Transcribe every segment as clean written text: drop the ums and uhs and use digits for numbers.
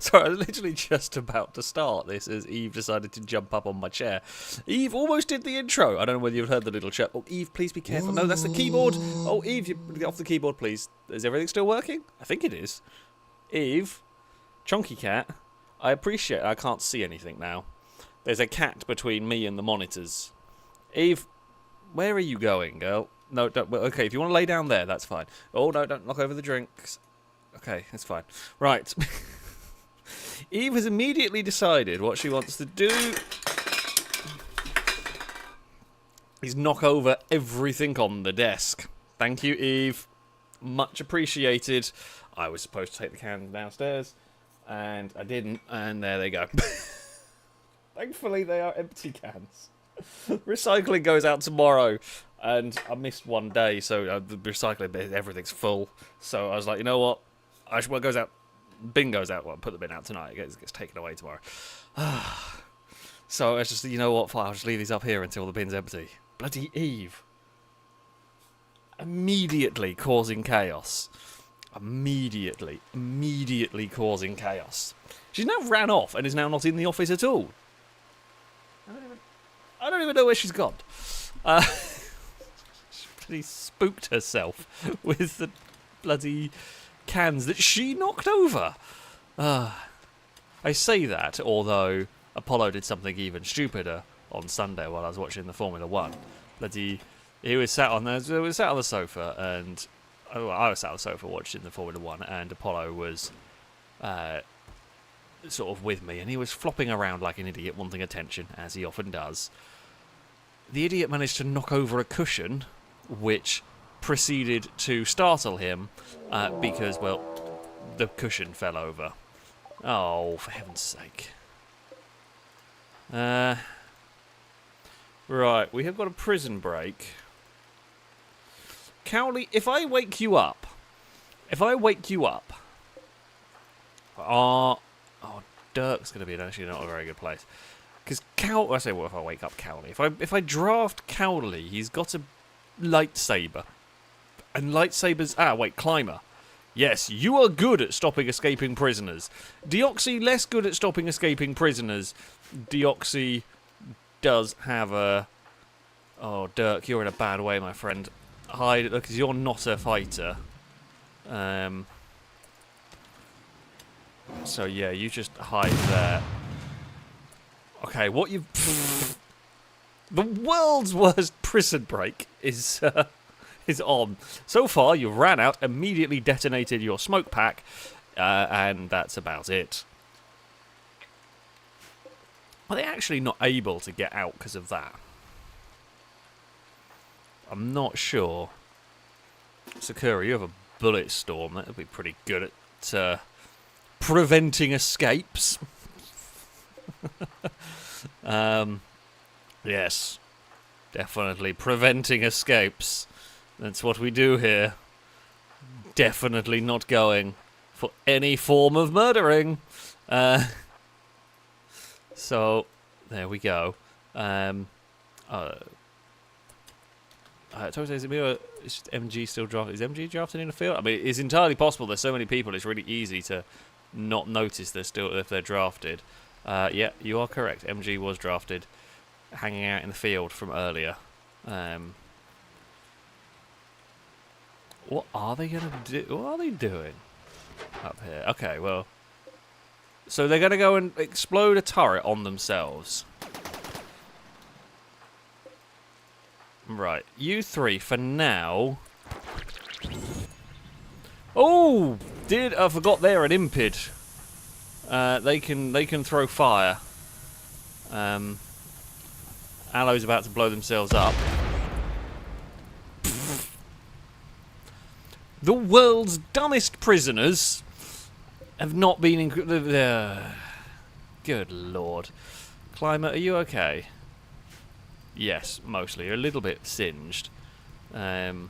Sorry, I was literally just about to start this as Eve decided to jump up on my chair. Eve almost did the intro. I don't know whether you've heard the little chirp. Oh, Eve, please be careful. No, that's the keyboard. Oh, Eve, you get off the keyboard, please. Is everything still working? I think it is. Eve, Chunky Cat, I appreciate I can't see anything now. There's a cat between me and the monitors. Eve, where are you going, girl? No, don't. Well, okay, if you want to lay down there, that's fine. Oh, no, don't knock over the drinks. Okay, that's fine. Right. Eve has immediately decided what she wants to do is knock over everything on the desk. Thank you, Eve. Much appreciated. I was supposed to take the cans downstairs, and I didn't, and there they go. Thankfully, they are empty cans. Recycling goes out tomorrow, and I missed one day, so the recycling, everything's full. So I was like, you know what? What goes out, bin goes out. Well, put the bin out tonight. It gets taken away tomorrow. So I was just, you know what? Fine, I'll just leave these up here until the bin's empty. Bloody Eve. Immediately causing chaos. Immediately causing chaos. She's now ran off and is now not in the office at all. I don't even know where she's gone. She spooked herself with the bloody cans that she knocked over. I say that, although Apollo did something even stupider on Sunday while I was watching the Formula 1. He was sat on the sofa, and I was sat on the sofa watching the Formula 1, and Apollo was sort of with me, and he was flopping around like an idiot, wanting attention, as he often does. The idiot managed to knock over a cushion, which proceeded to startle him because, well, the cushion fell over. Oh, for heaven's sake. Right, we have got a prison break. Cowley, if I wake you up... Oh, Dirk's going to be actually not a very good place. Because I say, well, if I wake up Cowley. If I draft Cowley, he's got a lightsaber. And lightsabers... Climber. Yes, you are good at stopping escaping prisoners. Deoxy, less good at stopping escaping prisoners. Deoxy does have a... Oh, Dirk, you're in a bad way, my friend. Hide, because you're not a fighter. So, yeah, you just hide there. Okay, what you've... The world's worst prison break is on. So far, you ran out, immediately detonated your smoke pack, and that's about it. Are they actually not able to get out because of that? I'm not sure. Sakura, you have a bullet storm. That would be pretty good at preventing escapes. Yes, definitely preventing escapes. That's what we do here. Definitely not going for any form of murdering. So, there we go. Is MG still drafting? Is MG drafting in the field? I mean, it's entirely possible. There's so many people. It's really easy to not notice they're still if they're drafted. Yeah, you are correct. MG was drafted, hanging out in the field from earlier. What are they gonna do? What are they doing up here? Okay, well, so they're gonna go and explode a turret on themselves. Right, you three for now. Oh, I forgot they're an impid. They can throw fire. Aloe's about to blow themselves up. The world's dumbest prisoners have not been good lord. Climber, are you okay? Yes, mostly. You're a little bit singed. I mean,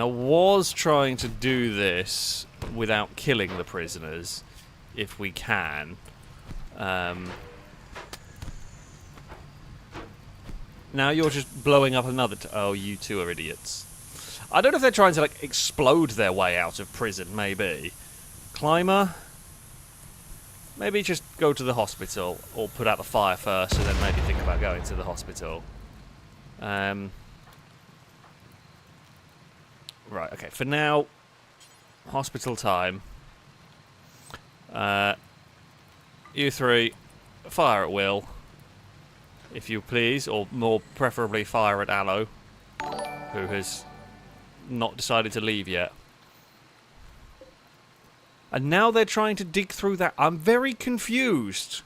I was trying to do this without killing the prisoners, if we can. Now you're just blowing up another... Oh, you two are idiots. I don't know if they're trying to, like, explode their way out of prison, maybe. Climber. Maybe just go to the hospital, or put out the fire first, and then maybe think about going to the hospital. Right, okay, for now, hospital time. You three, fire at will, if you please, or more preferably fire at Aloe, who has not decided to leave yet. And now they're trying to dig through that. I'm very confused.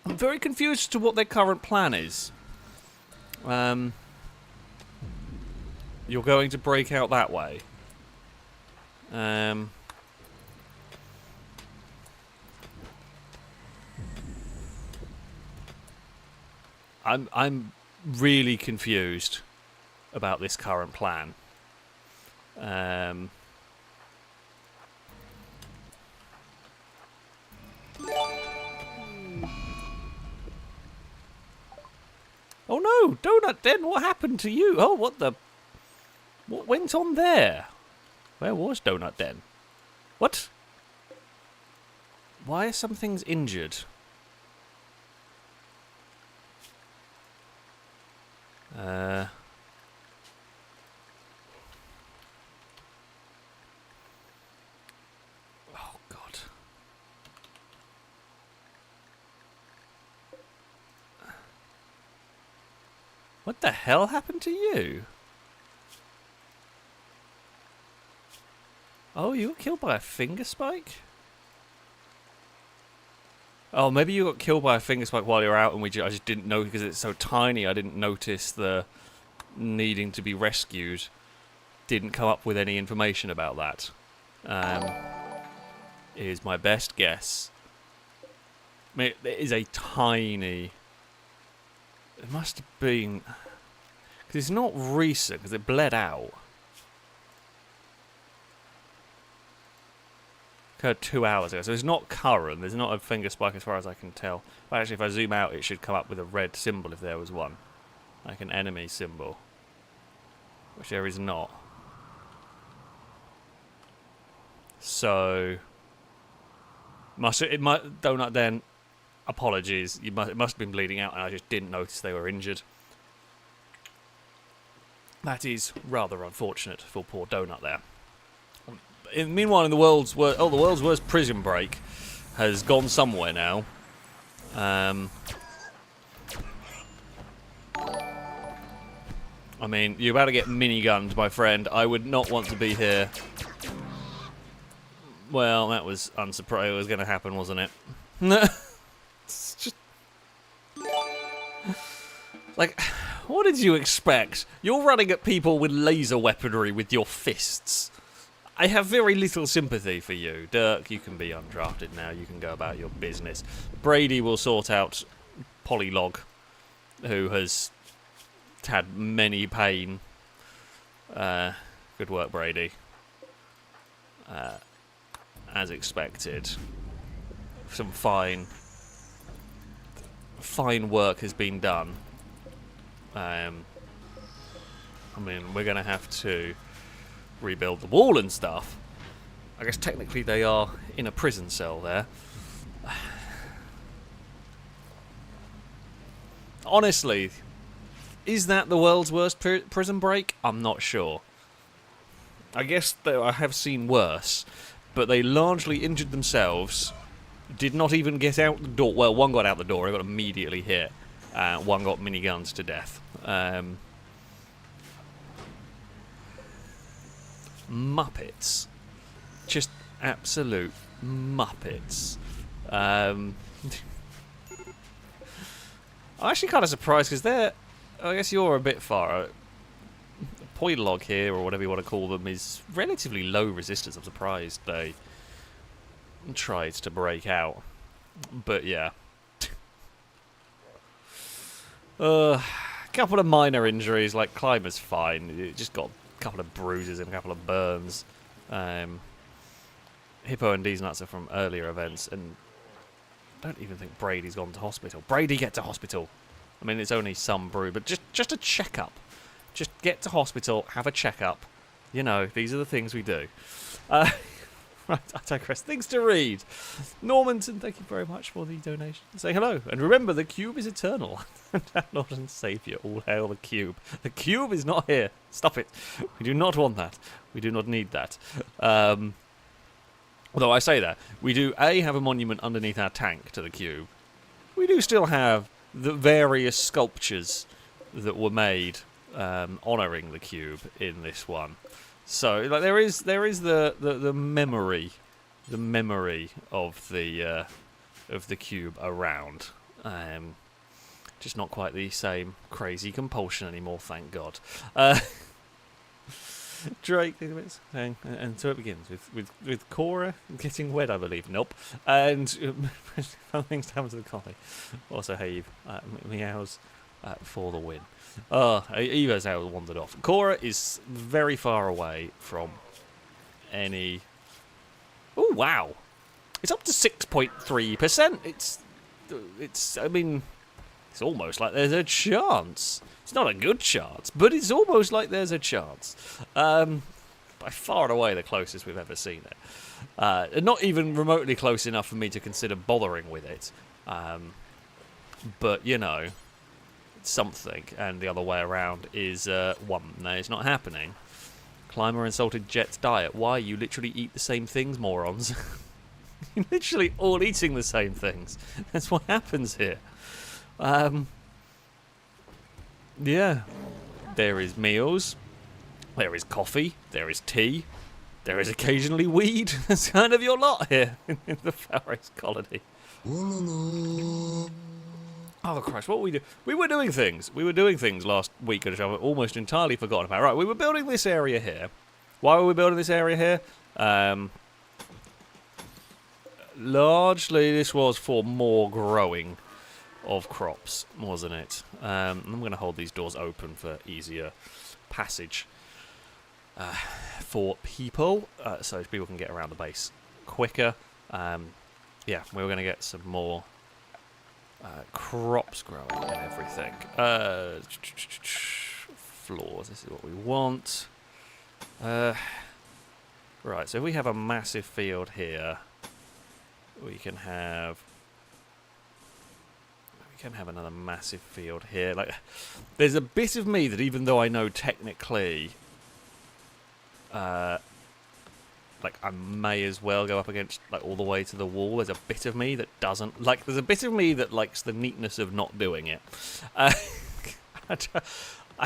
I'm very confused as to what their current plan is. You're going to break out that way. I'm really confused about this current plan. Oh no, Donut Den, what happened to you? Oh, what went on there? Where was Donut Den? What? Why are some things injured? Oh God. What the hell happened to you? Oh, you were killed by a finger spike? Oh, maybe you got killed by a finger spike while you were out, and I just didn't know because it's so tiny. I didn't notice the needing to be rescued. Didn't come up with any information about that. Is my best guess. I mean, it is a tiny. It must have been because it's not recent because it bled out. Occurred 2 hours ago, so it's not current. There's not a finger spike as far as I can tell. But actually, if I zoom out, it should come up with a red symbol if there was one, like an enemy symbol, which there is not. So, Donut Den, apologies. It must have been bleeding out, and I just didn't notice they were injured. That is rather unfortunate for poor Donut there. Meanwhile, in the world's worst prison break has gone somewhere now. I mean, you're about to get minigunned, my friend. I would not want to be here. Well, that was unsurprising. It was going to happen, wasn't it? It's just like, what did you expect? You're running at people with laser weaponry with your fists. I have very little sympathy for you. Dirk, you can be undrafted now. You can go about your business. Brady will sort out Polylog, who has had many pain. Good work, Brady. As expected. Some fine work has been done. I mean, we're going to have to rebuild the wall and stuff. I guess technically they are in a prison cell there. Honestly, is that the world's worst prison break? I'm not sure. I guess I have seen worse, but they largely injured themselves, did not even get out the door. Well, one got out the door, it got immediately hit. One got miniguns to death. Muppets. Just absolute Muppets. I'm actually kind of surprised because I guess you're a bit far. Polylog here, or whatever you want to call them, is relatively low resistance. I'm surprised they tried to break out. But yeah. Couple of minor injuries, like Climber's fine. It just got couple of bruises and a couple of burns. Hippo and D's nuts are from earlier events, and I don't even think Brady's gone to hospital. Brady, get to hospital. I mean, it's only some bruise, but just a checkup. Just get to hospital, have a checkup, You know, these are the things we do. Right, I digress. Things to read. Normanton, thank you very much for the donation. Say hello. And remember, the cube is eternal. Our Lord and Saviour, all hail the cube. The cube is not here. Stop it. We do not want that. We do not need that. Although I say that, we do, A, have a monument underneath our tank to the cube. We do still have the various sculptures that were made honouring the cube in this one. So like there is the memory of the cube around, just not quite the same crazy compulsion anymore, thank God. Drake, and so it begins with Cora getting wed, I believe. Nope, and things happen to the collie. Also, hey, meows for the win. Evo's now wandered off. Cora is very far away from any... Oh, wow. It's up to 6.3%. It's, I mean, it's almost like there's a chance. It's not a good chance, but it's almost like there's a chance. By far and away the closest we've ever seen it. Not even remotely close enough for me to consider bothering with it. But, you know... something, and the other way around is one. No, it's not happening. Climber insulted Jet's diet. Why? You literally eat the same things, morons. You're literally all eating the same things. That's what happens here. Yeah. There is meals. There is coffee. There is tea. There is occasionally weed. That's kind of your lot here in the FailRace colony. Oh, Christ, what were we doing? We were doing things. We were doing things last week, which I've almost entirely forgotten about. Right, we were building this area here. Why were we building this area here? Largely, this was for more growing of crops, wasn't it? I'm going to hold these doors open for easier passage for people, so people can get around the base quicker. Yeah, we were going to get some more... crops growing and everything. Floors, this is what we want. Right, so if we have a massive field here, we can have another massive field here. Like, there's a bit of me that, even though I know technically, like, I may as well go up against, like, all the way to the wall. There's a bit of me that doesn't... like, there's a bit of me that likes the neatness of not doing it. I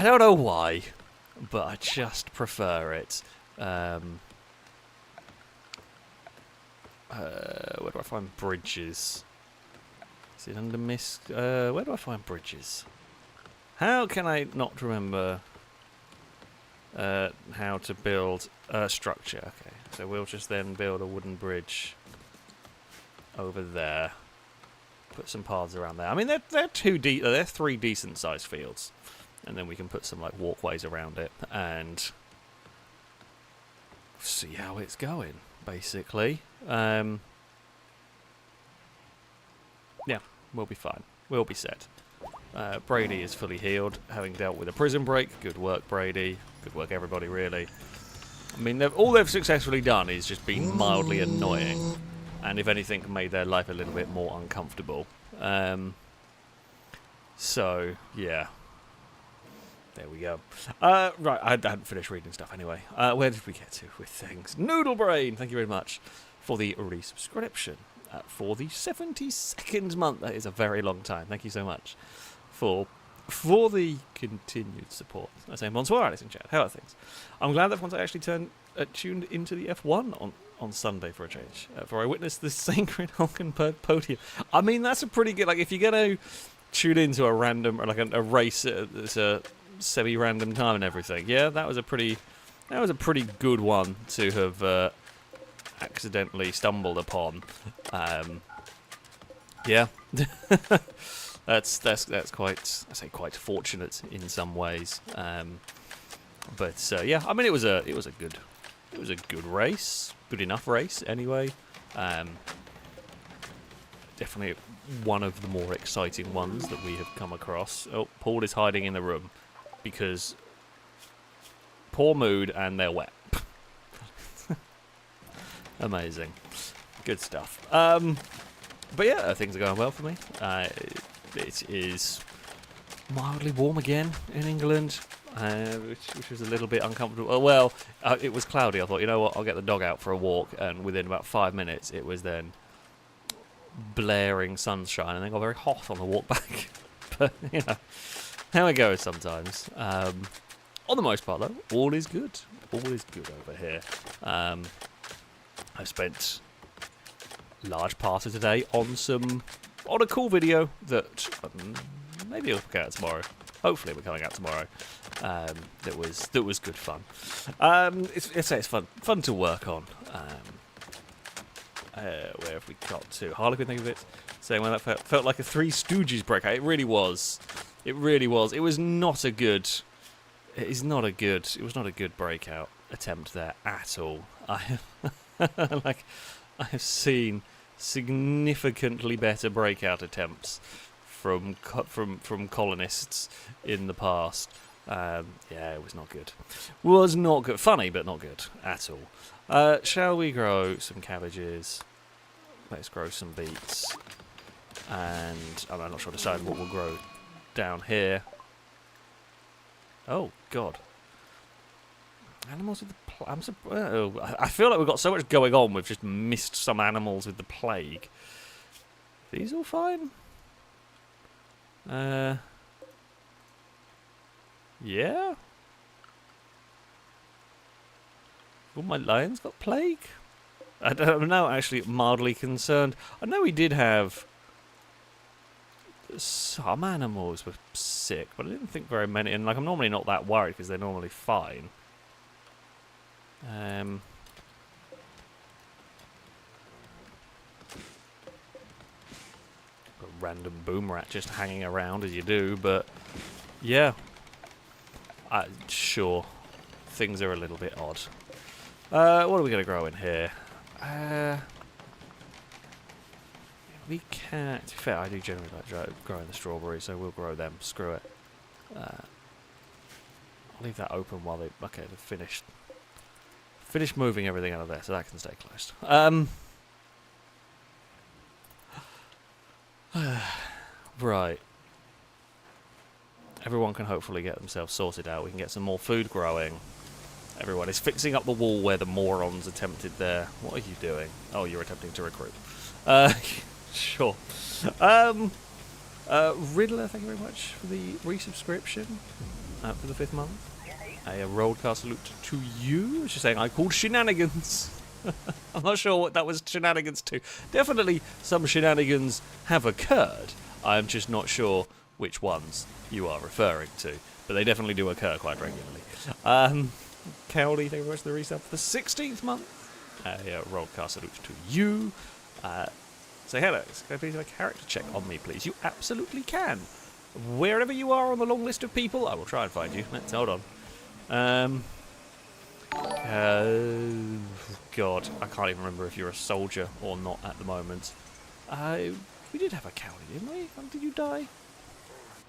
don't know why, but I just prefer it. Where do I find bridges? Is it under mist? Where do I find bridges? How can I not remember how to build a structure? Okay, so we'll just then build a wooden bridge over there. Put some paths around there. I mean, they're three decent sized fields, and then we can put some like walkways around it and see how it's going. Basically, yeah, we'll be fine. We'll be set. Brady is fully healed, having dealt with a prison break. Good work, Brady. Good work, everybody, really. I mean, all they've successfully done is just been mildly annoying, and if anything, made their life a little bit more uncomfortable. So, yeah. There we go. Right, I hadn't finished reading stuff anyway. Where did we get to with things? Noodle Brain, thank you very much for the resubscription. For the 72nd month. That is a very long time. Thank you so much for the continued support. I say bonsoir, Alice in chat. How are things? I'm glad that once I actually tuned into the F1 on Sunday for a change. For I witnessed the Sacred Hulkenberg podium. I mean, that's a pretty good... like, if you're going to tune into a random... like a race at a semi-random time and everything, yeah, that was a pretty good one to have... accidentally stumbled upon. Yeah. that's quite, I say, quite fortunate in some ways. But yeah, I mean, it was a good race, good enough race anyway. Definitely one of the more exciting ones that we have come across. Oh, Paul is hiding in the room because poor mood and they're wet. Amazing. Good stuff. But yeah, things are going well for me. It is mildly warm again in England, which was a little bit uncomfortable. Well, it was cloudy. I thought, you know what, I'll get the dog out for a walk, and within about 5 minutes, it was then blaring sunshine, and then got very hot on the walk back. But, you know, how it goes sometimes. On the most part, though, all is good. All is good over here. I've spent large part of today on a cool video that maybe it'll come out tomorrow. Hopefully, we're coming out tomorrow. That was good fun. It's fun to work on. Where have we got to? Harlequin, think of it. Saying when that felt like a Three Stooges breakout. It really was. It really was. It was not a good. It was not a good breakout attempt there at all. I have seen significantly better breakout attempts from colonists in the past. Yeah, it was not good. Was not good. Funny, but not good at all. Shall we grow some cabbages? Let's grow some beets. And I'm not sure decide what we'll grow down here. Oh God! Animals with the I feel like we've got so much going on. We've just missed some animals with the plague. These all fine? Yeah. All my lions got plague? I'm now actually mildly concerned. I know we did have some animals were sick, but I didn't think very many. And like, I'm normally not that worried because they're normally fine. A random boom rat just hanging around as you do, but yeah, sure, things are a little bit odd. What are we going to grow in here? We can't. To be fair, I do generally like growing the strawberries, so we'll grow them. Screw it. I'll leave that open while they. Okay, they've finished. Finished moving everything out of there, so that can stay closed. Right. Everyone can hopefully get themselves sorted out. We can get some more food growing. Everyone is fixing up the wall where the morons attempted there. What are you doing? Oh, you're attempting to recruit. Sure. Riddler, thank you very much for the resubscription for the 5th month. A roadcast salute to you. She's saying I called shenanigans. I'm not sure what that was shenanigans to. Definitely some shenanigans have occurred. I'm just not sure which ones you are referring to. But they definitely do occur quite regularly. Cowley, thank you very much for the resub for the 16th month. A roadcast salute to you. Say hello. Can I please have a character check on me, please? You absolutely can. Wherever you are on the long list of people, I will try and find you. Let's hold on. God, I can't even remember if you're a soldier or not at the moment. We did have a Cowley, didn't we? Did you die?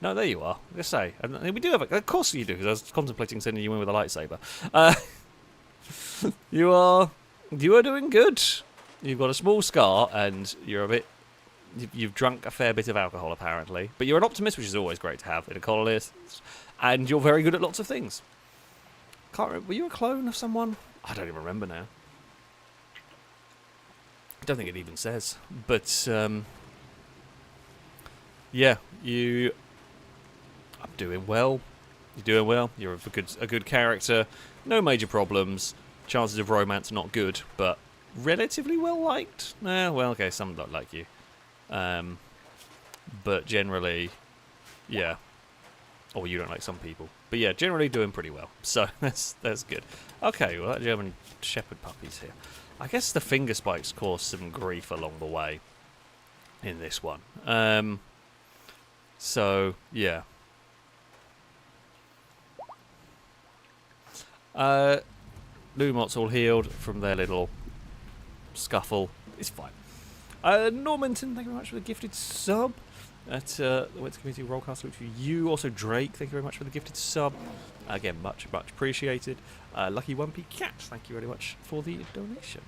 No, there you are. Let's say. We do have a... Of course you do, because I was contemplating sending you in with a lightsaber. You are doing good. You've got a small scar, and you're a bit... You've drunk a fair bit of alcohol, apparently. But you're an optimist, which is always great to have in a colonist. And you're very good at lots of things. Can't remember. Were you a clone of someone? I don't even remember now. I don't think it even says. But, yeah, you... I'm doing well. You're doing well. You're a good character. No major problems. Chances of romance not good, but relatively well liked. Well, okay, some don't like you. But generally, yeah. Or you don't like some people. But yeah, generally doing pretty well. So that's good. Okay, well, that German Shepherd puppy's here. I guess the finger spikes caused some grief along the way in this one. So, yeah. Lumot's all healed from their little scuffle. It's fine. Normanton, thank you very much for the gifted sub. at the Winter Community Rollcast. Salute to you. Also, Drake, thank you very much for the gifted sub. Again, much appreciated. Lucky 1p Cat, thank you very much for the donation.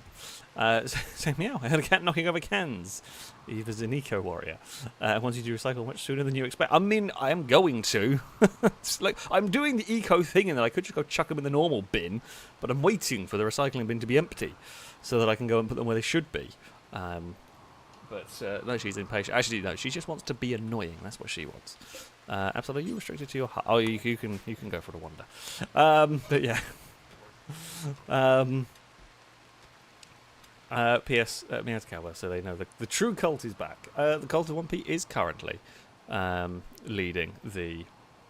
Say meow, I heard a cat knocking over cans. Eva's an eco-warrior. Wants you to recycle much sooner than you expect. I mean, I am going to. It's like, I'm doing the eco thing, and then I could just go chuck them in the normal bin, but I'm waiting for the recycling bin to be empty so that I can go and put them where they should be. But no, she's impatient. Actually, no, she just wants to be annoying. That's what she wants. Absolutely, you restricted to your hut. Oh, you can go for the wander. But yeah. P.S. Meow to Cowboy, so they know the true cult is back. The cult of 1p is currently leading the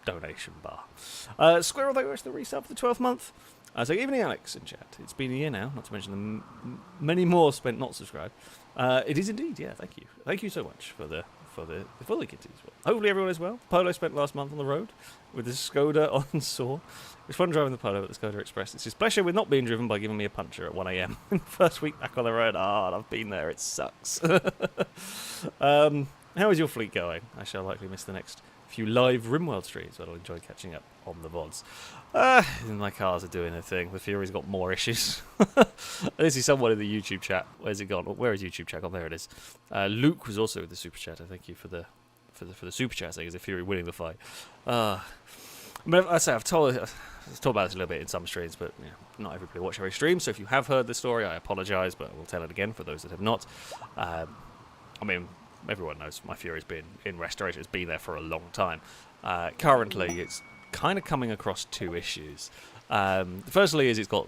donation bar. Squirrel, they wish the resub for the 12th month. So evening, Alex in chat. It's been a year now, not to mention the many more spent not subscribed. It is indeed, yeah. Thank you so much for the kitties. Hopefully everyone is well. Polo spent last month on the road with the Skoda on Saw. It was fun driving the Polo at the Skoda Express. It's his pleasure with not being driven by giving me a puncher at 1 a.m. First week back on the road. I've been there. It sucks. How is your fleet going? I shall likely miss the next few live Rimworld streams, but I'll enjoy catching up on the VODs. My cars are doing their thing. The Fury's got more issues. I see someone in the YouTube chat. Where's it gone? Where is YouTube chat? Oh, there it is. Luke was also with the super chat. Thank you for the super chat saying, is the Fury winning the fight? I've told about this a little bit in some streams, but not everybody watch every stream. So if you have heard the story, I apologise, but I will tell it again for those that have not. I mean, everyone knows my Fury's been in restoration. It's been there for a long time. Currently, it's kind of coming across two issues. Firstly, is it's got...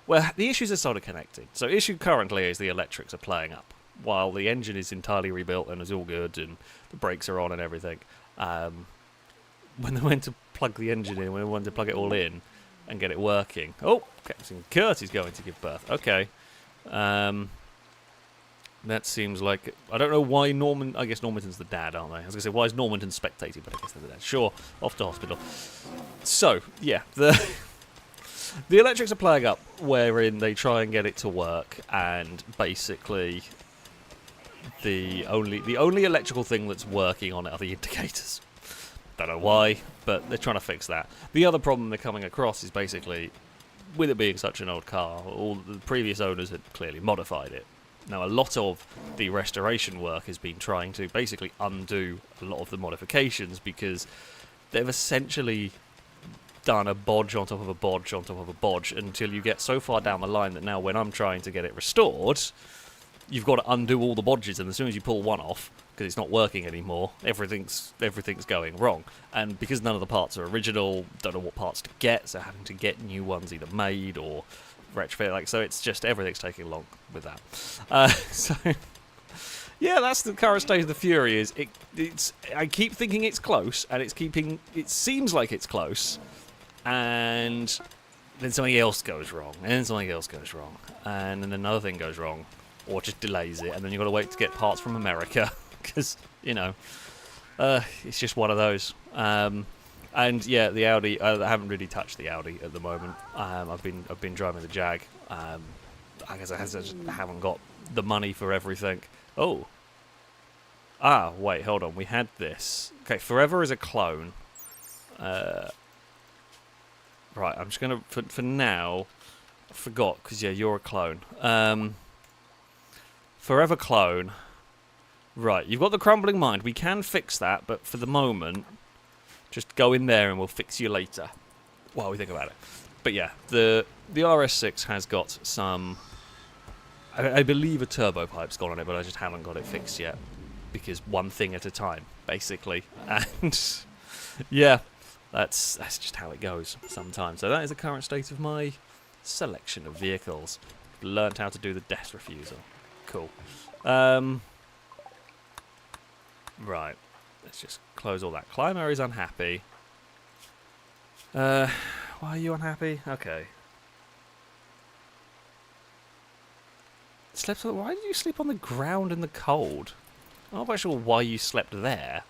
Well, the issues are sort of connected. So issue currently is the electrics are playing up. While the engine is entirely rebuilt and is all good and the brakes are on and everything, when they went to plug the engine in, when they wanted to plug it all in and get it working... Oh, Captain Kurt is going to give birth. Okay. That seems like... I don't know why Norman... I guess Normanton's the dad, aren't they? I was going to say, why is Normanton spectating? But I guess they're the dad. Sure, off to hospital. So, yeah, the electrics are playing up, wherein they try and get it to work, and basically the only electrical thing that's working on it are the indicators. Don't know why, but they're trying to fix that. The other problem they're coming across is basically, with it being such an old car, all the previous owners had clearly modified it. Now, a lot of the restoration work has been trying to basically undo a lot of the modifications because they've essentially done a bodge on top of a bodge on top of a bodge until you get so far down the line that now when I'm trying to get it restored, you've got to undo all the bodges, and as soon as you pull one off, because it's not working anymore, everything's going wrong. And because none of the parts are original, don't know what parts to get, so having to get new ones either made or retrofit, so it's just everything's taking long with that. So yeah, that's the current state of the Fury. I keep thinking it's close, and it seems like it's close, and then something else goes wrong, and then something else goes wrong, and then another thing goes wrong, or just delays it, and then you've got to wait to get parts from America because it's just one of those. And yeah, the Audi. I haven't really touched the Audi at the moment. I've been driving the Jag. I guess I just haven't got the money for everything. Oh. Wait, hold on. We had this. Okay, Forever is a clone. Right, I'm just gonna for now. I forgot because yeah, you're a clone. Forever clone. Right, you've got the crumbling mind. We can fix that, but for the moment, just go in there and we'll fix you later while we think about it. But yeah, the RS6 has got some... I believe a turbo pipe's gone on it, but I just haven't got it fixed yet. Because one thing at a time, basically. And yeah, that's just how it goes sometimes. So that is the current state of my selection of vehicles. Learned how to do the death refusal. Cool. Right. Let's just close all that. Climber is unhappy. Why are you unhappy? Okay. Why did you sleep on the ground in the cold? I'm not quite sure why you slept there.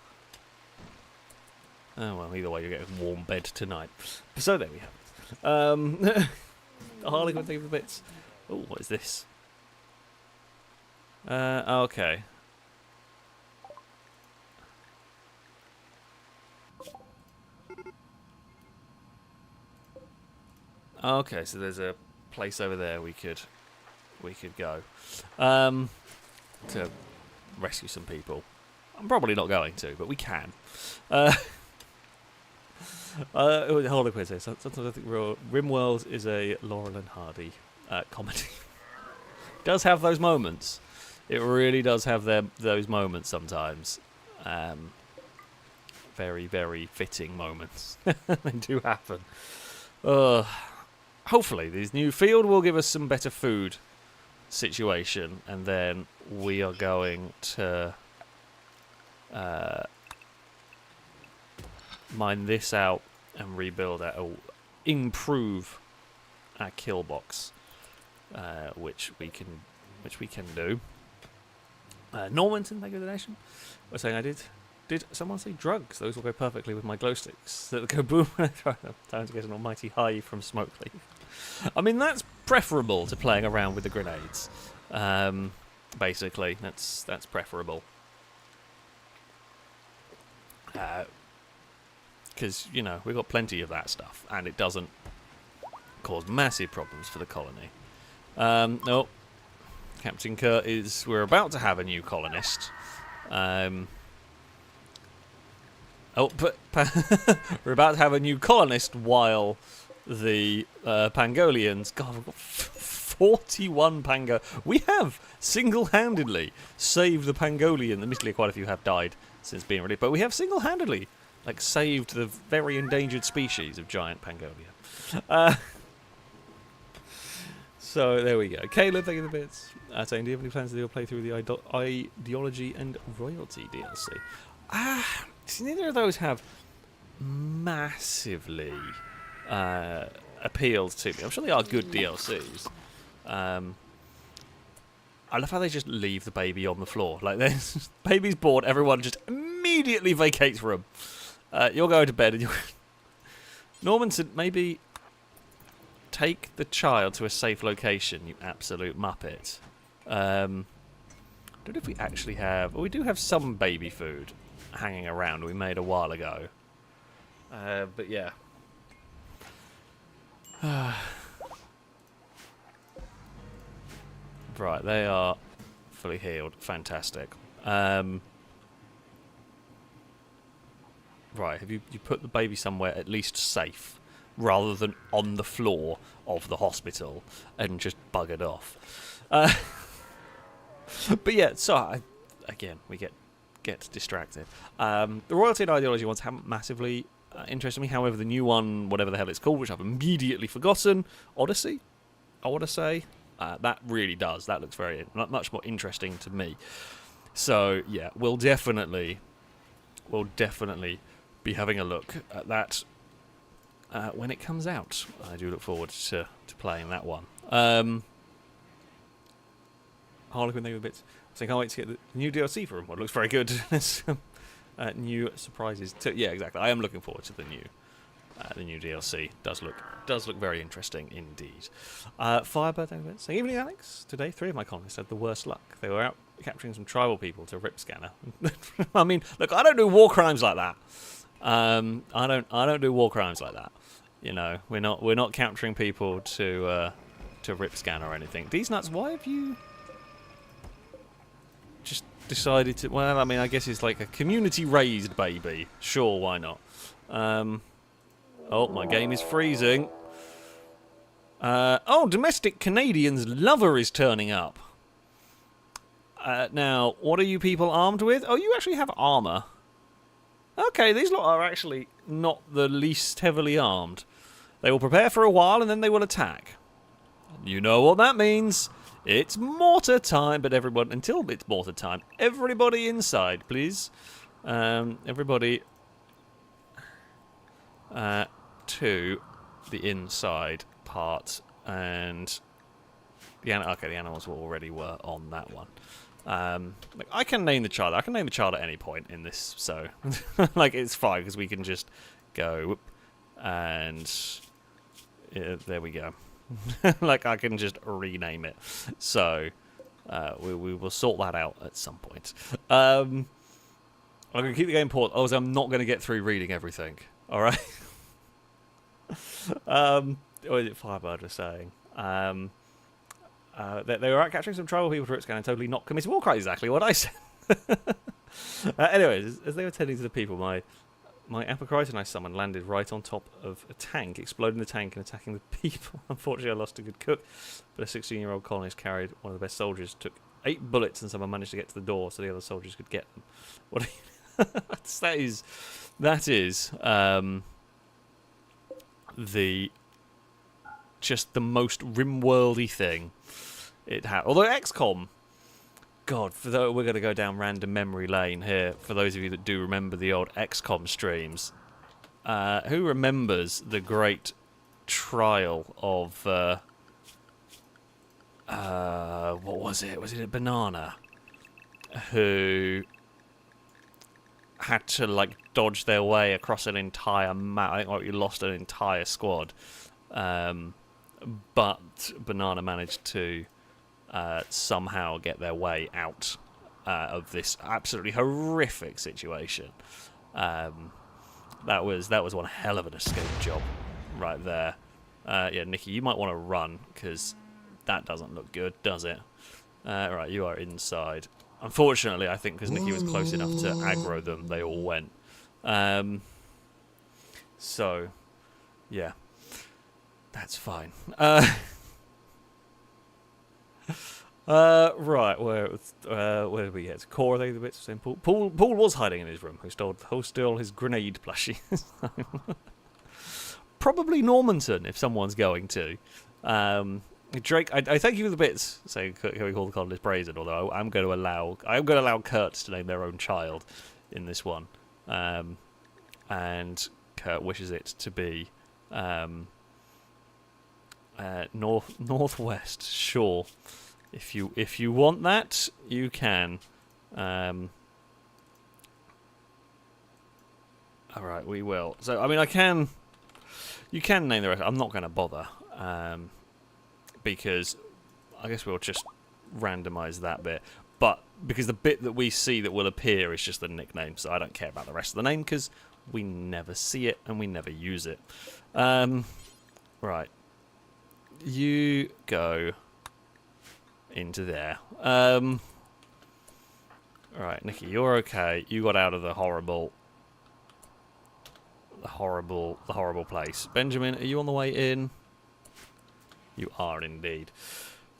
Oh well, either way you're getting a warm bed tonight. So there we have it. Harlequin thing for the bits. Oh, what is this? Okay. Okay, so there's a place over there we could go to rescue some people. I'm probably not going to, but we can. Hold on a quick second. Sometimes I think Rimworld is a Laurel and Hardy comedy. It does have those moments. It really does have those moments sometimes. Very, very fitting moments. They do happen. Hopefully, this new field will give us some better food situation, and then we are going to mine this out and rebuild it, or improve our Killbox, which we can do. Normanton, thank you for the donation. I was saying I did. Did someone say drugs? Those will go perfectly with my glow sticks. That go boom when I try them. Time to get an almighty high from smoke leaf. I mean, that's preferable to playing around with the grenades. Basically, that's preferable. Because, you know, we've got plenty of that stuff, and it doesn't cause massive problems for the colony. No. Captain Kurt is... We're about to have a new colonist. We're about to have a new colonist while the Pangolians... God, we've got 41 Pango... We have single-handedly saved the Pangolian. Admittedly, quite a few have died since being released, but we have single-handedly saved the very endangered species of giant Pangolia. So there we go. Caleb, thank you for the bits. Saying, do you have any plans to do a playthrough of the Ideology and Royalty DLC? Neither of those have massively appealed to me. I'm sure they are good DLCs. I love how they just leave the baby on the floor. Like, there's baby's bored, everyone just immediately vacates room. You're going to bed, and you're... Norman said, maybe take the child to a safe location, you absolute muppet. Don't know if we actually have... Well, we do have some baby food hanging around we made a while ago. But yeah. Right, they are fully healed. Fantastic. Right, have you put the baby somewhere at least safe, rather than on the floor of the hospital and just buggered off? But yeah, so again, we get distracted. The Royalty and Ideology ones haven't massively interested me. However, the new one, whatever the hell it's called, which I've immediately forgotten, Odyssey, I want to say, that really does. That looks very much more interesting to me. So yeah, we'll definitely be having a look at that when it comes out. I do look forward to playing that one. Harlequin, thank you a bit. So I can't wait to get the new DLC for him. Well, it looks very good. New surprises. Yeah, exactly. I am looking forward to the new DLC. Does look very interesting indeed. Firebird, thank you a bit. So evening, Alex. Today, 3 of my colonists had the worst luck. They were out capturing some tribal people to rip scanner. I mean, look, I don't do war crimes like that. I don't do war crimes like that. You know, we're not capturing people to rip scanner or anything. These nuts, why have you just decided to... Well, I mean, I guess it's like a community-raised baby. Sure, why not? Oh, my game is freezing. Oh, domestic Canadian's lover is turning up. Now, what are you people armed with? Oh, you actually have armour. Okay, these lot are actually not the least heavily armed. They will prepare for a while and then they will attack. You know what that means. It's mortar time, but everyone, until it's mortar time, everybody inside, please. Everybody to the inside part, and the animals already were on that one. Like, I can name the child. I can name the child at any point in this, so like it's fine because we can just go whoop, and there we go. Like, I can just rename it. So we will sort that out at some point. I'm going to keep the game paused. I'm not going to get through reading everything. All right. Firebird was saying. They were out capturing some tribal people to Rootscan and totally not committed war. Quite exactly what I said. Anyways, as they were tending to the people, my Apocrytonite summon landed right on top of a tank, exploding the tank and attacking the people. Unfortunately, I lost a good cook, but a 16-year-old colonist carried one of the best soldiers, took 8 bullets, and someone managed to get to the door so the other soldiers could get them. What? that is the just the most Rimworldy thing it had. Although XCOM, God, we're going to go down random memory lane here. For those of you that do remember the old XCOM streams, who remembers the great trial of what was it? Was it a banana who had to like dodge their way across an entire map? I think like, you lost an entire squad, but Banana managed to somehow get their way out of this absolutely horrific situation. That was one hell of an escape job right there. Yeah, Nikki, you might want to run because that doesn't look good, does it? Right, you are inside. Unfortunately, I think because Nikki was close enough to aggro them, they all went. So, yeah, that's fine. Right, where did we get? Core, they the bits of Paul. Paul was hiding in his room. Who stole his grenade plushie? Probably Normanton, if someone's going to. Drake, I thank you for the bits. Saying can we call the colonist brazen? Although I'm going to allow Kurtz to name their own child in this one, and Kurt wishes it to be northwest. Sure. If you want that, you can. All right, we will. So I mean, you can name the rest. I'm not going to bother, because I guess we'll just randomize that bit. But because the bit that we see that will appear is just the nickname, so I don't care about the rest of the name because we never see it and we never use it. Right, you go into there. Alright, Nikki, you're okay. You got out of the horrible place. Benjamin, are you on the way in? You are indeed.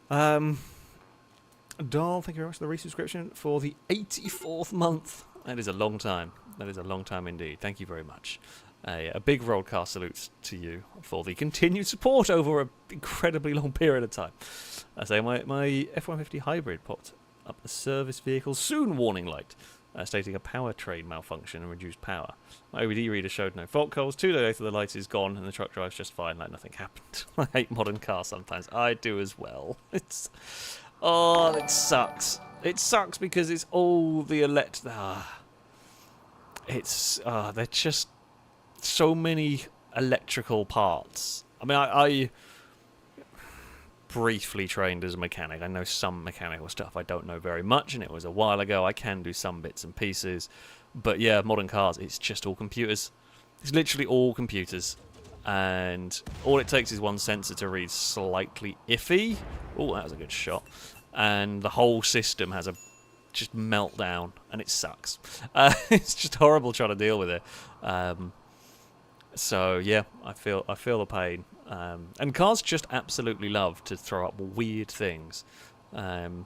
Dahl, thank you very much for the resubscription for the 84th month. That is a long time. That is a long time indeed. Thank you very much. A big broadcast salute to you for the continued support over an incredibly long period of time. I say my F-150 hybrid popped up a service vehicle soon warning light, stating a powertrain malfunction and reduced power. My OBD reader showed no fault codes. 2 days later, the light is gone and the truck drives just fine, like nothing happened. I hate modern cars sometimes. I do as well. It sucks. It sucks because it's all the they're just so many electrical parts. I mean, I briefly trained as a mechanic. I know some mechanical stuff. I don't know very much, and it was a while ago. I can do some bits and pieces. But yeah, modern cars, it's just all computers. It's literally all computers. And all it takes is one sensor to read slightly iffy. Oh, that was a good shot. And the whole system has a just meltdown, and it sucks. It's just horrible trying to deal with it. So yeah, I feel the pain. And cars just absolutely love to throw up weird things. So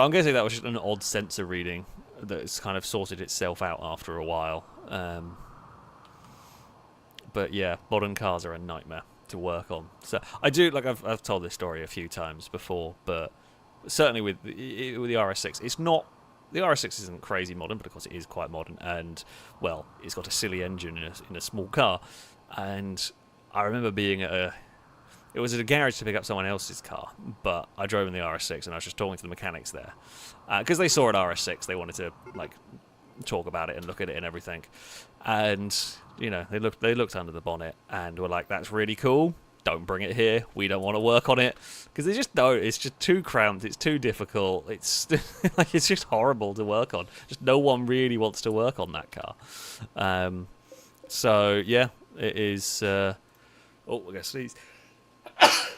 I'm guessing that was just an odd sensor reading that's kind of sorted itself out after a while. But yeah, modern cars are a nightmare to work on. So I do, like I've told this story a few times before, but certainly with the RS6, it's not. The RS6 isn't crazy modern, but of course it is quite modern, and, well, it's got a silly engine in a small car. And I remember being it was at a garage to pick up someone else's car, but I drove in the RS6, and I was just talking to the mechanics there. Because they saw an RS6, they wanted to, like, talk about it and look at it and everything. And, you know, they looked under the bonnet and were like, that's really cool. Don't bring it here. We don't want to work on it because they just don't. It's just too cramped. It's too difficult. It's like it's just horrible to work on. Just no one really wants to work on that car. So yeah, it is. Oh, I guess these. I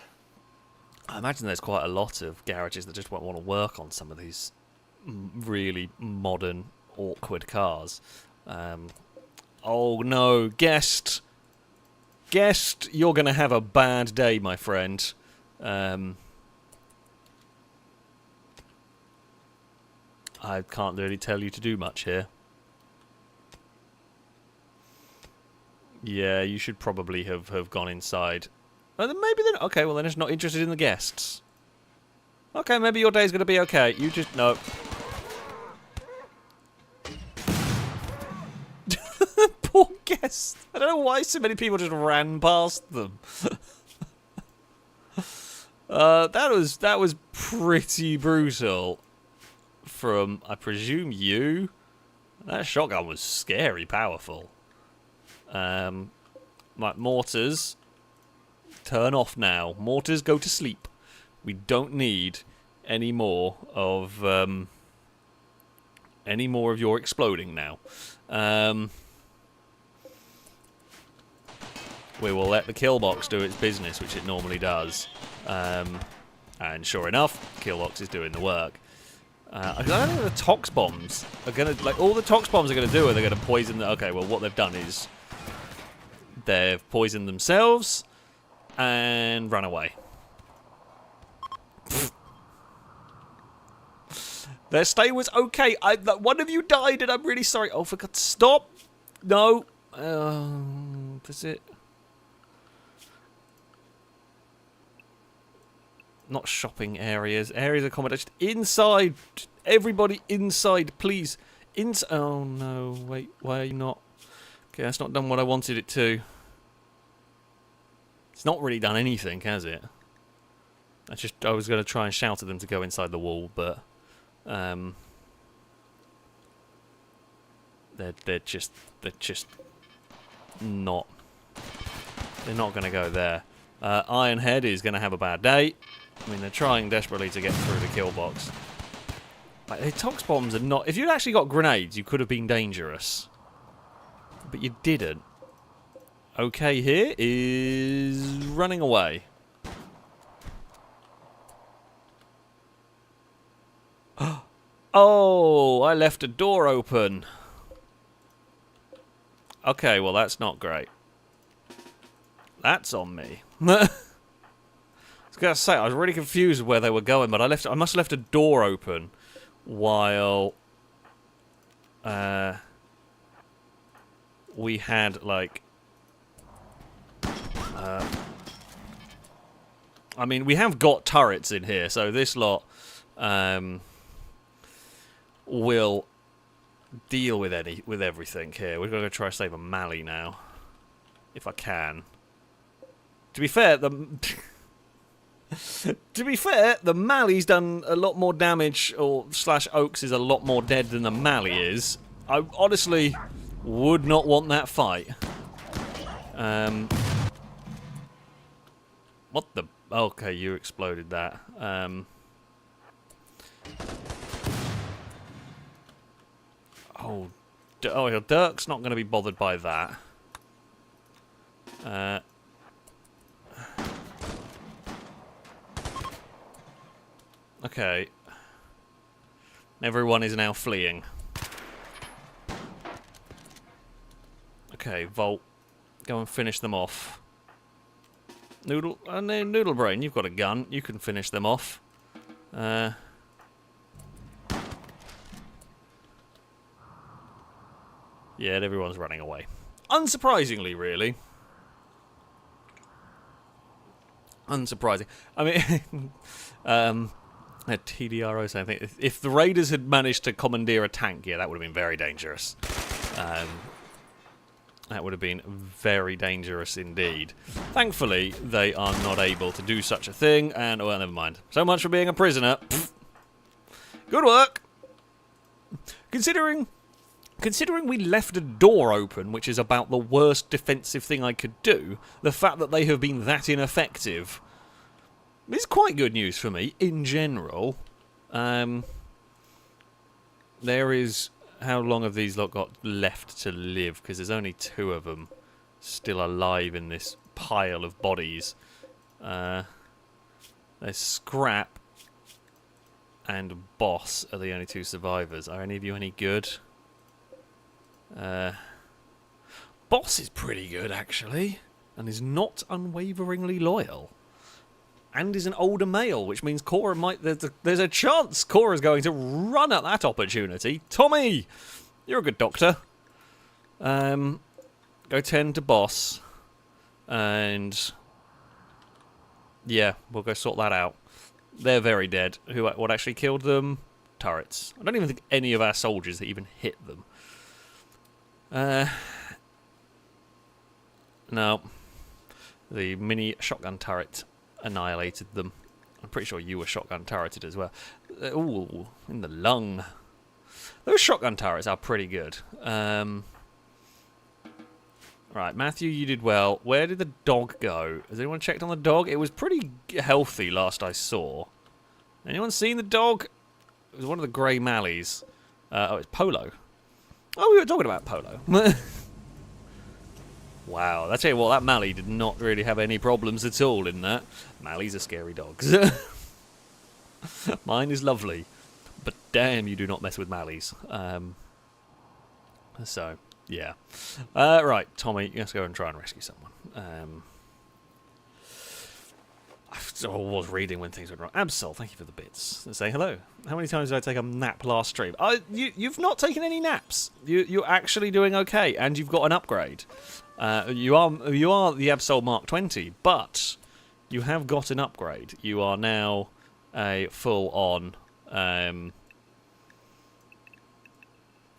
imagine there's quite a lot of garages that just won't want to work on some of these really modern, awkward cars. Oh no, guest, you're gonna have a bad day, my friend. I can't really tell you to do much here. Yeah, you should probably have gone inside. Oh, then maybe they're... Okay, well, they're just not interested in the guests. Okay, maybe your day's going to be okay. You just... No. Poor guests. I don't know why so many people just ran past them. That was pretty brutal. From, I presume, you. That shotgun was scary powerful. Like, mortars, turn off now. Mortars, go to sleep. We don't need any more of your exploding now. We will let the Killbox do its business, which it normally does. And sure enough, Killbox is doing the work. I don't think the tox bombs are gonna, like, all the tox bombs are gonna do is they're gonna poison the... Okay, well, what they've done is they've poisoned themselves and run away. Their stay was okay. One of you died and I'm really sorry. Oh, for God, stop. No. Is it? Not shopping areas. Areas of accommodation. Inside. Everybody inside, please. Oh, no. Wait, why are you not? Okay, that's not done what I wanted it to. It's not really done anything, has it? I was going to try and shout at them to go inside the wall, but they're just not. They're not going to go there. Ironhead is going to have a bad day. I mean, they're trying desperately to get through the kill box. Like, the tox bombs are not. If you'd actually got grenades, you could have been dangerous, but you didn't. Okay, here is running away. Oh, I left a door open. Okay, well, that's not great. That's on me. I was going to say, I was really confused where they were going, but I must have left a door open while we had, like... I mean, we have got turrets in here, so this lot will deal with everything here. We're going to try to save Anomaly now, if I can. To be fair, the Mally's done a lot more damage, or / Oaks is a lot more dead than the Mally is. I honestly would not want that fight. What the? Okay, you exploded that. Oh, Dirk's not going to be bothered by that. Okay. Everyone is now fleeing. Okay, Volt. Go and finish them off. Noodle Brain, you've got a gun. You can finish them off. Yeah, everyone's running away. Unsurprisingly, really. Unsurprising. I mean, a TDRO saying, if the Raiders had managed to commandeer a tank, yeah, that would have been very dangerous. That would have been very dangerous indeed. Thankfully, they are not able to do such a thing, and, well, never mind. So much for being a prisoner. Pfft. Good work! Considering we left a door open, which is about the worst defensive thing I could do, the fact that they have been that ineffective is quite good news for me, in general. There is... How long have these lot got left to live? Because there's only 2 of them still alive in this pile of bodies. There's Scrap and Boss are the only 2 survivors. Are any of you any good? Boss is pretty good, actually, and is not unwaveringly loyal. And is an older male, which means Cora might... There's a chance Cora's going to run at that opportunity. Tommy! You're a good doctor. Go tend to Boss. And... yeah, we'll go sort that out. They're very dead. What actually killed them? Turrets. I don't even think any of our soldiers even hit them. No. The mini shotgun turret annihilated them. I'm pretty sure you were shotgun turreted as well. Ooh, in the lung. Those shotgun turrets are pretty good. Right, Matthew, you did well. Where did the dog go? Has anyone checked on the dog? It was pretty healthy last I saw. Anyone seen the dog? It was one of the grey mallies. Oh, it's Polo. Oh, we were talking about Polo. Wow, I tell you what, that Mally did not really have any problems at all in that. Mallies are scary dogs. Mine is lovely. But damn, you do not mess with Mallies. So, yeah. Right, Tommy, let's go and try and rescue someone. I was reading when things went wrong. Absol, thank you for the bits. Say hello. How many times did I take a nap last stream? You've not taken any naps. You're actually doing okay, and you've got an upgrade. You are the Absol Mark 20, but you have got an upgrade. You are now a full-on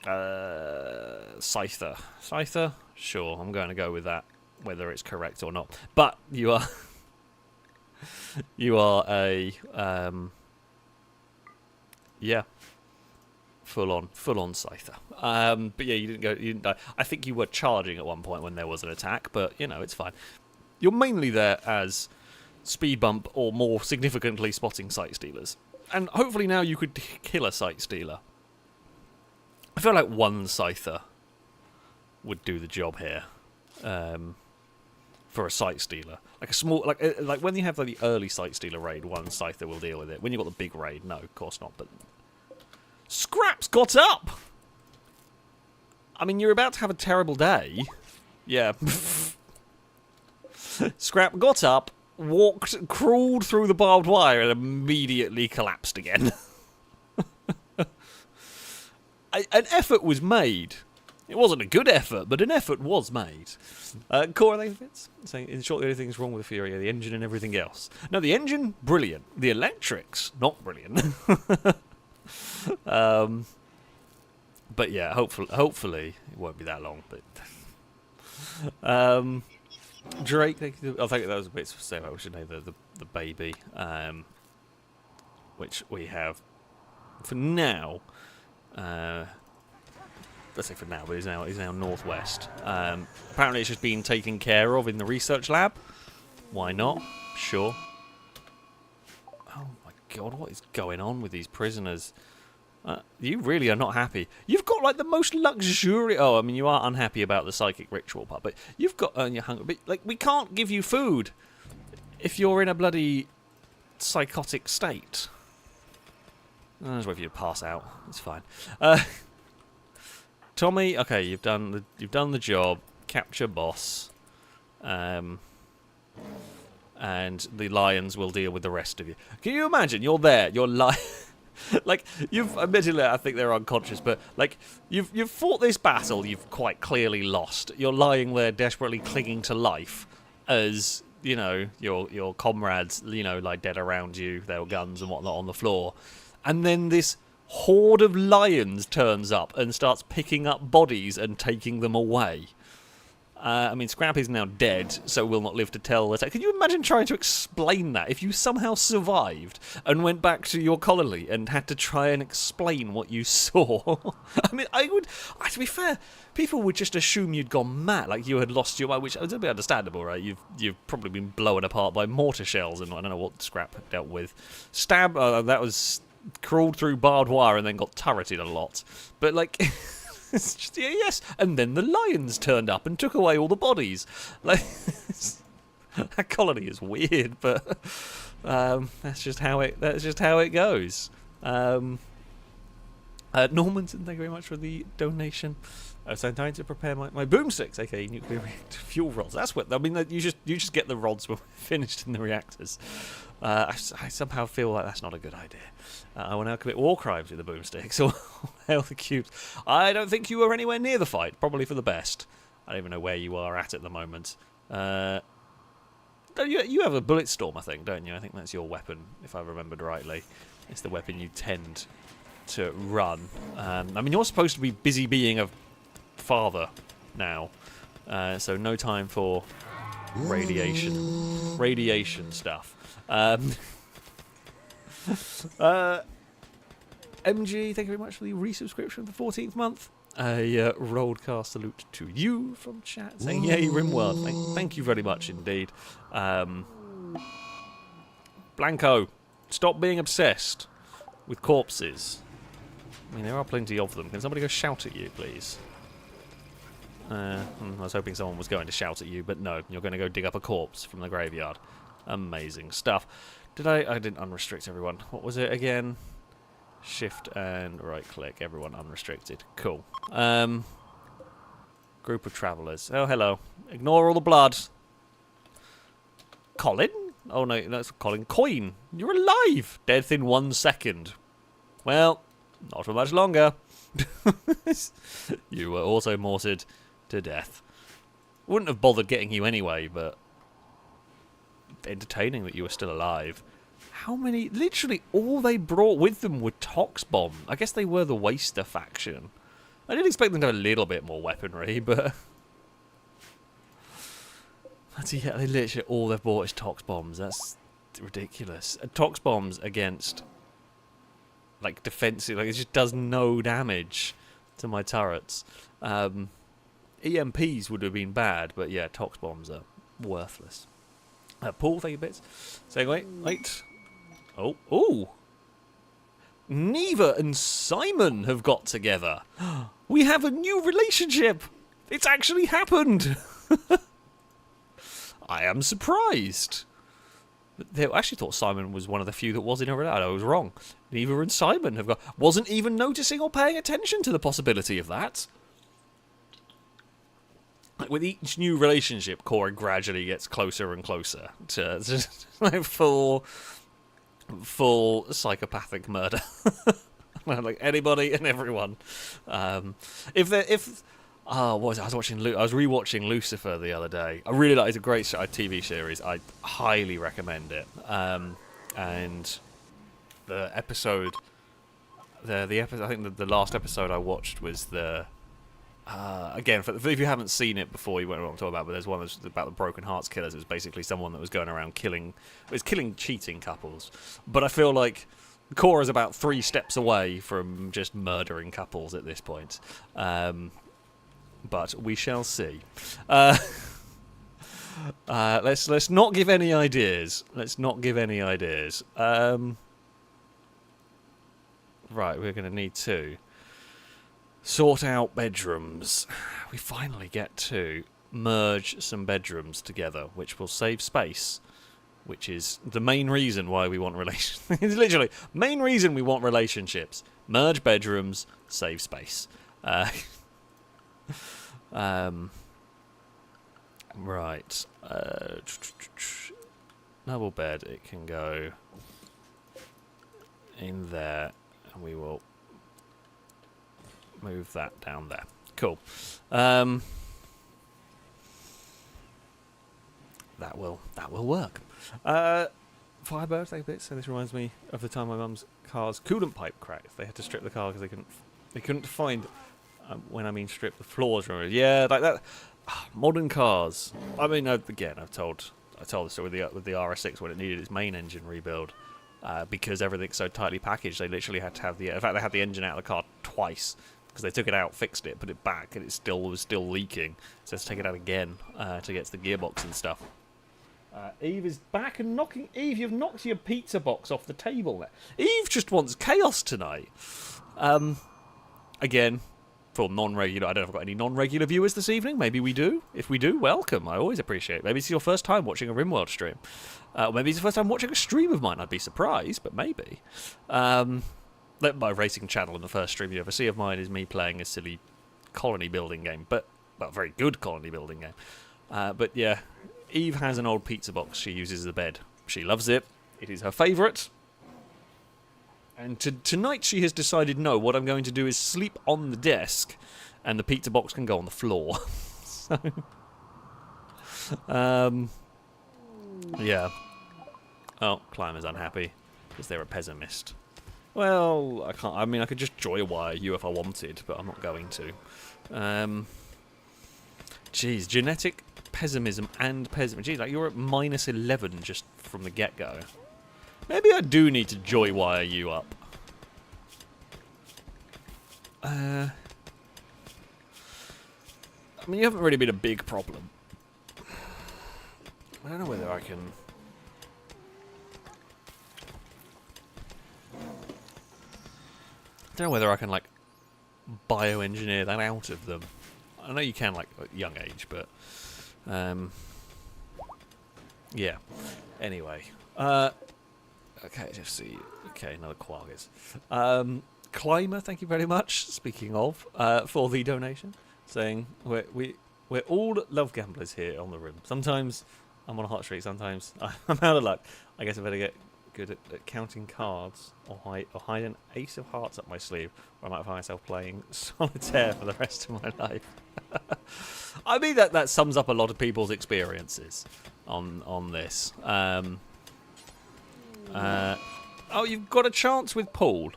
Scyther. Scyther? Sure, I'm going to go with that, whether it's correct or not. But you are... you are a... yeah. Full-on Scyther. But yeah, you didn't die. I think you were charging at one point when there was an attack, but, you know, it's fine. You're mainly there as speed bump or, more significantly, spotting sight stealers. And hopefully now you could kill a sight stealer. I feel like one Scyther would do the job here. For a sight stealer. Like a small... Like when you have the early sight stealer raid, one Scyther will deal with it. When you've got the big raid, no, of course not, but... Scrap's got up! I mean, you're about to have a terrible day. Yeah. Scrap got up, crawled through the barbed wire, and immediately collapsed again. An effort was made. It wasn't a good effort, but an effort was made. Cora, thanks for bits. Saying, in short, the only thing's wrong with the Fury are the engine and everything else. No, the engine, brilliant. The electrics, not brilliant. But yeah, hopefully it won't be that long. But Drake, I think that was a bit to say about. We should name the baby, which we have for now. Let's say for now, but he's now northwest. Apparently, it's just being taken care of in the research lab. Why not? Sure. Oh my god, what is going on with these prisoners? You really are not happy. You've got like the most luxurious... Oh, I mean, you are unhappy about the psychic ritual part, but you've got... you're hungry. But, like, we can't give you food if you're in a bloody psychotic state. I'll just wait for you to pass out. It's fine. Tommy, okay, you've done the job. Capture boss. And the lions will deal with the rest of you. Can you imagine? You're there. You're like, you've admittedly, I think they're unconscious, but like you've fought this battle, you've quite clearly lost. You're lying there desperately clinging to life as, you know, your comrades, you know, lie dead around you, there were guns and whatnot on the floor. And then this horde of lions turns up and starts picking up bodies and taking them away. I mean, Scrap is now dead, so will not live to tell the tale. Can you imagine trying to explain that? If you somehow survived and went back to your colony and had to try and explain what you saw. I mean, to be fair, people would just assume you'd gone mad, like you had lost your mind, which is a bit understandable, right? You've probably been blown apart by mortar shells, and I don't know what Scrap dealt with. Stab, that was crawled through barbed wire and then got turreted a lot. But, like... It's just, yeah, yes, and then the lions turned up and took away all the bodies. Like, That colony is weird, but that's just how it goes. Normanton, thank you very much for the donation. So I'm trying to prepare my boomsticks, aka nuclear reactor fuel rods. That's what I mean. You just get the rods when we're finished in the reactors. I somehow feel like that's not a good idea. I will now commit war crimes with the boomsticks. Or hell the cubes. I don't think you were anywhere near the fight. Probably for the best. I don't even know where you are at the moment. You have a bullet storm, I think, don't you? I think that's your weapon, if I remembered rightly. It's the weapon you tend to run. I mean, you're supposed to be busy being a father now, so no time for radiation stuff. MG, thank you very much for the resubscription for the 14th month. A rollcast salute to you from chat saying, yay, Rimworld. Thank you very much indeed. Blanco, stop being obsessed with corpses. I mean, there are plenty of them. Can somebody go shout at you, please? I was hoping someone was going to shout at you, but no, you're going to go dig up a corpse from the graveyard. Amazing stuff. I didn't unrestrict everyone. What was it again? Shift and right click. Everyone unrestricted. Cool. Group of travellers. Oh, hello. Ignore all the blood. Colin? Oh, no, that's Colin. Coin. You're alive. Death in 1 second. Well, not for much longer. You were also mortared to death. Wouldn't have bothered getting you anyway, but entertaining that you were still alive. How many? Literally all they brought with them were tox bombs. I guess they were the Waster faction. I did expect them to have a little bit more weaponry, but yeah, they literally all they've bought is tox bombs. That's ridiculous. Tox bombs against like defensive, like it just does no damage to my turrets. EMPs would have been bad, but yeah, tox bombs are worthless. Paul, thank you bits. Saying wait. Oh. Neva and Simon have got together. We have a new relationship. It's actually happened. I am surprised. I actually thought Simon was one of the few that was in a relationship. I was wrong. Neva and Simon have got... Wasn't even noticing or paying attention to the possibility of that. With each new relationship, Cora gradually gets closer and closer to like full psychopathic murder. Like anybody and everyone. What was it? I was rewatching Lucifer the other day. I really like it. It's a great TV series. I highly recommend it. And the episode, the episode. I think the last episode I watched was the. Again, if you haven't seen it before, you won't know what I'm talking about. But there's one that's about the Broken Hearts Killers. It was basically someone that was going around killing cheating couples. But I feel like Cora's about 3 steps away from just murdering couples at this point. But we shall see. Let's not give any ideas. Right, we're going to need to sort out bedrooms. We finally get to merge some bedrooms together, which will save space, which is the main reason why we want relationships. It's literally main reason we want relationships. Merge bedrooms, save space. Right. Double bed, it can go in there, and we will move that down there. Cool. That will work. Firebird, thank you bits. So this reminds me of the time my mum's car's coolant pipe cracked. They had to strip the car because they couldn't find. When I mean strip, the floors. Yeah, like that. Modern cars. I mean, again, I've told the story with the RS6 when it needed its main engine rebuild. Because everything's so tightly packaged, they literally had to have in fact, they had the engine out of the car twice. Because they took it out, fixed it, put it back, and it was still leaking. So let's take it out again to get to the gearbox and stuff. Eve is back and knocking. Eve, you've knocked your pizza box off the table there. Eve just wants chaos tonight. Again, for non-regular. I don't know if I've got any non-regular viewers this evening. Maybe we do. If we do, welcome. I always appreciate it. Maybe it's your first time watching a Rimworld stream. Maybe it's your first time watching a stream of mine. I'd be surprised, but maybe. My racing channel, and the first stream you ever see of mine is me playing a silly colony building game, but well, very good colony building game. But yeah, Eve has an old pizza box she uses as a bed. She loves it. It is her favourite. And tonight she has decided, no, what I'm going to do is sleep on the desk, and the pizza box can go on the floor. So, yeah. Oh, Climber's unhappy because they're a pessimist. Well, I can't. I mean, I could just joy wire you if I wanted, but I'm not going to. Geez, genetic pessimism and pessimism. Geez, like you're at -11 just from the get-go. Maybe I do need to joy wire you up. I mean, you haven't really been a big problem. I don't know whether I can. I don't know whether I can, like, bioengineer that out of them. I know you can, like, at a young age, but... yeah. Anyway. Okay, just see. Okay, another Quaggas. Climber, thank you very much, speaking of, for the donation. Saying, we're all love gamblers here on the Rim. Sometimes I'm on a hot streak, sometimes I'm out of luck. I guess I better get good at counting cards, or hide an ace of hearts up my sleeve, or I might find myself playing solitaire for the rest of my life. I mean, that sums up a lot of people's experiences on this. Oh, you've got a chance with Paul.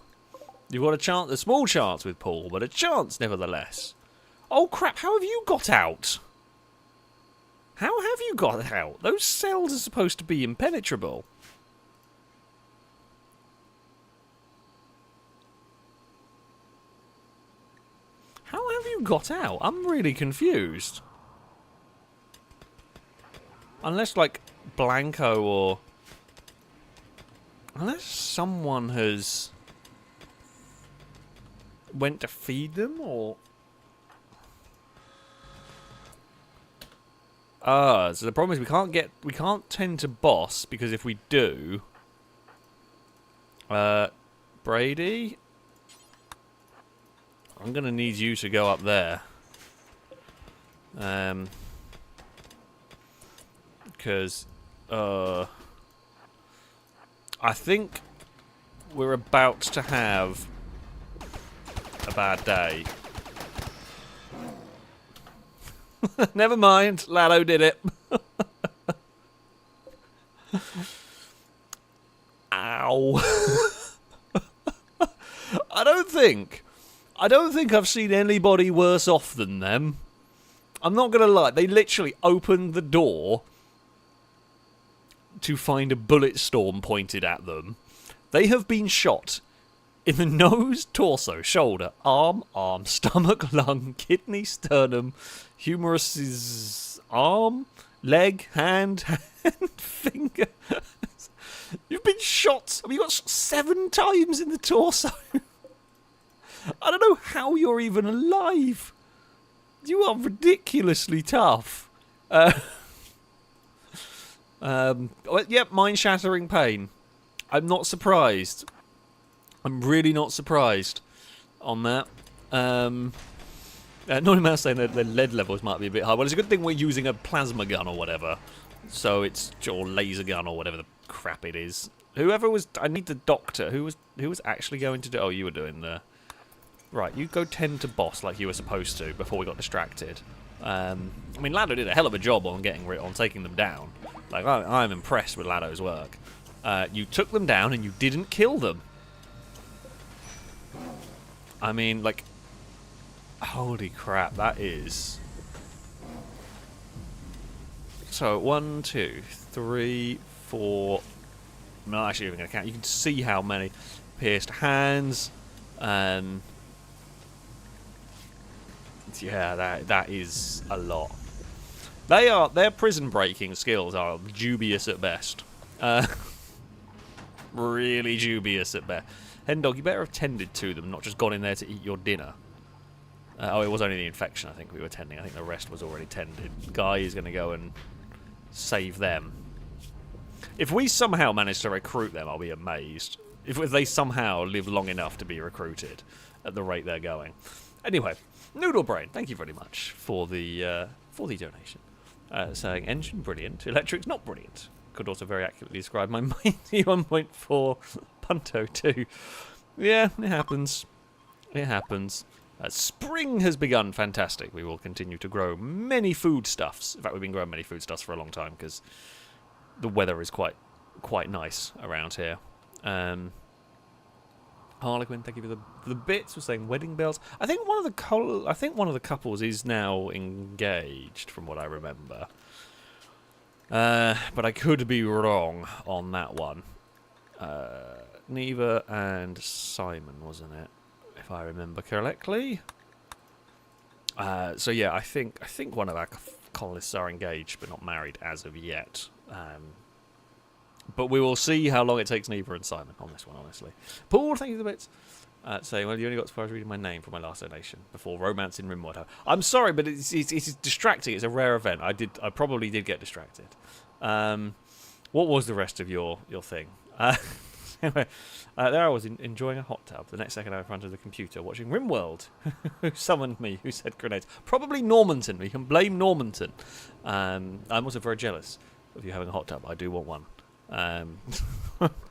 You've got a small chance with Paul, but a chance nevertheless. Oh crap, how have you got out? How have you got out? Those cells are supposed to be impenetrable. How have you got out? I'm really confused. Unless, like, Blanco or... Unless someone has... went to feed them, or... So the problem is we can't tend to boss, because if we do... Brady... I'm gonna need you to go up there. Because, I think we're about to have a bad day. Never mind, Lalo did it. Ow. I don't think I've seen anybody worse off than them. I'm not gonna lie, they literally opened the door to find a bullet storm pointed at them. They have been shot in the nose, torso, shoulder, arm, stomach, lung, kidney, sternum, humerus's arm, leg, hand, finger. You've been shot. I mean, you got shot 7 times in the torso. I don't know how you're even alive. You are ridiculously tough. Yep, mind-shattering pain. I'm not surprised. I'm really not surprised on that. Not even saying that the lead levels might be a bit high. Well, it's a good thing we're using a plasma gun or whatever. So it's, or laser gun or whatever the crap it is. Whoever was, I need the doctor. Who was actually going to do? Oh, you were doing the. Right, you go tend to boss like you were supposed to before we got distracted. I mean, Lado did a hell of a job on taking them down. Like, I'm impressed with Lado's work. You took them down and you didn't kill them. I mean, like, holy crap, that is. So 1, 2, 3, 4. I'm not actually even going to count. You can see how many pierced hands. Yeah, that is a lot. Their prison breaking skills are dubious at best. Really dubious at best. Hen dog, you better have tended to them, not just gone in there to eat your dinner. Oh, it was only the infection I think we were tending. I think the rest was already tended. Guy is going to go and save them. If we somehow manage to recruit them, I'll be amazed. If they somehow live long enough to be recruited at the rate they're going. Anyway, Noodle Brain, thank you very much for the donation. Saying engine brilliant, electric's not brilliant. Could also very accurately describe my mighty 1.4 Punto too. Yeah, it happens. It happens. Spring has begun. Fantastic. We will continue to grow many foodstuffs. In fact, we've been growing many foodstuffs for a long time because the weather is quite nice around here. Harlequin, thank you for the bits. We're saying wedding bells. I think one of the couples is now engaged, from what I remember. But I could be wrong on that one. Neva and Simon, wasn't it? If I remember correctly. So yeah, I think one of our colonists are engaged, but not married as of yet. But we will see how long it takes Neva and Simon on this one, honestly. Paul, thank you for the bits. Saying, well, you only got as far as reading my name for my last donation before romance in Rimworld. I'm sorry, but it's distracting. It's a rare event. I probably did get distracted. What was the rest of your thing? Anyway, there I was enjoying a hot tub. The next second I was in front of the computer watching Rimworld. Who summoned me? Who said grenades? Probably Normanton. We can blame Normanton. I'm also very jealous of you having a hot tub. I do want one.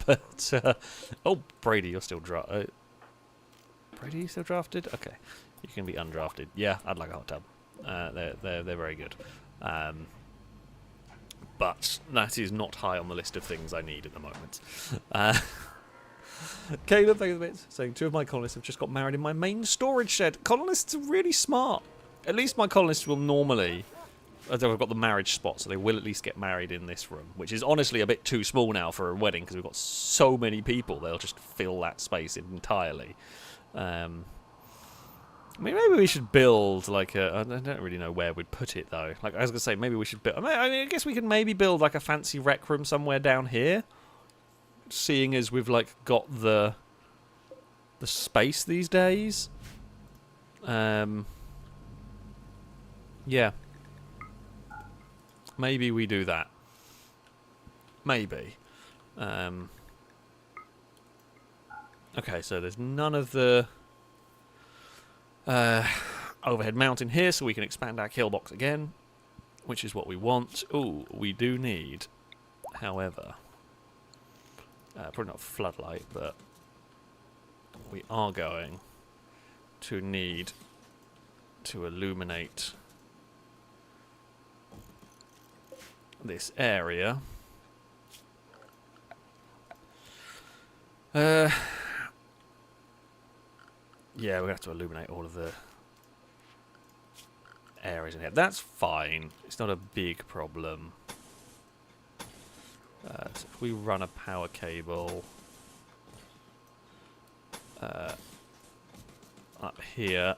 But oh, Brady, you're still drafted. Brady, you still drafted? Okay, you can be undrafted. Yeah, I'd like a hot tub. They're very good. But that is not high on the list of things I need at the moment. Caleb, thank you for the bits. Saying 2 of my colonists have just got married in my main storage shed. Colonists are really smart. At least my colonists will normally. I've got the marriage spot, so they will at least get married in this room, which is honestly a bit too small now for a wedding because we've got so many people. They'll just fill that space entirely. I mean, maybe we should build like I don't really know where we'd put it though. Like I was gonna say, maybe we should build. I guess we could maybe build like a fancy rec room somewhere down here. Seeing as we've like got the space these days. Yeah. Maybe we do that. Maybe. Okay, so there's none of the overhead mountain here, so we can expand our Killbox again, which is what we want. Ooh, we do need, however, probably not floodlight, but we are going to need to illuminate this area. Yeah, we're going to have to illuminate all of the areas in here. That's fine. It's not a big problem. So if we run a power cable up here,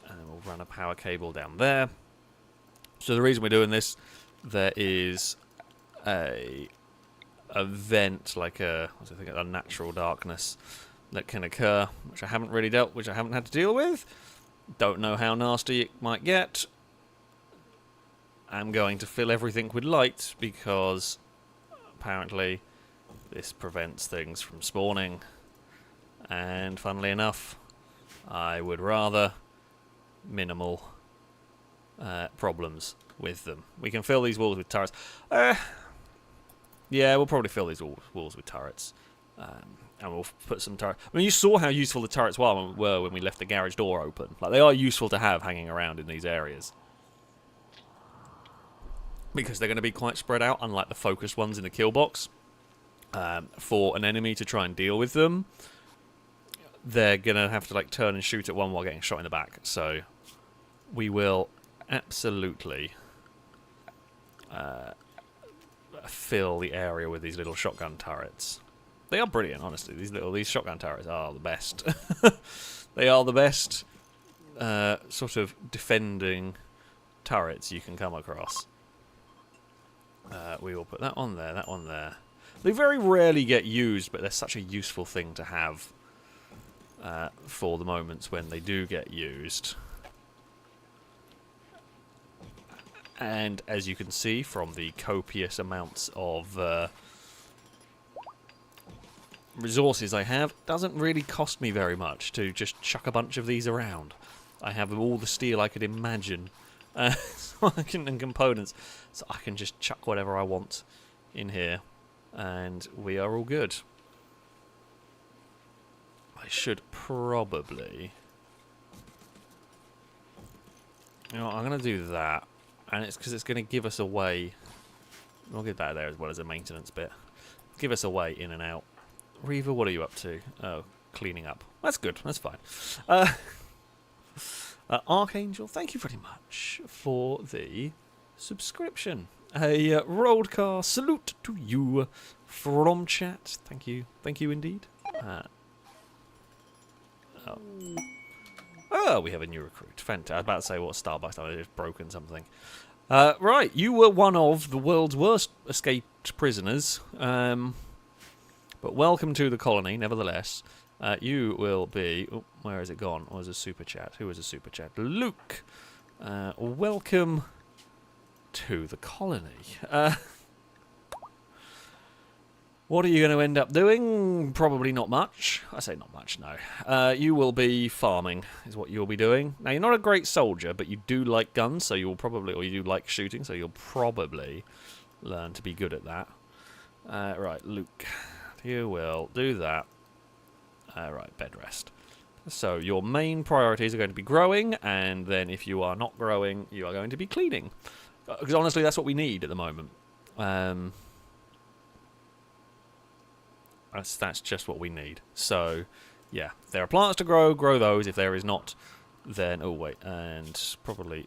and then we'll run a power cable down there. So the reason we're doing this, there is a event, like a natural darkness that can occur, which I haven't had to deal with. Don't know how nasty it might get. I'm going to fill everything with light because apparently this prevents things from spawning. And funnily enough, I would rather minimal problems with them. We can fill these walls with turrets. Yeah, we'll probably fill these walls with turrets. And we'll put some turrets. I mean, you saw how useful the turrets were when we left the garage door open. Like, they are useful to have hanging around in these areas. Because they're going to be quite spread out, unlike the focused ones in the kill box. For an enemy to try and deal with them, they're going to have to like turn and shoot at one while getting shot in the back. So we will absolutely fill the area with these little shotgun turrets. They are brilliant, honestly. These shotgun turrets are the best. They are the best sort of defending turrets you can come across. We will put that on there, that one there. They very rarely get used, but they're such a useful thing to have for the moments when they do get used. And as you can see from the copious amounts of resources I have, it doesn't really cost me very much to just chuck a bunch of these around. I have all the steel I could imagine and components, so I can just chuck whatever I want in here, and we are all good. I should probably... You know what, I'm going to do that, and it's because it's going to give us a way... I'll get that there as well as a maintenance bit. Give us a way in and out. Reaver, what are you up to? Oh, cleaning up. That's good, that's fine. Archangel, thank you very much for the subscription. A Roldcar salute to you from chat. Thank you indeed. Oh, we have a new recruit. Fantastic. I was about to say what Starbucks done. I've just broken something. Right, you were one of the world's worst escaped prisoners. But welcome to the colony, nevertheless. You will be... Oh, where has it gone? Oh, there's a super chat. Who is a super chat? Luke. Welcome to the colony. What are you going to end up doing? Probably not much. I say not much, no. You will be farming, is what you'll be doing. Now, you're not a great soldier, but you do like guns, so you'll probably... Or you do like shooting, so you'll probably learn to be good at that. Right, Luke. You will do that. Right, bed rest. So your main priorities are going to be growing, and then if you are not growing, you are going to be cleaning. Because honestly, that's what we need at the moment. That's just what we need. So, yeah, if there are plants to grow, grow those. If there is not, then... Oh, wait, and probably...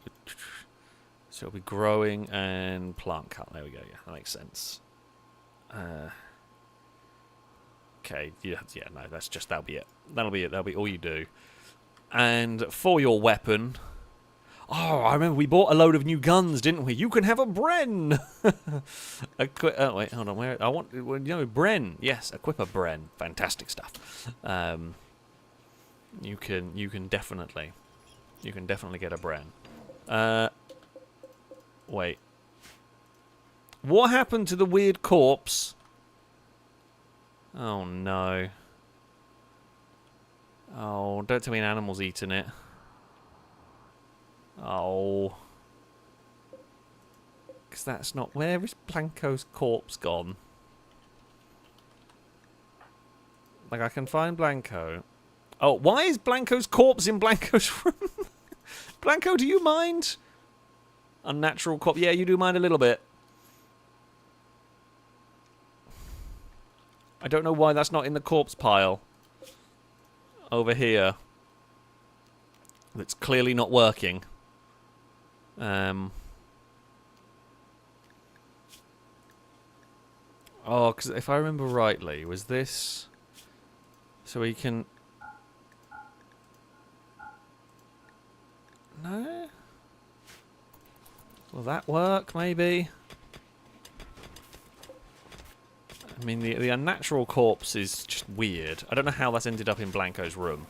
So it'll be growing and plant cut. There we go, yeah, that makes sense. Okay, yeah, no, that'll be it. That'll be all you do. And for your weapon... Oh, I remember we bought a load of new guns, didn't we? You can have a Bren! Oh, wait, hold on. Where? I want... You know, Bren. Yes, equip a Bren. Fantastic stuff. You can definitely get a Bren. Wait. What happened to the weird corpse? Oh, no. Oh, don't tell me an animal's eaten it. Oh. Because that's not... Where is Blanco's corpse gone? Like, I can find Blanco. Oh, why is Blanco's corpse in Blanco's room? Blanco, do you mind? Unnatural corpse. Yeah, you do mind a little bit. I don't know why that's not in the corpse pile. Over here. That's clearly not working. Oh, because if I remember rightly, was this... So we can... No? Will that work, maybe? I mean, the unnatural corpse is just weird. I don't know how that's ended up in Blanco's room.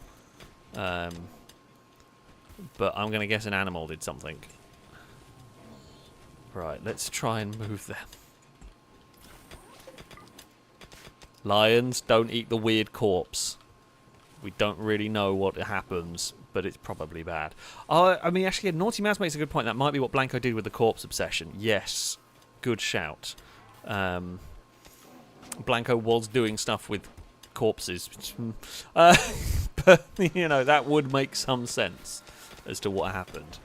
But I'm going to guess an animal did something. Right, let's try and move them. Lions, don't eat the weird corpse. We don't really know what happens, but it's probably bad. Oh, I mean, actually, Naughty Mouse makes a good point. That might be what Blanco did with the corpse obsession. Yes, good shout. Blanco was doing stuff with corpses. But, you know, that would make some sense as to what happened.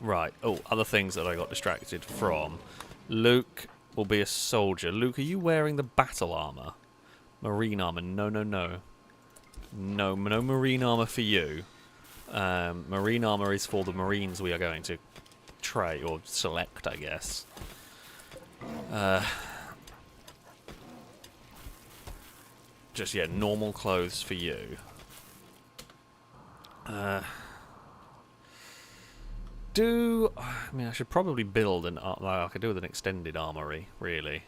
Right. Oh, other things that I got distracted from. Luke will be a soldier. Luke, are you wearing the battle armor? Marine armor. No, no, no. No marine armor for you. Marine armor is for the Marines we are going to trade, or select, I guess. Just, yeah, normal clothes for you. I mean, I should probably build an... I could do with an extended armory, really.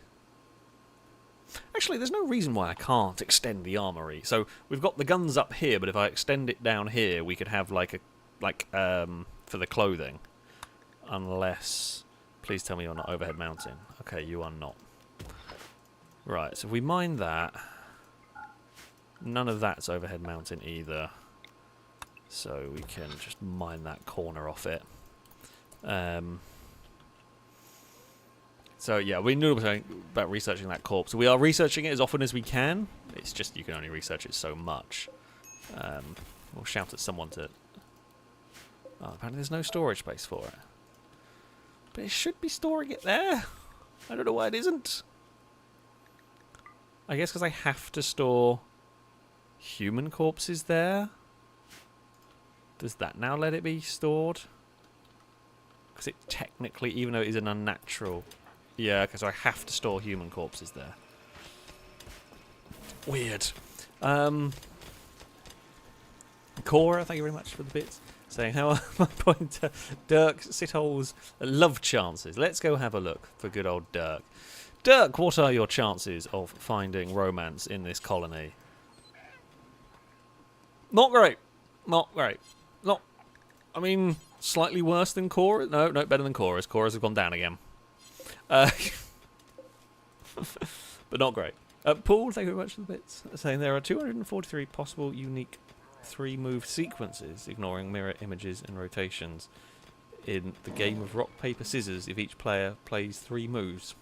Actually, Actually, there's no reason why I can't extend the armory. So we've got the guns up here, but if I extend it down here, we could have like for the clothing. Unless, please tell me you're not overhead mounting. Okay, you are not. Right, so if we mine that, none of that's overhead mounting either. So we can just mine that corner off it. So yeah, we knew about researching that corpse. We are researching it as often as we can. It's just you can only research it so much. We'll shout at someone to... Oh, apparently there's no storage space for it. But it should be storing it there. I don't know why it isn't. I guess because I have to store human corpses there. Does that now let it be stored? Because it technically, even though it is an unnatural... Yeah, okay, so I have to store human corpses there. Weird. Cora, thank you very much for the bits. Saying, how are my pointer? Dirk, Sithole's love chances. Let's go have a look for good old Dirk. Dirk, what are your chances of finding romance in this colony? Not great. Not great. Not, I mean, slightly worse than Cora. No, better than Cora's. Cora's have gone down again. But not great. Paul, thank you very much for the bits. Saying there are 243 possible unique 3-move sequences, ignoring mirror images and rotations, in the game of rock, paper, scissors if each player plays 3 moves.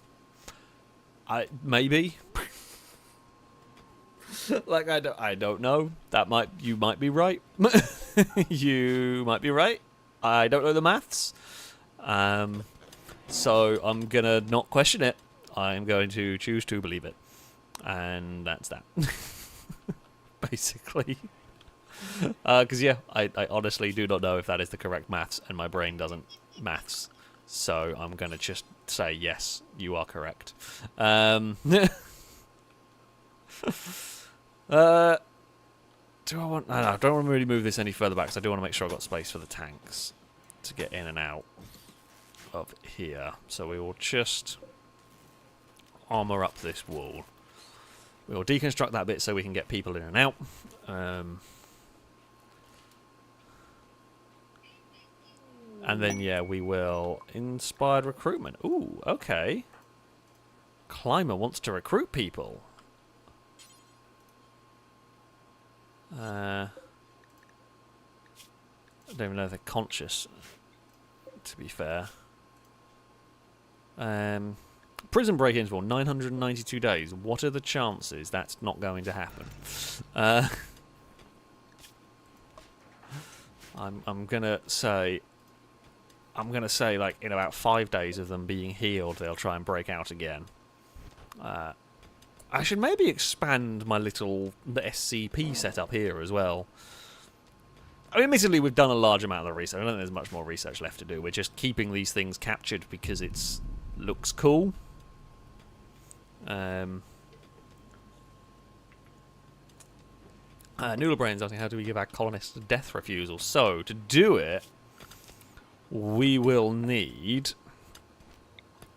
Maybe. Like, I don't know. You might be right. You might be right. I don't know the maths. So I'm going to not question it. I'm going to choose to believe it. And that's that. Basically. Because, yeah, I honestly do not know if that is the correct maths, and my brain doesn't maths. So I'm going to just say, yes, you are correct. Do I want... I don't want to really move this any further back, because I do want to make sure I've got space for the tanks to get in and out of here. So we will just armour up this wall. We will deconstruct that bit so we can get people in and out. And then, yeah, we will... Inspired recruitment. Ooh, okay. Climber wants to recruit people. I don't even know if they're conscious, to be fair. Prison break-ins for 992 days. What are the chances that's not going to happen? I'm gonna say, like, in about 5 days of them being healed, they'll try and break out again. I should maybe expand my little SCP setup here as well. I mean, admittedly, we've done a large amount of the research. I don't think there's much more research left to do. We're just keeping these things captured because it looks cool. Noodlebrain's asking, how do we give our colonists a death refusal? So, to do it, we will need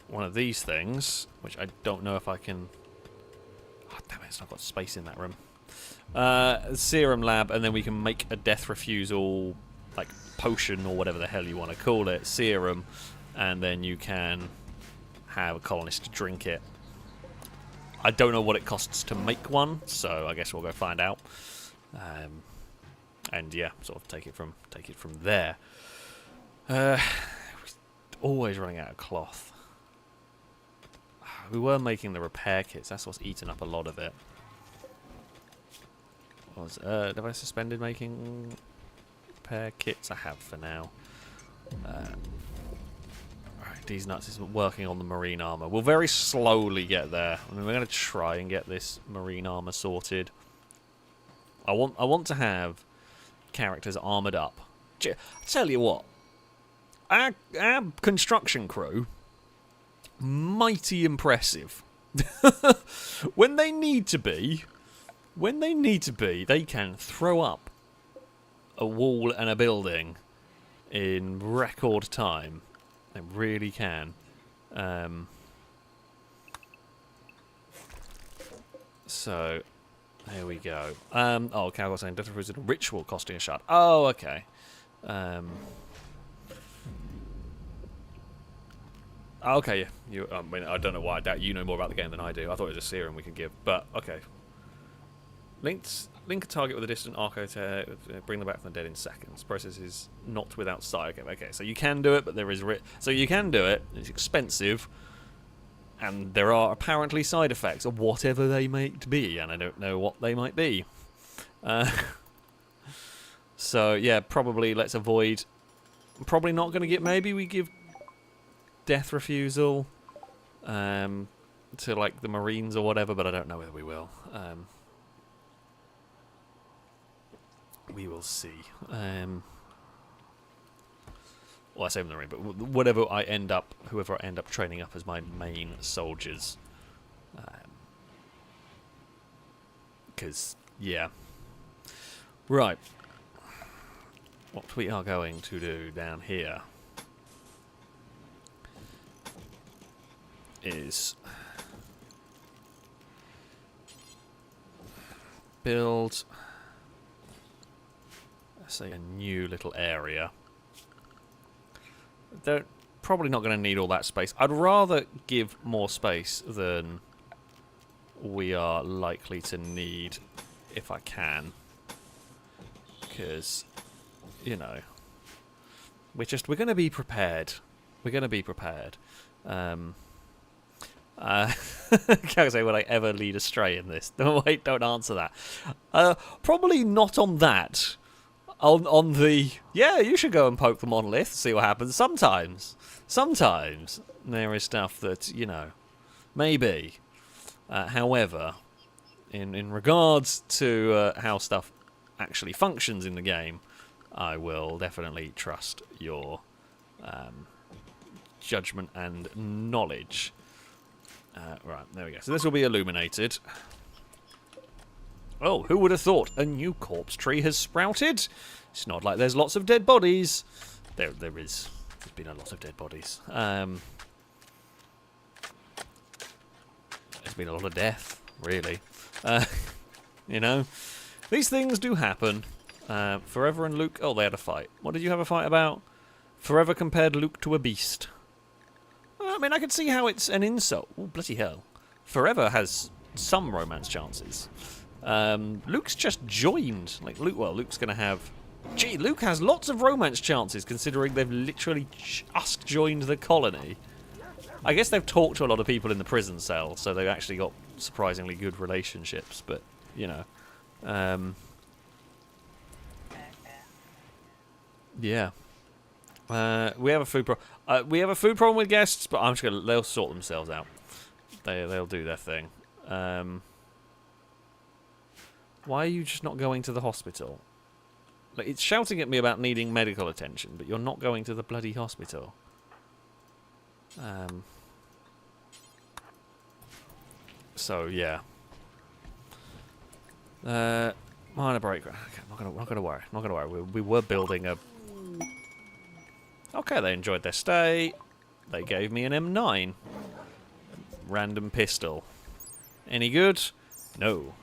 one of these things, which I don't know if I can... Oh, damn it, it's not got space in that room. Serum lab, and then we can make a death refusal, like, potion or whatever the hell you want to call it, serum, and then you can have a colonist drink it. I don't know what it costs to make one, so I guess we'll go find out. And yeah, sort of take it from there. Always running out of cloth. We were making the repair kits. That's what's eaten up a lot of it. Have I suspended making repair kits? I have for now. Alright, these nuts is working on the marine armor. We'll very slowly get there. I mean, we're going to try and get this marine armor sorted. I want to have characters armored up. I tell you what, our construction crew, mighty impressive. When they need to be, they can throw up a wall and a building in record time. They really can. So, there we go. Oh, Calgor saying Death is a ritual costing a shard. Oh, okay. Okay, you. I mean, I don't know why. I doubt you know more about the game than I do. I thought it was a serum we could give, but okay. Link a target with a distant arco to bring them back from the dead in seconds. Process is not without side. Okay, so you can do it, but there is so you can do it. It's expensive, and there are apparently side effects of whatever they might be, and I don't know what they might be. So yeah, probably let's avoid. I'm probably not going to get. Maybe we give death refusal to like the Marines or whatever, but I don't know whether we will. We will see. Well, I say in the Marine, but whoever I end up training up as my main soldiers, because yeah, right. What we are going to do down here is build, let's say, a new little area. They're probably not going to need all that space. I'd rather give more space than we are likely to need if I can, because, you know, we're going to be prepared. We're going to be prepared. Can't say would I ever lead astray in this. No, wait, don't answer that. Probably not on that. On the, yeah, you should go and poke the monolith, see what happens. Sometimes there is stuff that, you know, maybe. However, in regards to how stuff actually functions in the game, I will definitely trust your judgment and knowledge. Right, there we go. So this will be illuminated. Oh, who would have thought a new corpse tree has sprouted? It's not like there's lots of dead bodies. There is. There's been a lot of dead bodies. There's been a lot of death, really. You know, these things do happen. Forever and Luke. Oh, they had a fight. What did you have a fight about? Forever compared Luke to a beast. I mean, I can see how it's an insult. Oh, bloody hell. Forever has some romance chances. Luke's just joined. Like, Luke's going to have... Gee, Luke has lots of romance chances, considering they've literally just joined the colony. I guess they've talked to a lot of people in the prison cell, so they've actually got surprisingly good relationships, but, you know. Yeah. We have a food problem. We have a food problem with guests, but I'm just gonna. They'll sort themselves out. They'll do their thing. Why are you just not going to the hospital? Like, it's shouting at me about needing medical attention, but you're not going to the bloody hospital. So yeah. Minor break. Okay, not gonna worry. Not gonna worry. We were building a. Okay, they enjoyed their stay. They gave me an M9. Random pistol. Any good? No.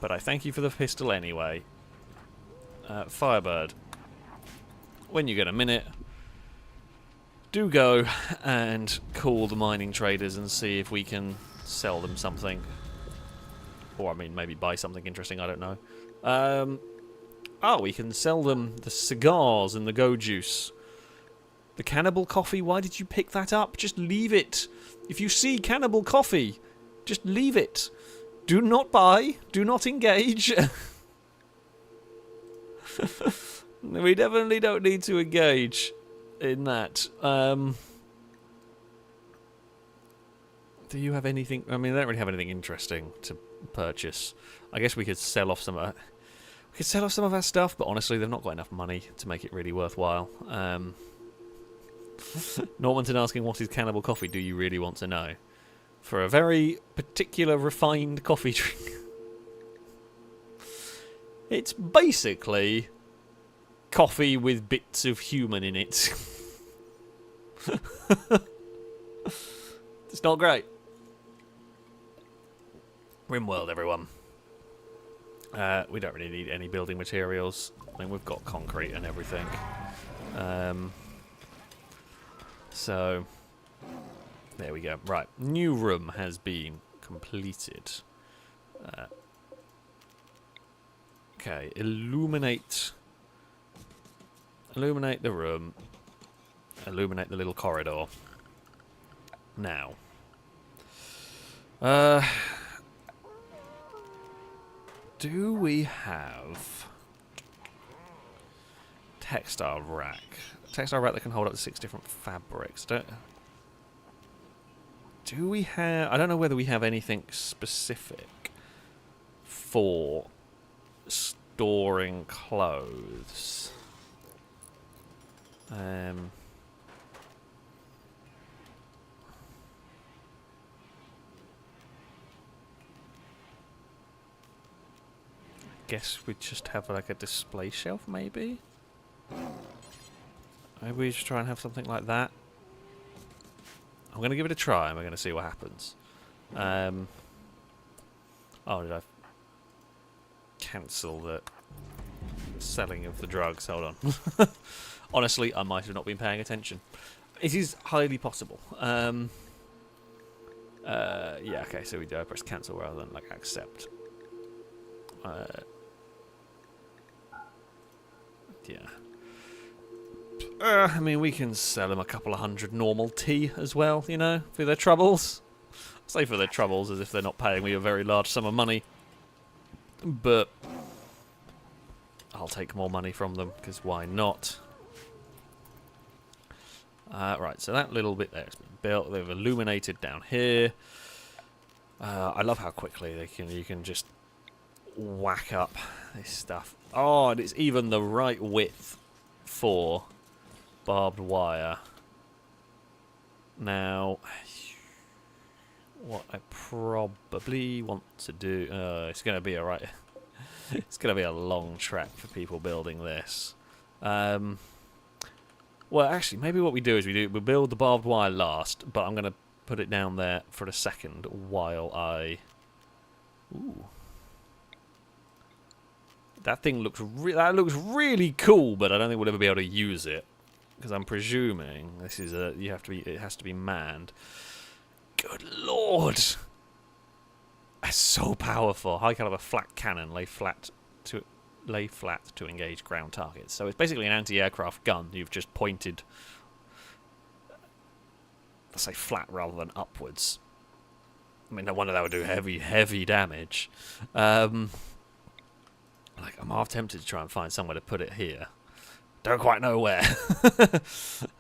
But I thank you for the pistol anyway. Firebird. When you get a minute, do go and call the mining traders and see if we can sell them something. Or, I mean, maybe buy something interesting, I don't know. Oh, we can sell them the cigars and the go juice. The cannibal coffee, why did you pick that up? Just leave it. If you see cannibal coffee, just leave it. Do not buy. Do not engage. We definitely don't need to engage in that. Do you have anything? I mean, they don't really have anything interesting to purchase. I guess we could sell off some. We could sell off some of our stuff, but honestly, they've not got enough money to make it really worthwhile. Normanton asking, what is cannibal coffee? Do you really want to know? For a very particular refined coffee drink. It's basically coffee with bits of human in it. It's not great. Rimworld, everyone. We don't really need any building materials. I mean, we've got concrete and everything. So, there we go. Right, new room has been completed. Okay, illuminate the room. Illuminate the little corridor. Now. Do we have textile rack? Textile rack that can hold up to 6 different fabrics. Do we have... I don't know whether we have anything specific for storing clothes. Guess we just have like a display shelf, maybe? Maybe we just try and have something like that. I'm going to give it a try and we're going to see what happens. Oh, did I cancel the selling of the drugs? Hold on. Honestly, I might have not been paying attention. It is highly possible. Yeah, okay, so we do. I press cancel rather than like accept. Yeah. I mean, we can sell them a couple of hundred normal tea as well, you know, for their troubles. I say for their troubles as if they're not paying me a very large sum of money. But I'll take more money from them, because why not? Right, so that little bit there has been built. They've illuminated down here. I love how quickly you can just whack up this stuff. Oh, and it's even the right width for barbed wire. Now, what I probably want to do... it's going to be alright. It's going to be a long trek for people building this. Well, actually, maybe what we do is we build the barbed wire last, but I'm going to put it down there for a second while I... Ooh. That thing looks really cool, but I don't think we'll ever be able to use it because I'm presuming this is it has to be manned. Good lord, that's so powerful. High caliber flat cannon, lay flat to engage ground targets. So it's basically an anti-aircraft gun. You've just pointed, let's say, flat rather than upwards. I mean, no wonder that would do heavy damage. Like, I'm half tempted to try and find somewhere to put it here. Don't quite know where.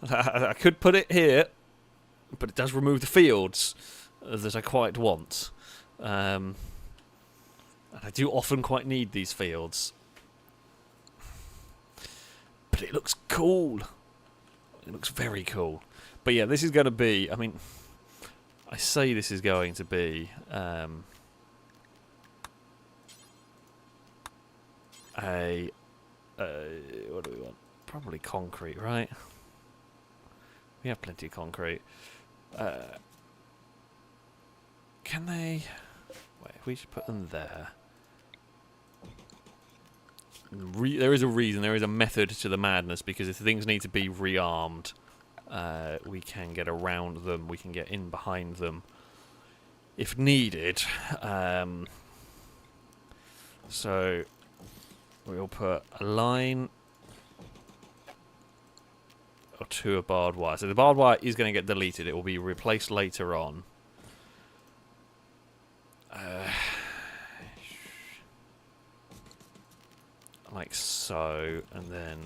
I could put it here, but it does remove the fields that I quite want. And I do often quite need these fields. But it looks cool. It looks very cool. But yeah, this is going to be... I mean, I say this is going to be... what do we want? Probably concrete, right? We have plenty of concrete. Can they... Wait, if we should put them there. There is a reason, there is a method to the madness, because if things need to be rearmed, we can get around them, we can get in behind them if needed. So we'll put a line or two of barbed wire. So the barbed wire is going to get deleted. It will be replaced later on. Like so, and then...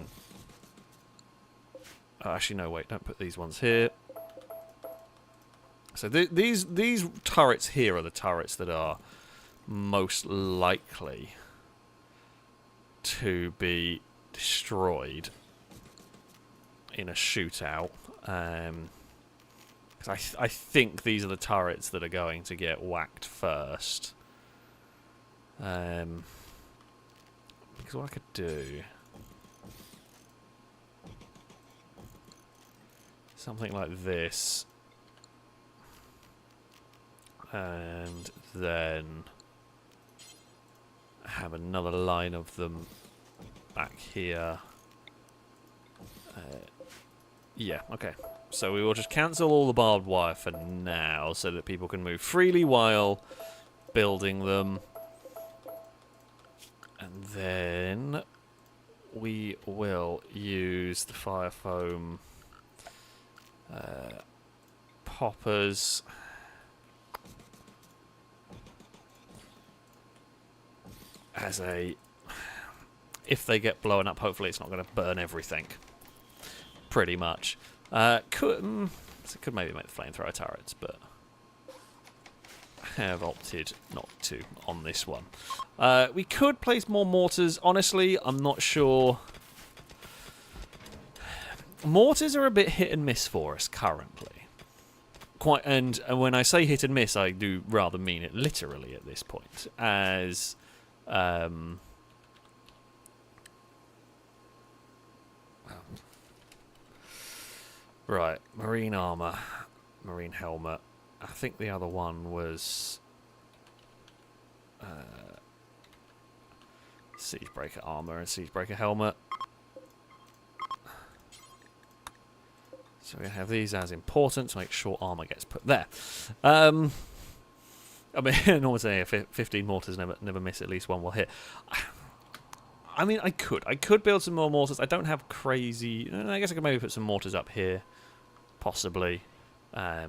Oh, actually, no, wait, don't put these ones here. So these turrets here are the turrets that are most likely to be destroyed in a shootout. Because I think these are the turrets that are going to get whacked first. Because what I could do... something like this. And then... have another line of them back here. Yeah, okay. So we will just cancel all the barbed wire for now so that people can move freely while building them. And then we will use the fire foam poppers as a... If they get blown up, hopefully it's not going to burn everything. Pretty much. Could maybe make the flamethrower turrets, but I have opted not to on this one. We could place more mortars. Honestly, I'm not sure. Mortars are a bit hit and miss for us currently. And when I say hit and miss, I do rather mean it literally at this point, as right, marine armor, marine helmet. I think the other one was Siegebreaker armor and Siegebreaker helmet. So we have these as important to make sure armor gets put there. I mean, I normally say 15 mortars never miss, at least one will hit. I mean, I could build some more mortars. I don't have crazy... I guess I could maybe put some mortars up here, possibly. I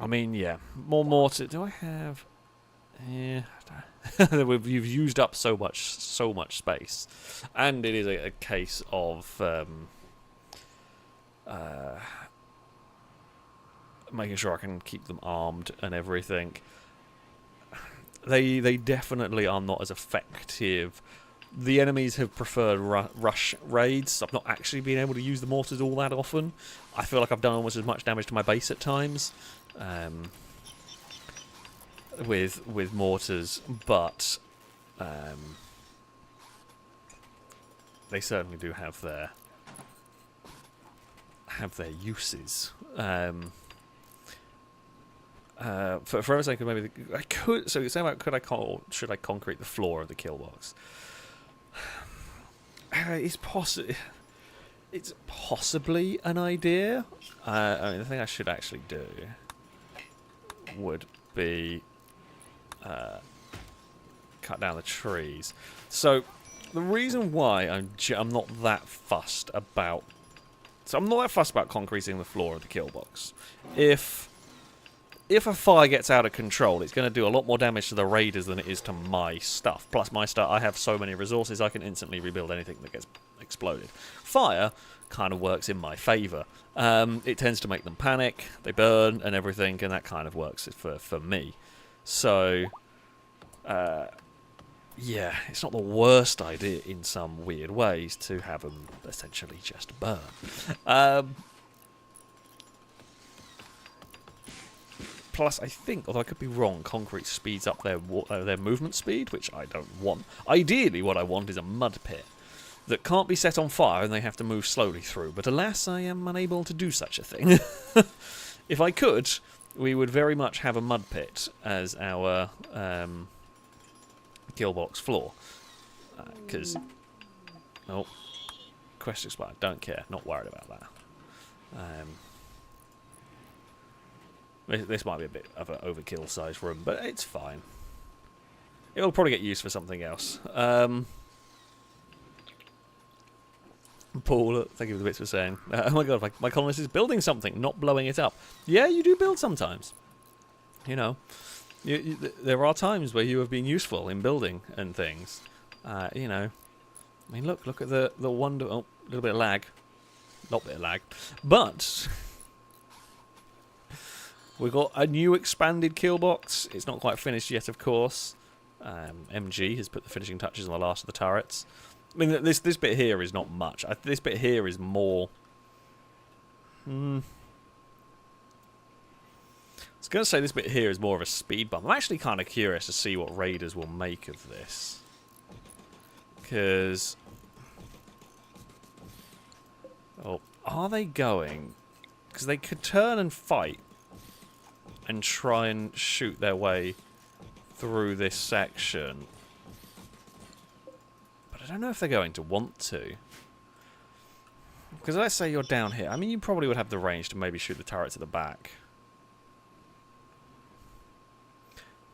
mean, yeah, more mortar. Do I have? Yeah, you've used up so much space, and it is a case of making sure I can keep them armed and everything. They definitely are not as effective. The enemies have preferred rush raids. I've not actually been able to use the mortars all that often. I feel like I've done almost as much damage to my base at times with mortars, but they certainly do have their uses. For a second, maybe I could. So say about should I concrete the floor of the Killbox? It's possibly an idea. I mean, the thing I should actually do would be cut down the trees. So the reason why I'm not that fussed about... So I'm not that fussed about concreting the floor of the Killbox. If a fire gets out of control, it's going to do a lot more damage to the raiders than it is to my stuff. Plus my stuff, I have so many resources, I can instantly rebuild anything that gets exploded. Fire kind of works in my favour. It tends to make them panic, they burn and everything, and that kind of works for me. So, yeah, it's not the worst idea in some weird ways to have them essentially just burn. Plus, I think, although I could be wrong, concrete speeds up their movement speed, which I don't want. Ideally, what I want is a mud pit that can't be set on fire and they have to move slowly through. But alas, I am unable to do such a thing. If I could, we would very much have a mud pit as our Killbox floor. Because... oh, quest expired. Don't care. Not worried about that. This might be a bit of an overkill size room, but it's fine. It'll probably get used for something else. Paul, thank you for the bits for saying. Oh my god, my colonist is building something, not blowing it up. Yeah, you do build sometimes. You know, there are times where you have been useful in building and things. You know, I mean, look at the wonder. Oh, a little bit of lag, not a bit of lag, but. We've got a new expanded Killbox. It's not quite finished yet, of course. MG has put the finishing touches on the last of the turrets. I mean, this bit here is not much. This bit here is more... I was going to say this bit here is more of a speed bump. I'm actually kind of curious to see what raiders will make of this. Because... oh, are they going... because they could turn and fight and try and shoot their way through this section. But I don't know if they're going to want to. Because let's say you're down here. I mean, you probably would have the range to maybe shoot the turrets at the back.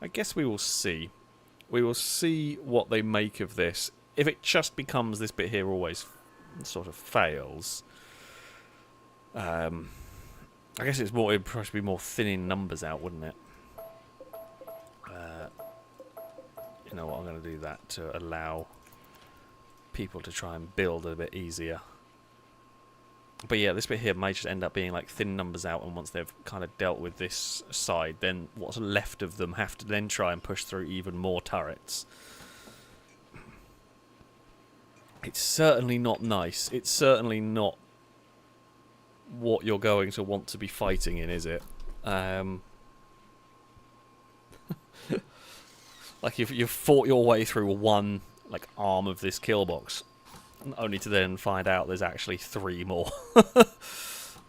I guess we will see. We will see what they make of this. If it just becomes this bit here always sort of fails. I guess it'd probably be more thinning numbers out, wouldn't it? You know what, I'm going to do that to allow people to try and build a bit easier. But yeah, this bit here may just end up being like thin numbers out, and once they've kind of dealt with this side, then what's left of them have to then try and push through even more turrets. It's certainly not nice. It's certainly not what you're going to want to be fighting in, is it? Like you've fought your way through one like arm of this Killbox, only to then find out there's actually 3 more.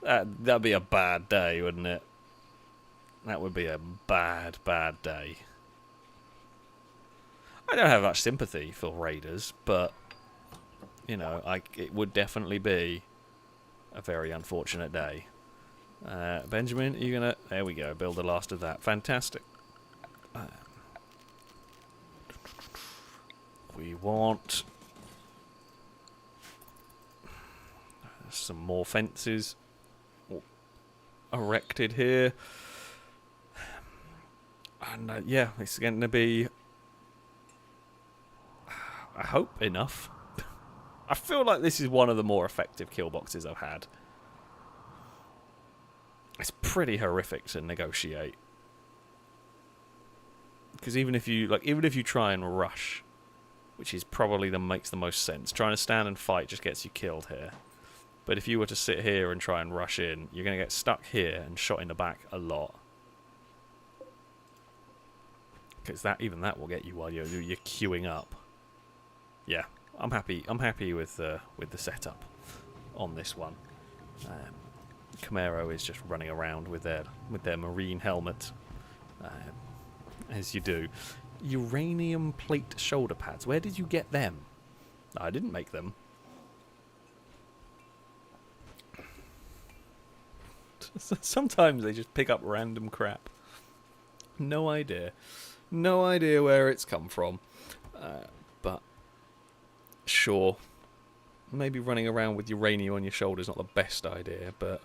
That'd be a bad day, wouldn't it? That would be a bad, bad day. I don't have much sympathy for raiders, but you know, it would definitely be a very unfortunate day. Benjamin, are you gonna? There we go. Build the last of that. Fantastic. We want some more fences erected here, and yeah, it's going to be, I hope, enough. I feel like this is one of the more effective kill boxes I've had. It's pretty horrific to negotiate, because even if you try and rush, which is probably makes the most sense, trying to stand and fight just gets you killed here. But if you were to sit here and try and rush in, you're going to get stuck here and shot in the back a lot. Because even that will get you while you're queuing up. Yeah, I'm happy with the setup on this one. Camaro is just running around with their marine helmet, as you do. Uranium plate shoulder pads. Where did you get them? I didn't make them. Sometimes they just pick up random crap. No idea. No idea where it's come from. But sure. Maybe running around with uranium on your shoulder is not the best idea, but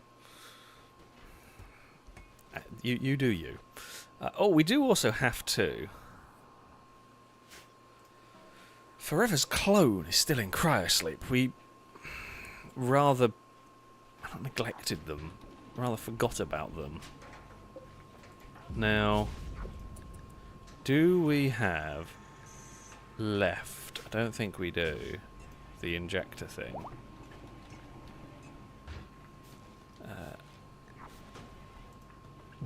you do you. Oh, we do also have to. Forever's clone is still in cryosleep. We rather neglected them, rather forgot about them. Now, do we have left? I don't think we do. The injector thing. I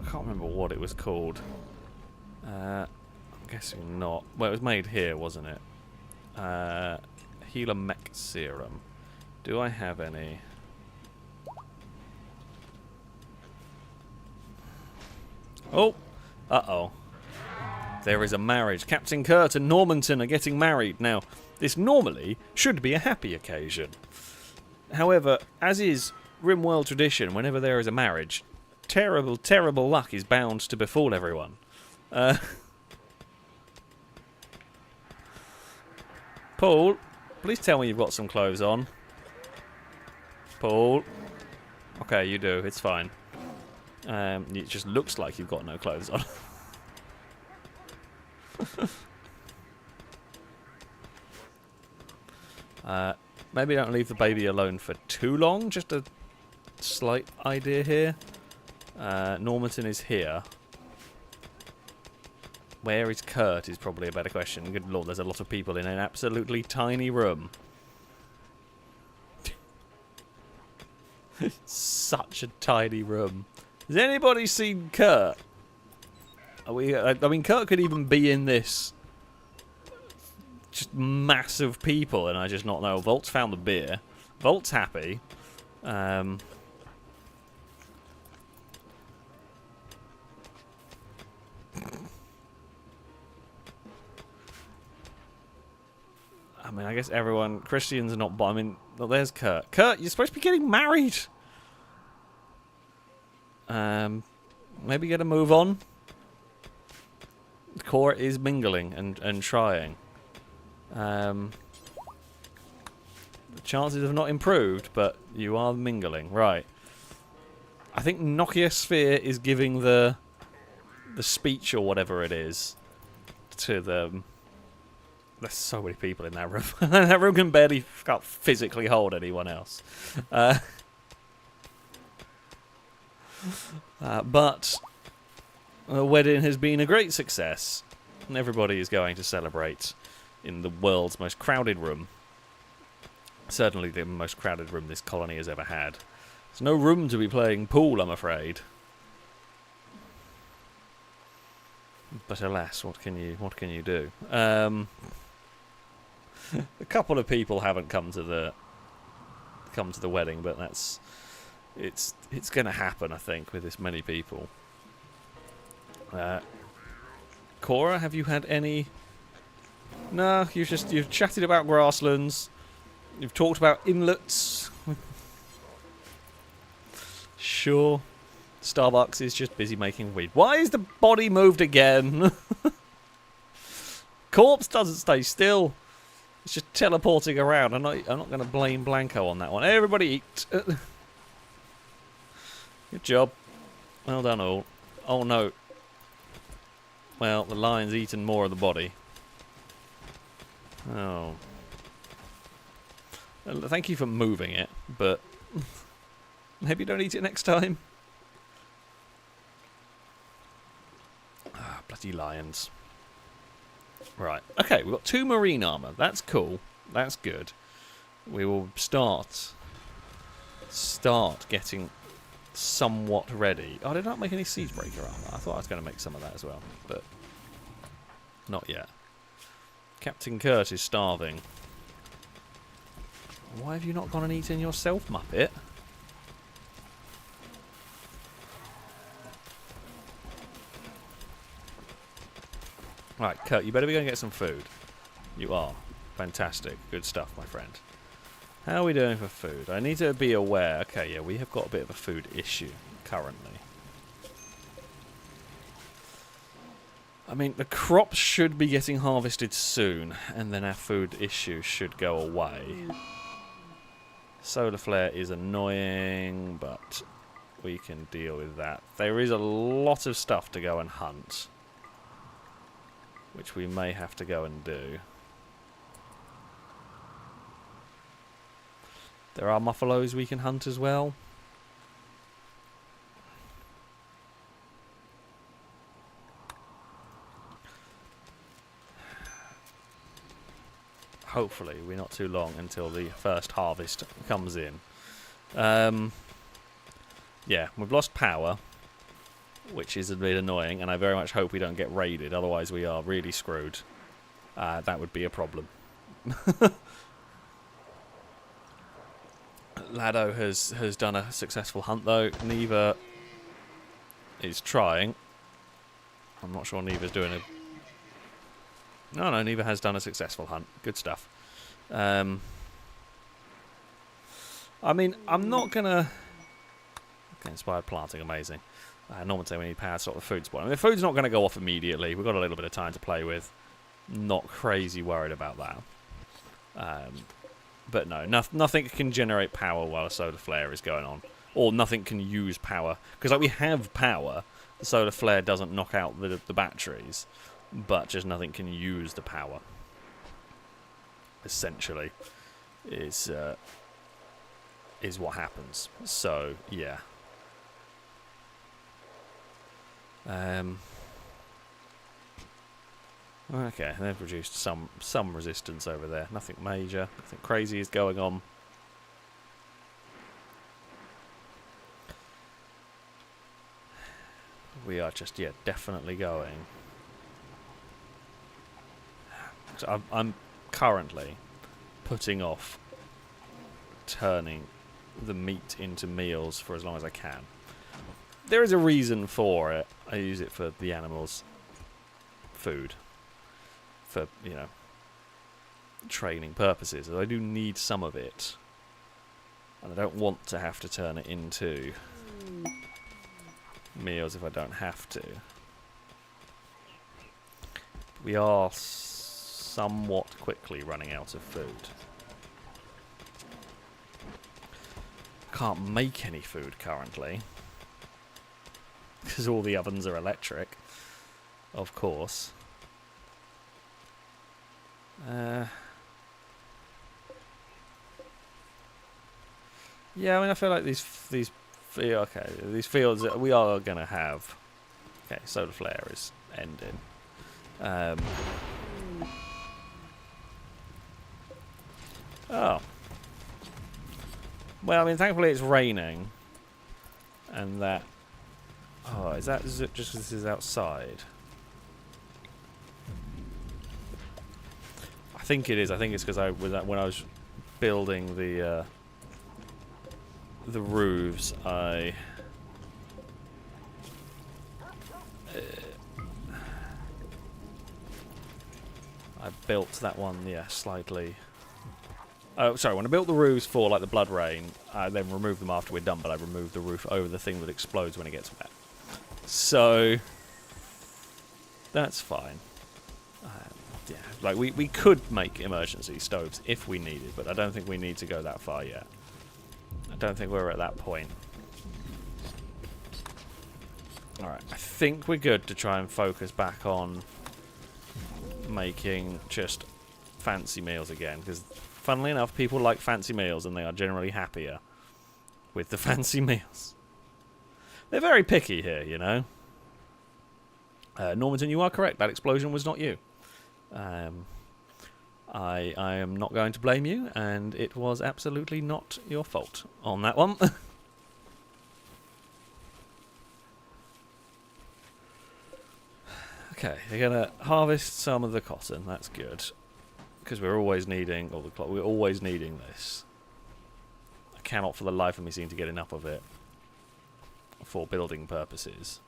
can't remember what it was called. I'm guessing not. Well, it was made here, wasn't it? Healer mech serum. Do I have any? Oh! Uh-oh. There is a marriage. Captain Kurt and Normanton are getting married. Now, this normally should be a happy occasion. However, as is Rimworld tradition, whenever there is a marriage, terrible, terrible luck is bound to befall everyone. Paul, please tell me you've got some clothes on. Paul. Okay, you do. It's fine. It just looks like you've got no clothes on. Maybe don't leave the baby alone for too long. Just a slight idea here. Normanton is here. Where is Kurt is probably a better question. Good lord, there's a lot of people in an absolutely tiny room. Such a tiny room. Has anybody seen Kurt? I mean, Kurt could even be in this just massive people, and I just not know. Volt's found the beer. Volt's happy. I mean, I guess everyone... Christians are not... I mean, well, there's Kurt. Kurt, you're supposed to be getting married! Maybe get a move on. Cora is mingling and trying. The chances have not improved, but you are mingling. Right. I think Nokia Sphere is giving the speech or whatever it is to the... There's so many people in that room. That room can barely physically hold anyone else. But the wedding has been a great success, and everybody is going to celebrate in the world's most crowded room. Certainly the most crowded room this colony has ever had. There's no room to be playing pool, I'm afraid. But alas, what can you do? A couple of people haven't come to the wedding, but it's going to happen, I think, with this many people. Cora, have you had any? No, you've chatted about grasslands. You've talked about inlets. Sure. Starbucks is just busy making weed. Why is the body moved again? Corpse doesn't stay still. It's just teleporting around. I'm not going to blame Blanco on that one. Everybody eat. Good job. Well done all. Oh no. Well, the lion's eaten more of the body. Oh. Well, thank you for moving it, but maybe don't eat it next time. Ah, bloody lions. Right. Okay, we've got 2 marine armor. That's cool. That's good. We will start getting somewhat ready. Oh, I did not make any Siegebreaker armor. I thought I was going to make some of that as well, but not yet. Captain Kurt is starving. Why have you not gone and eaten yourself, Muppet? Right, Kurt, you better be going to get some food. You are. Fantastic. Good stuff, my friend. How are we doing for food? I need to be aware. Okay, yeah, we have got a bit of a food issue currently. I mean, the crops should be getting harvested soon, and then our food issue should go away. Solar flare is annoying, but we can deal with that. There is a lot of stuff to go and hunt, which we may have to go and do. There are muffalos we can hunt as well. Hopefully, we're not too long until the first harvest comes in. Yeah, we've lost power, which is a bit annoying, and I very much hope we don't get raided, otherwise we are really screwed. That would be a problem. Lado has done a successful hunt, though. Neva is trying. I'm not sure Neva's doing a... No, Neva has done a successful hunt. Good stuff. I mean, I'm not going to... Okay, inspired planting, amazing. Norman say we need power to stop the food spoil. I mean, the food's not going to go off immediately. We've got a little bit of time to play with. Not crazy worried about that. But no, nothing can generate power while a solar flare is going on. Or nothing can use power. Because like we have power, the solar flare doesn't knock out the batteries. But just nothing can use the power. Essentially, is what happens. So, yeah. Okay, they've produced some resistance over there. Nothing major. Nothing crazy is going on. We are just, yeah, definitely going. So I'm currently putting off turning the meat into meals for as long as I can. There is a reason for it. I use it for the animals' food. For, you know, training purposes. I do need some of it. And I don't want to have to turn it into meals if I don't have to. We are somewhat quickly running out of food. Can't make any food currently. Because all the ovens are electric. Of course. Yeah, I mean, I feel like these fields that we are gonna have. Okay, solar flare is ending. Oh. Well, I mean, thankfully it's raining, and that. Oh, is it just because this is outside? I think it is. I think it's because when I was building the roofs, I built that one, yeah, slightly. Oh, sorry, when I built the roofs for like the blood rain, I then removed them after we're done, but I removed the roof over the thing that explodes when it gets wet. So that's fine. Yeah, like we could make emergency stoves if we needed, but I don't think we need to go that far yet. I don't think we're at that point. Alright, I think we're good to try and focus back on making just fancy meals again, because funnily enough, people like fancy meals and they are generally happier with the fancy meals. They're very picky here, you know. Normanton, you are correct. That explosion was not you. I am not going to blame you, and it was absolutely not your fault on that one. Okay, you're gonna harvest some of the cotton. That's good, because we're always needing all the cloth. We're always needing this. I cannot, for the life of me, seem to get enough of it for building purposes.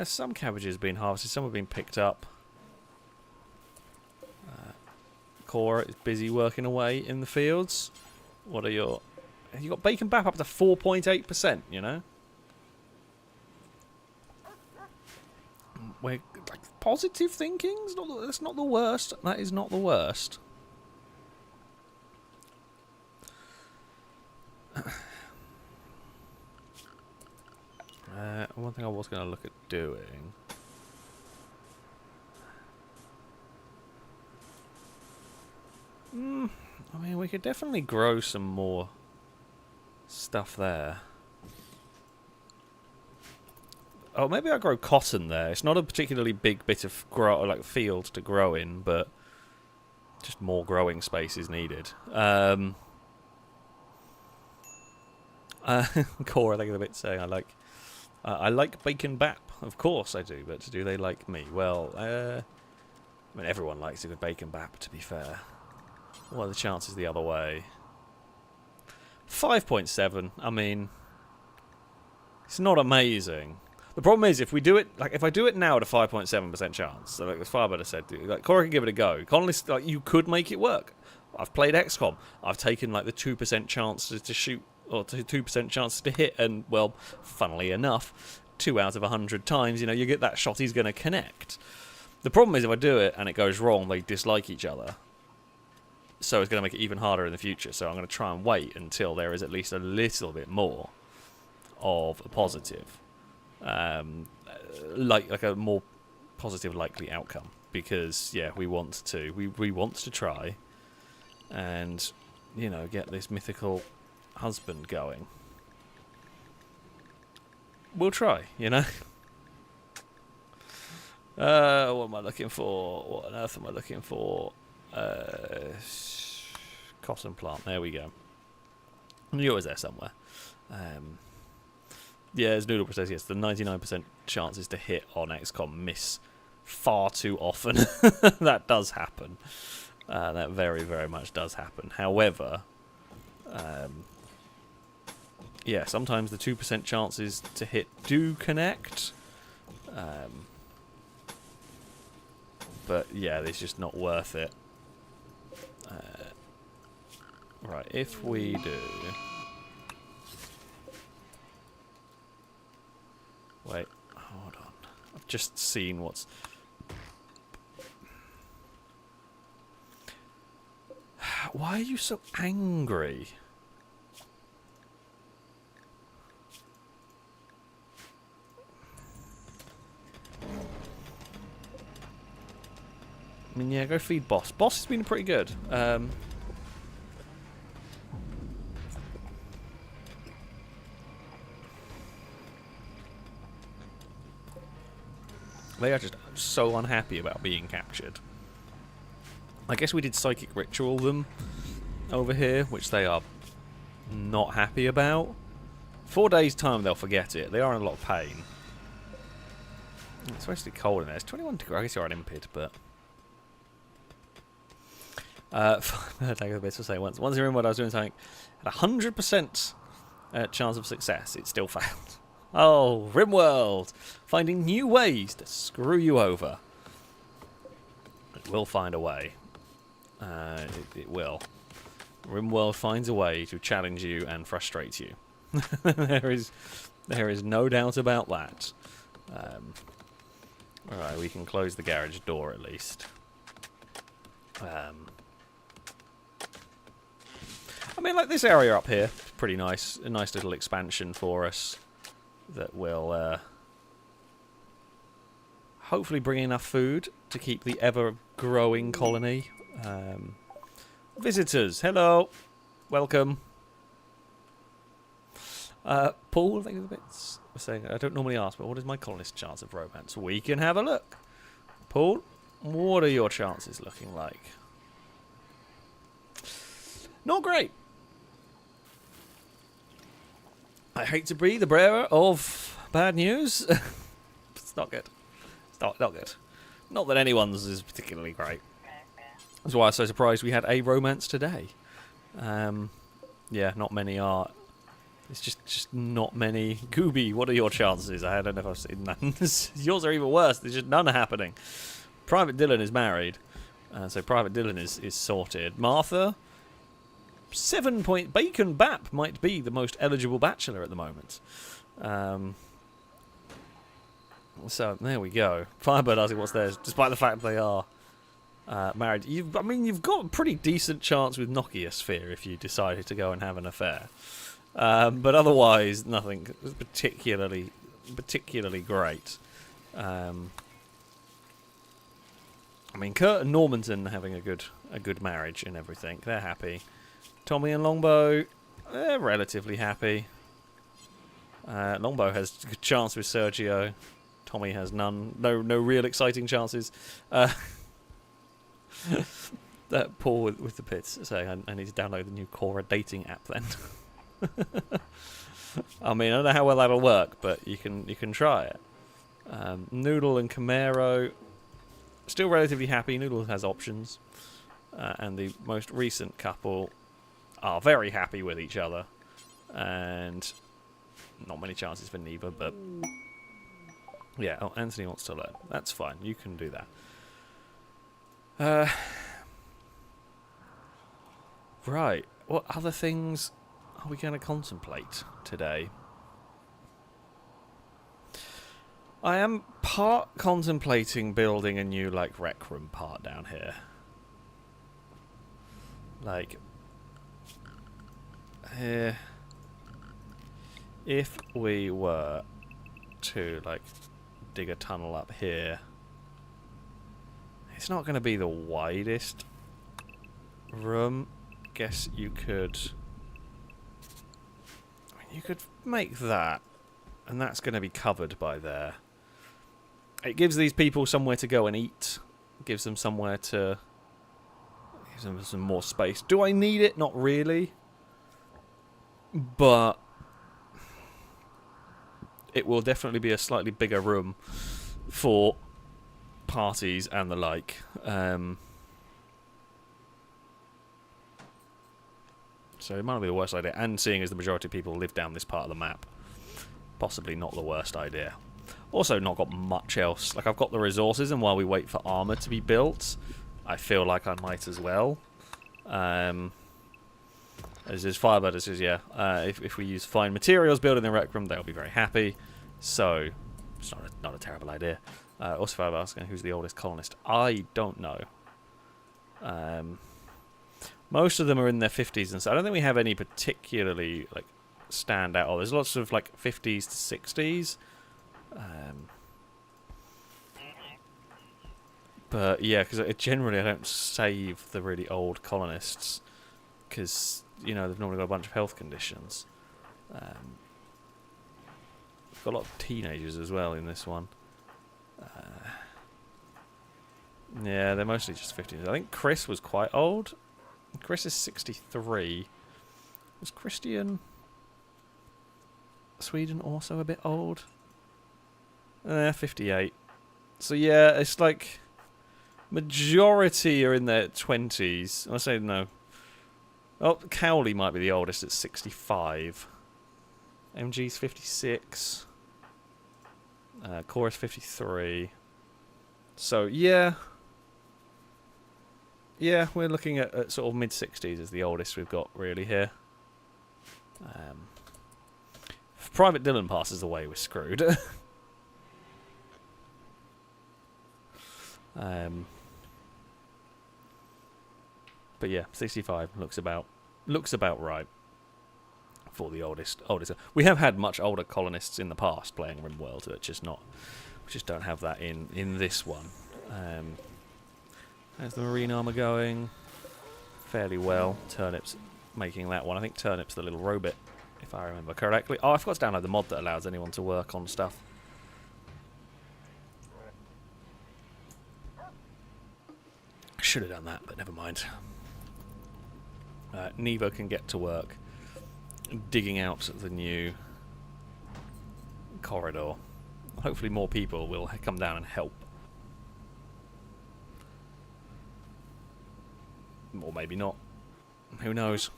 Some cabbages have been harvested, some have been picked up. Cora is busy working away in the fields. What are your... You got bacon bap up to 4.8%, you know? We're, like, positive thinking? That's not the worst. That is not the worst. One thing I was going to look at doing... I mean, we could definitely grow some more stuff there. Oh, maybe I'll grow cotton there. It's not a particularly big bit of field to grow in, but just more growing space is needed. Cora, I think, is a bit saying I like bacon bap. Of course I do, but do they like me? Well, I mean, everyone likes a good bacon bap, to be fair. What are the chances the other way? 5.7. I mean, it's not amazing. The problem is, if we do it, like, if I do it now at a 5.7% chance, so like as Firebetter said, like, Cora can give it a go. Connolly, like, you could make it work. I've played XCOM. I've taken like the 2% chance to shoot, or 2% chance to hit, and well, funnily enough, 2 out of 100 times, you know, you get that shot, he's going to connect. The problem is, if I do it and it goes wrong, they dislike each other. So it's going to make it even harder in the future. So I'm going to try and wait until there is at least a little bit more of a positive. Like a more positive likely outcome, because yeah, we want to try and, you know, get this mythical husband going. We'll try, you know. What am I looking for? What on earth am I looking for? Cotton plant, there we go. I knew it was there somewhere. Yeah, as Noodle says, yes, the 99% chances to hit on XCOM miss far too often. That does happen. That very, very much does happen. However, yeah, sometimes the 2% chances to hit do connect. But yeah, it's just not worth it. Right, if we do... Wait, hold on. I've just seen what's... Why are you so angry? I mean, yeah, go feed Boss. Boss has been pretty good. They are just so unhappy about being captured. I guess we did Psychic Ritual them over here, which they are not happy about. 4 days' time, they'll forget it. They are in a lot of pain. It's supposed to be cold in there. It's 21 degrees. I guess you're an impid, but... Take a bit to say once in Rimworld I was doing something at 100% chance of success. It still failed. Oh, Rimworld! Finding new ways to screw you over. It will find a way. It will. Rimworld finds a way to challenge you and frustrate you. there is no doubt about that. Alright, we can close the garage door at least. I mean, like, this area up here, pretty nice. A nice little expansion for us that will hopefully bring enough food to keep the ever-growing colony. Visitors, hello. Welcome. Paul, thank you for the bits. We're saying, I don't normally ask, but what is my colonist chance of romance? We can have a look. Paul, what are your chances looking like? Not great. I hate to be the bearer of bad news. It's not good. It's not good. Not that anyone's is particularly great. That's why I was so surprised we had a romance today. Yeah, not many are. It's just not many. Gooby, what are your chances? I don't know if I've seen none. Yours are even worse. There's just none happening. Private Dylan is married. So Private Dylan is sorted. Martha... 7 point... Bacon Bap might be the most eligible bachelor at the moment. So, there we go. Firebird asking what's theirs, despite the fact they are married. I mean, you've got a pretty decent chance with Nokia Sphere if you decided to go and have an affair. But otherwise, nothing particularly great. I mean, Kurt and Normanton are having a good marriage and everything. They're happy. Tommy and Longbow, they're relatively happy. Longbow has a good chance with Sergio. Tommy has none. No real exciting chances. That Paul with the pits saying, I need to download the new Cora dating app then. I mean, I don't know how well that'll work, but you can try it. Noodle and Camaro, still relatively happy. Noodle has options. And the most recent couple are very happy with each other, and not many chances for neither, but yeah. Oh, Anthony wants to learn. That's fine. You can do that. Right. What other things are we going to contemplate today? I am part contemplating building a new, like, rec room part down here. Like, if we were to, like, dig a tunnel up here, it's not going to be the widest room. Guess you could... I mean, you could make that, and that's going to be covered by there. It gives these people somewhere to go and eat. Gives them somewhere to... Gives them some more space. Do I need it? Not really. But it will definitely be a slightly bigger room for parties and the like. So it might not be the worst idea. And seeing as the majority of people live down this part of the map, possibly not the worst idea. Also not got much else. Like, I've got the resources, and while we wait for armor to be built, I feel like I might as well. As is Firebird, this is, yeah. If we use fine materials building the Rec Room, they'll be very happy. So, it's not a terrible idea. Also, Firebird asking who's the oldest colonist. I don't know. Most of them are in their 50s, and so I don't think we have any particularly, like, stand out. Oh, there's lots of, like, 50s to 60s. But, yeah, because generally I don't save the really old colonists. Because, you know, they've normally got a bunch of health conditions. We've got a lot of teenagers as well in this one. Yeah, they're mostly just 50s. I think Chris was quite old. Chris is 63. Was Christian Sweden also a bit old? 58. So yeah, it's like majority are in their 20s. I say no. Oh, Cowley might be the oldest at 65. MG's 56. Chorus 53. So yeah. Yeah, we're looking at sort of mid-60s as the oldest we've got really here. If Private Dylan passes away, we're screwed. But yeah, 65 looks about right for the oldest. We have had much older colonists in the past playing Rimworld, but we just don't have that in this one. There's the marine armor going fairly well. Turnip's making that one. I think Turnip's the little robot, if I remember correctly. Oh, I forgot to download the mod that allows anyone to work on stuff. Should have done that, but never mind. Nevo can get to work digging out the new corridor. Hopefully more people will come down and help. Or maybe not. Who knows?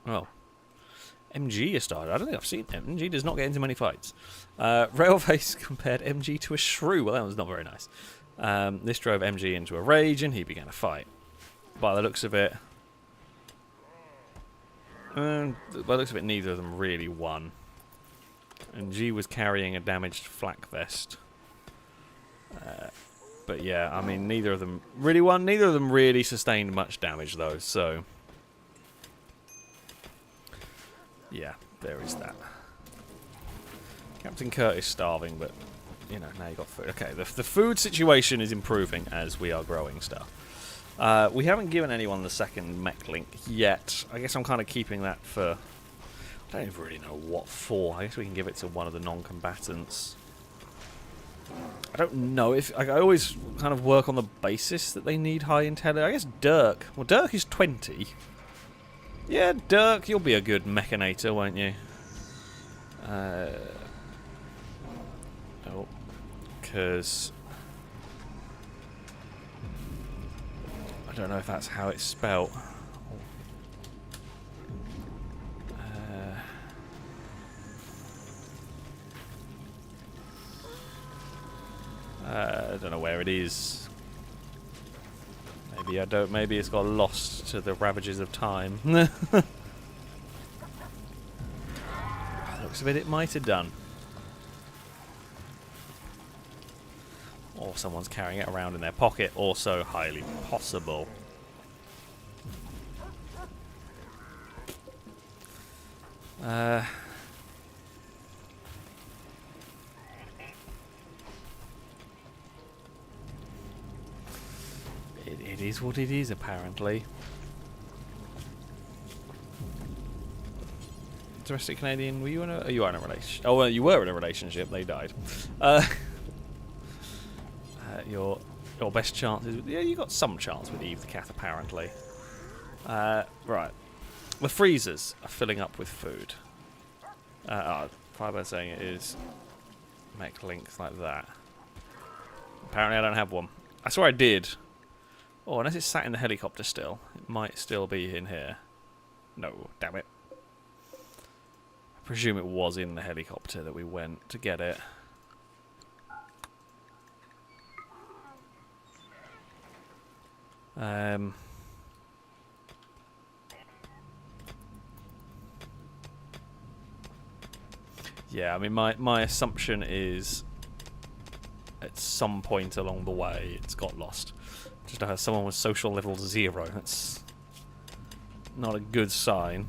Well, MG has started. I don't think I've seen him. MG does not get into many fights. Railface compared MG to a shrew. Well, that was not very nice. This drove MG into a rage and he began a fight. By the looks of it, neither of them really won. MG was carrying a damaged flak vest. But yeah, I mean, neither of them really won. Neither of them really sustained much damage, though, so yeah, there is that. Captain Kurt is starving, but, you know, now you've got food. Okay, the food situation is improving as we are growing stuff. We haven't given anyone the second mech link yet. I guess I'm kind of keeping that for... I don't even really know what for. I guess we can give it to one of the non-combatants. I don't know if... I always kind of work on the basis that they need high intelligence. I guess Dirk. Well, Dirk is 20. Yeah, Dirk, you'll be a good mechanator, won't you? Oh, because... I don't know if that's how it's spelt. I don't know where it is. Maybe I don't. Maybe it's got lost to the ravages of time. Looks of it might have done. Or someone's carrying it around in their pocket. Also highly possible. It is what it is, apparently. Domestic Canadian, were you in a... You are in a relationship. Oh, well, you were in a relationship. They died. Your best chance is... Yeah, you got some chance with Eve the Cat, apparently. Right. The freezers are filling up with food. Firebird saying it is mech links like that. Apparently I don't have one. I swear I did. Oh, unless it's sat in the helicopter still. It might still be in here. No, damn it. presume it was in the helicopter that we went to get it. Yeah, I mean, my assumption is at some point along the way it's got lost. Just to have someone with social level 0. That's not a good sign.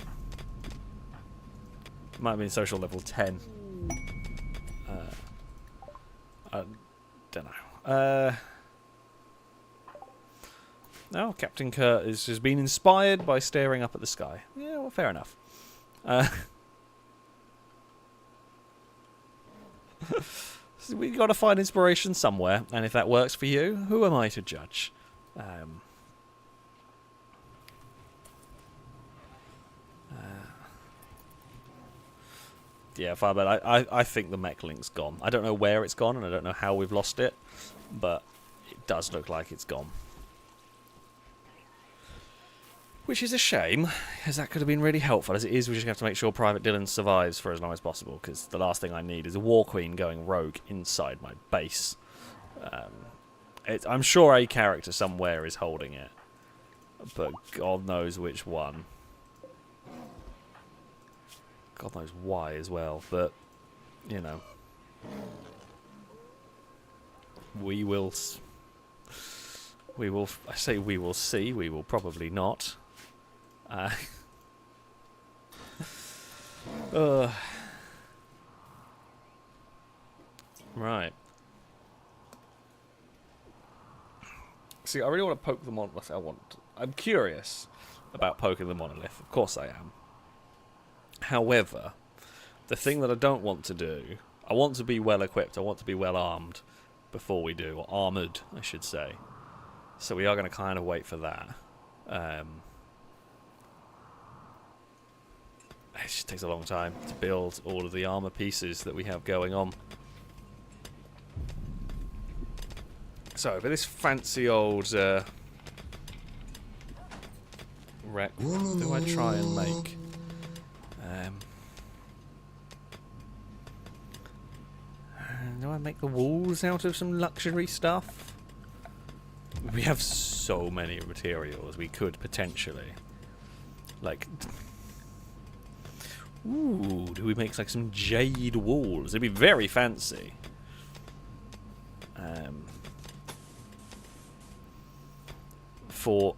Might have been social level 10. I don't know. No, Captain Kurt has been inspired by staring up at the sky. Yeah, well, fair enough. So we got to find inspiration somewhere, and if that works for you, who am I to judge? Yeah, Firebird, I think the mech link's gone. I don't know where it's gone, and I don't know how we've lost it, but it does look like it's gone. Which is a shame, because that could have been really helpful. As it is, we just have to make sure Private Dylan survives for as long as possible, because the last thing I need is a War Queen going rogue inside my base. I'm sure a character somewhere is holding it, but God knows which one. God knows why as well, but, you know. We will, I say we will see, we will probably not. Right. See, I really want to poke the monolith. I'm curious about poking the monolith. Of course I am. However, the thing that I don't want to do, I want to be well equipped, I want to be well armed before we do, or armoured, I should say. So we are going to kind of wait for that. It just takes a long time to build all of the armour pieces that we have going on. So, for this fancy old wreck, what do I try and make? Do I make the walls out of some luxury stuff? We have so many materials we could potentially. Like, ooh, do we make like some jade walls? It'd be very fancy. For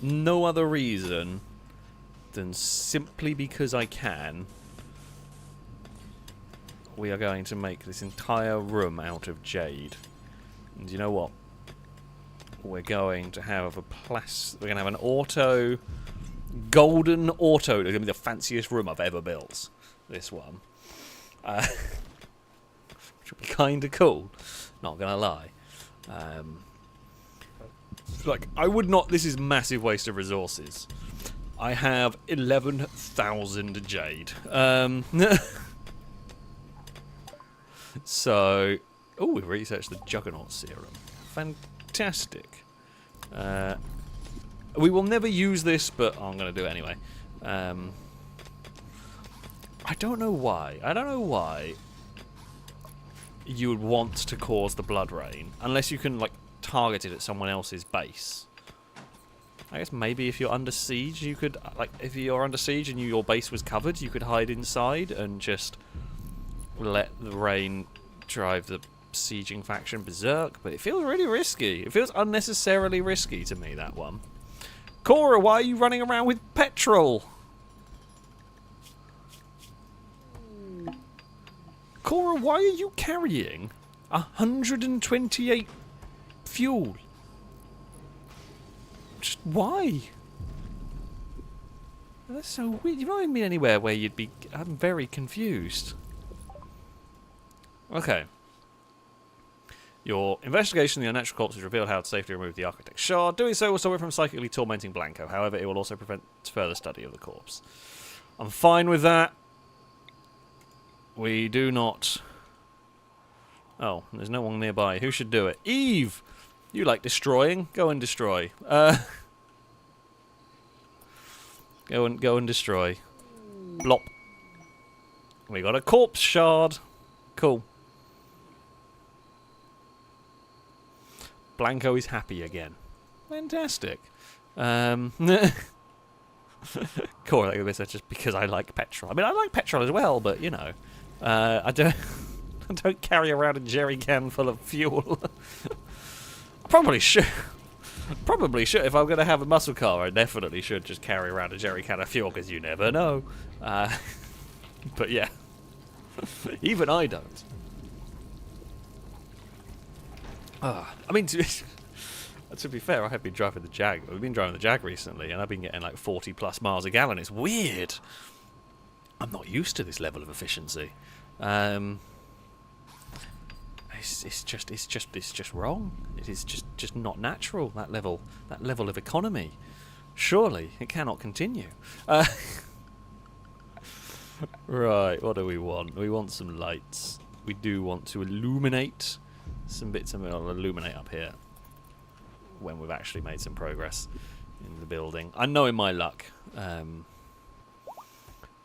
no other reason than simply because I can, we are going to make this entire room out of jade. And you know what? We're going to have we're going to have an auto, golden auto. It's going to be the fanciest room I've ever built. This one. Which would be kind of cool. Not going to lie. Like, I would not... This is massive waste of resources. I have 11,000 jade. So... Oh, we've researched the Juggernaut Serum. Fantastic. We will never use this, but I'm going to do it anyway. I don't know why. I don't know why you would want to cause the blood rain, unless you can, like, target it at someone else's base. I guess maybe if you're under siege, you could, like, if you're under siege and your base was covered, you could hide inside and just let the rain drive the sieging faction berserk, but it feels really risky. It feels unnecessarily risky to me, that one. Cora, why are you running around with petrol? Cora, why are you carrying 128 fuel? Just why? That's so weird. You've not even been anywhere where you'd be... I'm very confused. Okay. Your investigation of the unnatural corpse has revealed how to safely remove the architect's shard. Doing so will stop it from psychically tormenting Blanco. However, it will also prevent further study of the corpse. I'm fine with that. We do not... Oh, there's no one nearby. Who should do it? Eve! You like destroying? Go and destroy. Go and destroy. Blop. We got a corpse shard. Cool. Blanco is happy again. Fantastic. Correlate with this just because I like petrol. I mean, I like petrol as well, but you know, I don't carry around a jerry can full of fuel. Probably should. Probably should. If I'm going to have a muscle car, I definitely should just carry around a jerry can of fuel because you never know. But yeah, even I don't. I mean, to be fair, I have been driving the Jag. We've been driving the Jag recently, and I've been getting like 40 plus miles a gallon. It's weird. I'm not used to this level of efficiency. It's just wrong. It is just not natural. That level of economy. Surely it cannot continue. Right. What do we want? We want some lights. We do want to illuminate some bits of it. I'll illuminate up here when we've actually made some progress in the building. I know in my luck,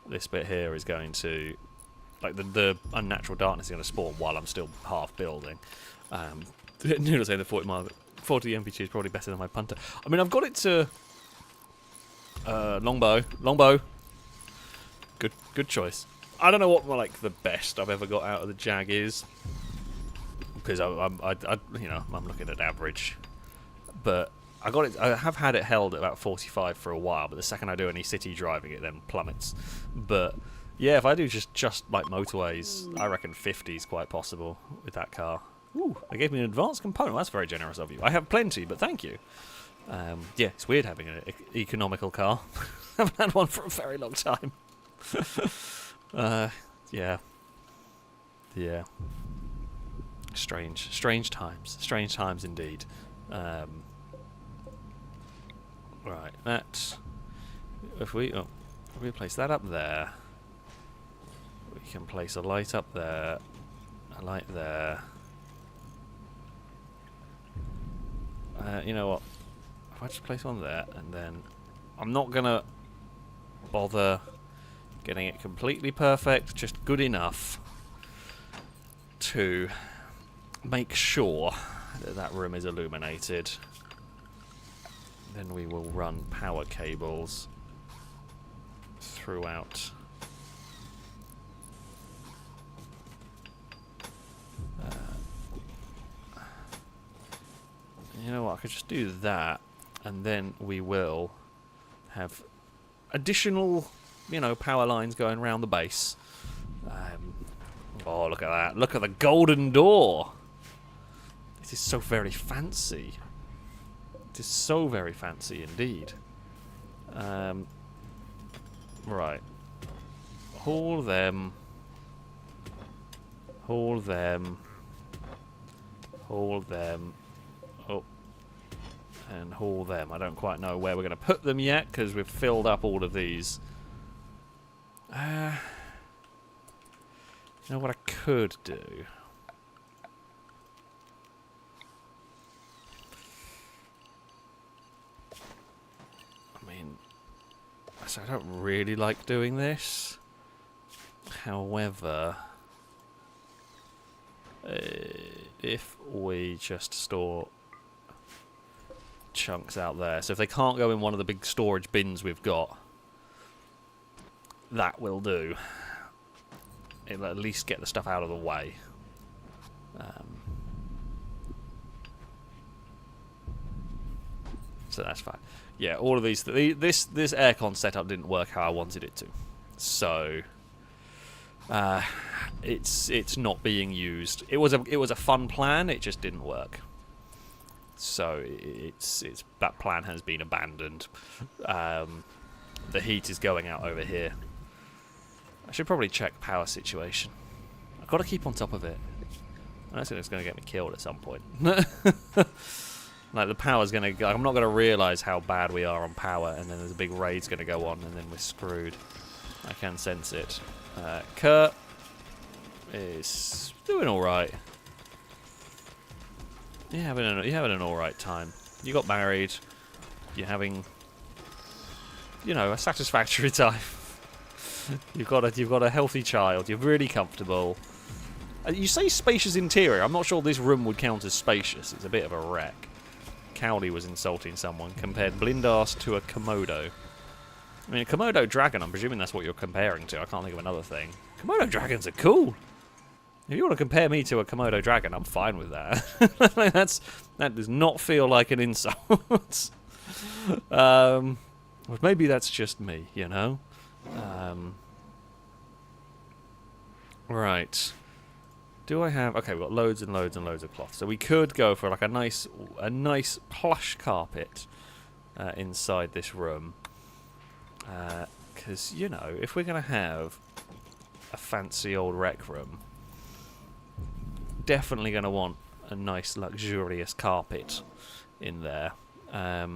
this bit here is going to, like the unnatural darkness is going to spawn while I'm still half building. Noodle say the 40 MPG is probably better than my punter. I mean, I've got it to longbow. Good choice. I don't know what like the best I've ever got out of the Jag is, because I'm looking at average, but I have had it held at about 45 for a while, but the second I do any city driving, it then plummets. But yeah, if I do just like motorways, I reckon 50 is quite possible with that car. Ooh, they gave me an advanced component. That's very generous of you. I have plenty, but thank you. Yeah, it's weird having an economical car. I haven't had one for a very long time. Yeah. Strange times indeed. Right, that, if we place that up there, we can place a light up there, a light there. You know what, if I just place one there, and then I'm not gonna bother getting it completely perfect, just good enough to make sure that that room is illuminated. Then we will run power cables throughout. You know what, I could just do that, and then we will have additional, you know, power lines going around the base. Oh, look at that. Look at the golden door. This is so very fancy. It is so very fancy indeed. Right. Haul them. Haul them. Haul them. Oh. And haul them. I don't quite know where we're going to put them yet, because we've filled up all of these. You know what I could do? I mean, so I don't really like doing this. However, if we just store chunks out there, so if they can't go in one of the big storage bins we've got, that will do. It'll at least get the stuff out of the way. So that's fine. Yeah, all of these. This aircon setup didn't work how I wanted it to, so it's not being used. It was a fun plan. It just didn't work. So it's that plan has been abandoned. The heat is going out over here. I should probably check power situation. I've got to keep on top of it. I think it's going to get me killed at some point. Like, the power's going to go... I'm not going to realise how bad we are on power, and then there's a big raid's going to go on, and then we're screwed. I can sense it. Kurt is doing alright. You're having an alright time. You got married. You're having, you know, a satisfactory time. You've got a healthy child. You're really comfortable. You say spacious interior. I'm not sure this room would count as spacious. It's a bit of a wreck. Cowley was insulting someone. Compared Blindass to a Komodo. I mean, a Komodo dragon, I'm presuming that's what you're comparing to. I can't think of another thing. Komodo dragons are cool. If you want to compare me to a Komodo dragon, I'm fine with that. That does not feel like an insult. Well, maybe that's just me, you know? Right. Do I have... Okay, we've got loads and loads and loads of cloth. So we could go for like a nice plush carpet inside this room. Because, you know, if we're going to have a fancy old rec room, definitely going to want a nice luxurious carpet in there. I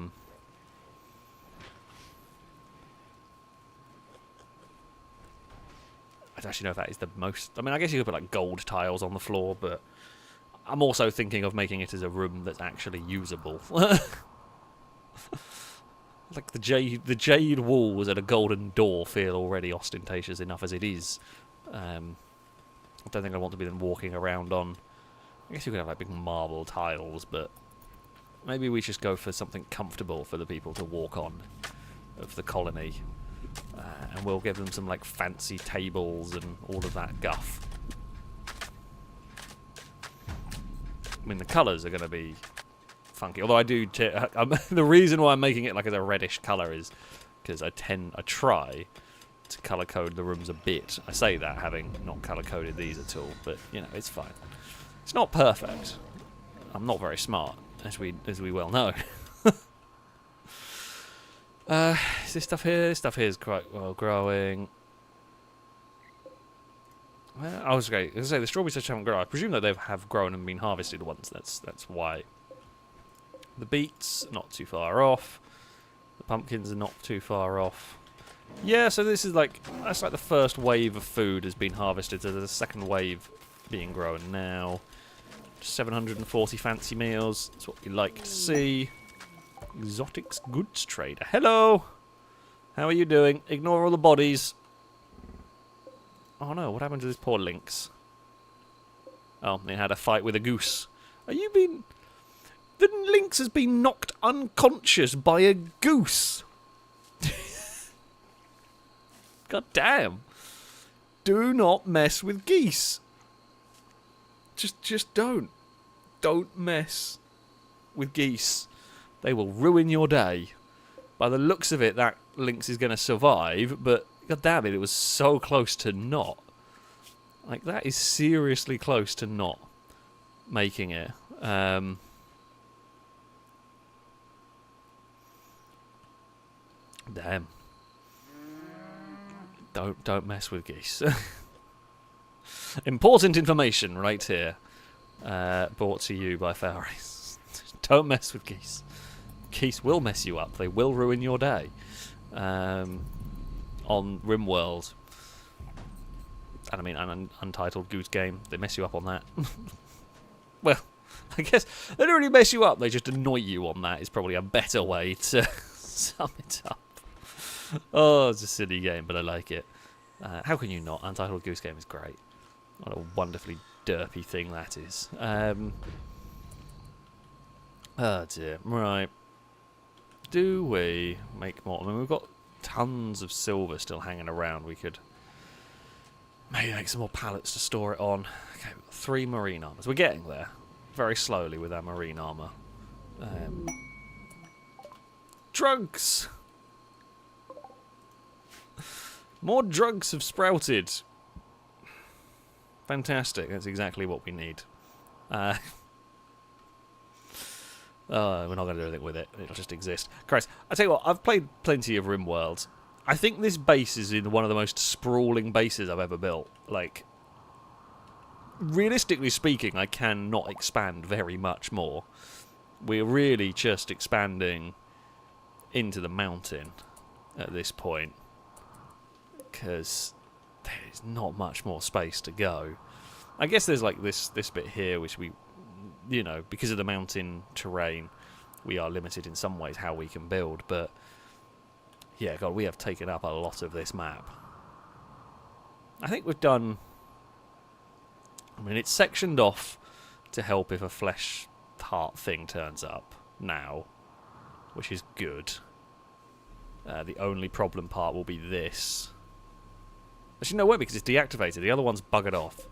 don't actually know if that is the most... I mean, I guess you could put like gold tiles on the floor, but I'm also thinking of making it as a room that's actually usable. Like the jade walls and a golden door feel already ostentatious enough as it is. I don't think I want to be then walking around on... I guess you could have like big marble tiles, but maybe we just go for something comfortable for the people to walk on of the colony. And we'll give them some like fancy tables and all of that guff. I mean, the colours are going to be funky. Although I do... the reason why I'm making it like as a reddish colour is because I try to colour code the rooms a bit. I say that having not colour coded these at all, but you know, it's fine. It's not perfect. I'm not very smart, as we well know. Is this stuff here? This stuff here is quite well growing. Well, I was going to say the strawberries just haven't grown. I presume that they have grown and been harvested once. That's why. The beets not too far off. The pumpkins are not too far off. Yeah, so this is like that's like the first wave of food has been harvested. So there's a second wave being grown now. 740 fancy meals. That's what we like to see. Exotics goods trader. Hello! How are you doing? Ignore all the bodies. Oh no, what happened to this poor lynx? Oh, it had a fight with a goose. Are you been... The lynx has been knocked unconscious by a goose. God damn. Do not mess with geese. Just don't. Don't mess with geese. They will ruin your day. By the looks of it, that lynx is going to survive, but god damn it, it was so close to not. Like, that is seriously close to not making it. Damn. Don't mess with geese. Important information right here. Brought to you by FailRace. Don't mess with geese. Geese will mess you up. They will ruin your day. On Rimworld. And I mean, an untitled Goose Game. They mess you up on that. Well, I guess they don't really mess you up. They just annoy you on that is probably a better way to sum it up. Oh, it's a silly game, but I like it. How can you not? Untitled Goose Game is great. What a wonderfully derpy thing that is. Oh dear. Right. Do we make more? I mean, we've got tons of silver still hanging around. We could maybe make some more pallets to store it on. Okay, we've got 3 marine armors. We're getting there. Very slowly with our marine armor. Drugs! More drugs have sprouted. Fantastic. That's exactly what we need. We're not going to do anything with it. It'll just exist. Christ, I tell you what, I've played plenty of Rimworld. I think this base is in one of the most sprawling bases I've ever built. Like, realistically speaking, I cannot expand very much more. We're really just expanding into the mountain at this point. Because there's not much more space to go. I guess there's like this bit here which we, you know, because of the mountain terrain, we are limited in some ways how we can build, but yeah, God, we have taken up a lot of this map. I think we've done... I mean, it's sectioned off to help if a flesh heart thing turns up now, which is good. The only problem part will be this. Actually, no way, because it's deactivated. The other one's buggered off.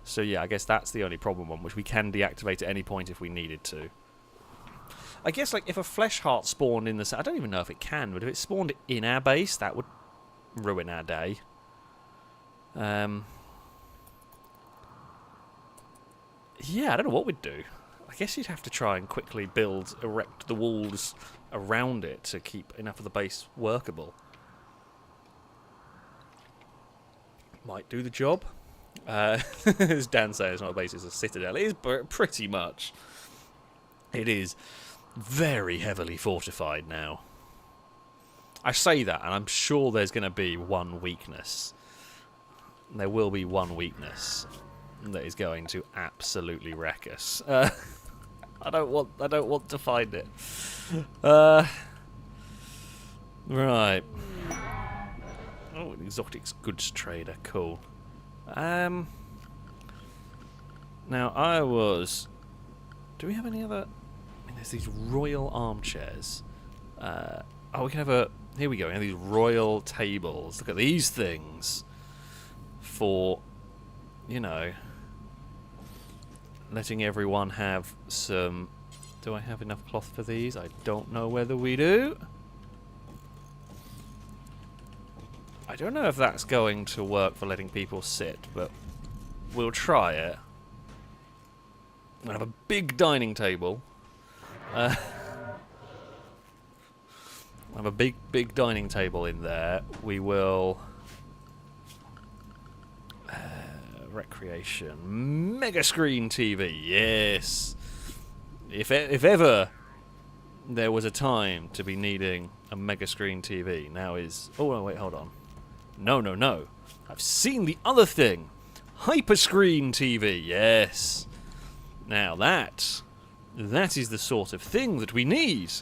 So yeah, I guess that's the only problem one, which we can deactivate at any point if we needed to. I guess, like, if a flesh heart spawned in the... I don't even know if it can, but if it spawned in our base, that would ruin our day. Yeah, I don't know what we'd do. I guess you'd have to try and quickly erect the walls around it to keep enough of the base workable. Might do the job. As Dan says, it's not a base, it's a citadel. It is pretty much. It is very heavily fortified now. I say that, and I'm sure there's going to be one weakness. There will be one weakness that is going to absolutely wreck us. I don't want to find it. Right. Oh, an exotics goods trader, cool. Now I was... Do we have any other... I mean, there's these royal armchairs. Oh, we can have a... Here we go, we have these royal tables. Look at these things. For, you know... letting everyone have some... Do I have enough cloth for these? I don't know whether we do. I don't know if that's going to work for letting people sit, but we'll try it. I'm going to have a big dining table. I have a big dining table in there. We will... recreation. Mega screen TV, yes. If ever there was a time to be needing a mega screen TV, now is... Oh, no, wait, hold on. No. I've seen the other thing. Hyperscreen TV, yes. Now that is the sort of thing that we need.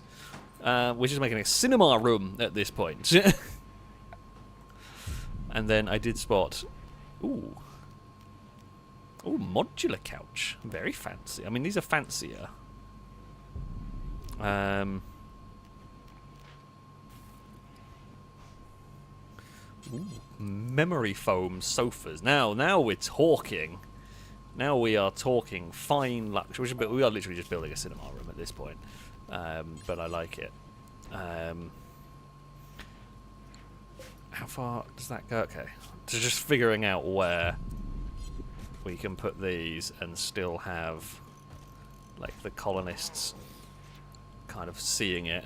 We're just making a cinema room at this point. And then I did spot... Ooh, modular couch. Very fancy. I mean, these are fancier. Ooh, memory foam sofas. Now we're talking. Now we are talking fine luxury. We are literally just building a cinema room at this point. But I like it. How far does that go? Okay. So just figuring out where we can put these and still have, like, the colonists kind of seeing it.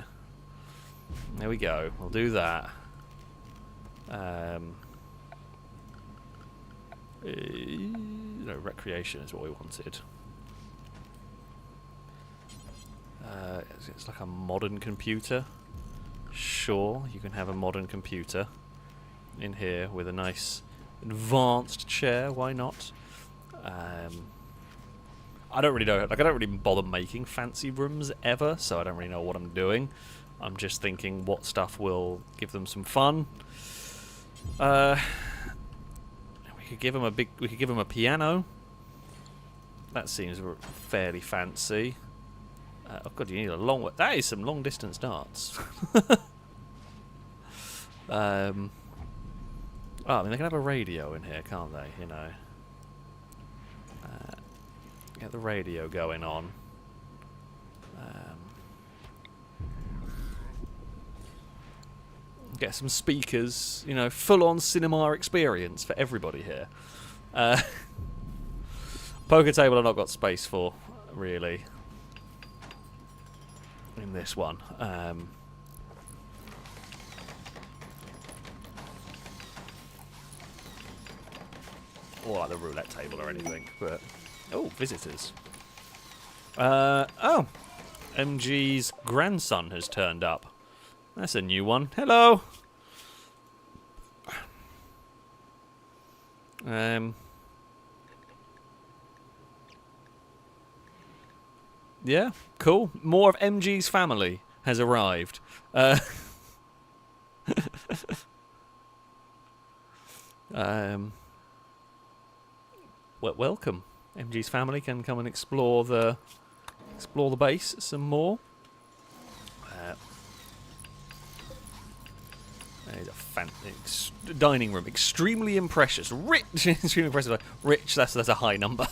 There we go. We'll do that. No, recreation is what we wanted. It's like a modern computer. Sure, you can have a modern computer in here with a nice advanced chair. Why not? I don't really know. Like, I don't really bother making fancy rooms ever, so I don't really know what I'm doing. I'm just thinking what stuff will give them some fun. We could give them a piano. That seems fairly fancy. Oh god, you need a long way. That is some long distance darts. I mean, they can have a radio in here, can't they? You know. Get the radio going on. Get some speakers, you know, full-on cinema experience for everybody here. Poker table I've not got space for, really, in this one. Or like the roulette table or anything, but... Oh, visitors. Oh, MG's grandson has turned up. That's a new one. Hello. Yeah, cool. More of MG's family has arrived. Well, welcome. MG's family can come and explore the base some more. There's a dining room, extremely impressive, rich, extremely impressive. Rich, that's a high number.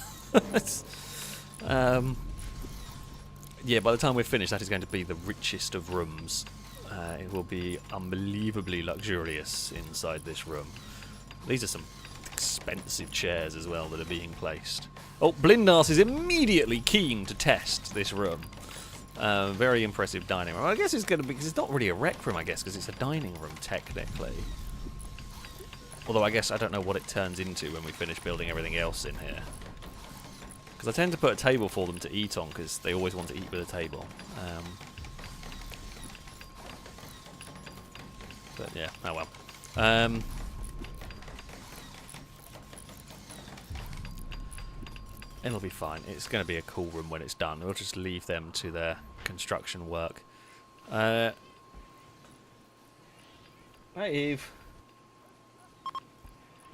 Yeah, by the time we're finished, that is going to be the richest of rooms. It will be unbelievably luxurious inside this room. These are some expensive chairs as well that are being placed. Oh, Blindas is immediately keen to test this room. Very impressive dining room. I guess it's going to be, because it's not really a rec room, I guess, because it's a dining room, technically. Although I guess I don't know what it turns into when we finish building everything else in here. Because I tend to put a table for them to eat on, because they always want to eat with a table. But yeah, oh well. It'll be fine. It's going to be a cool room when it's done. We'll just leave them to their construction work. Hi, Eve.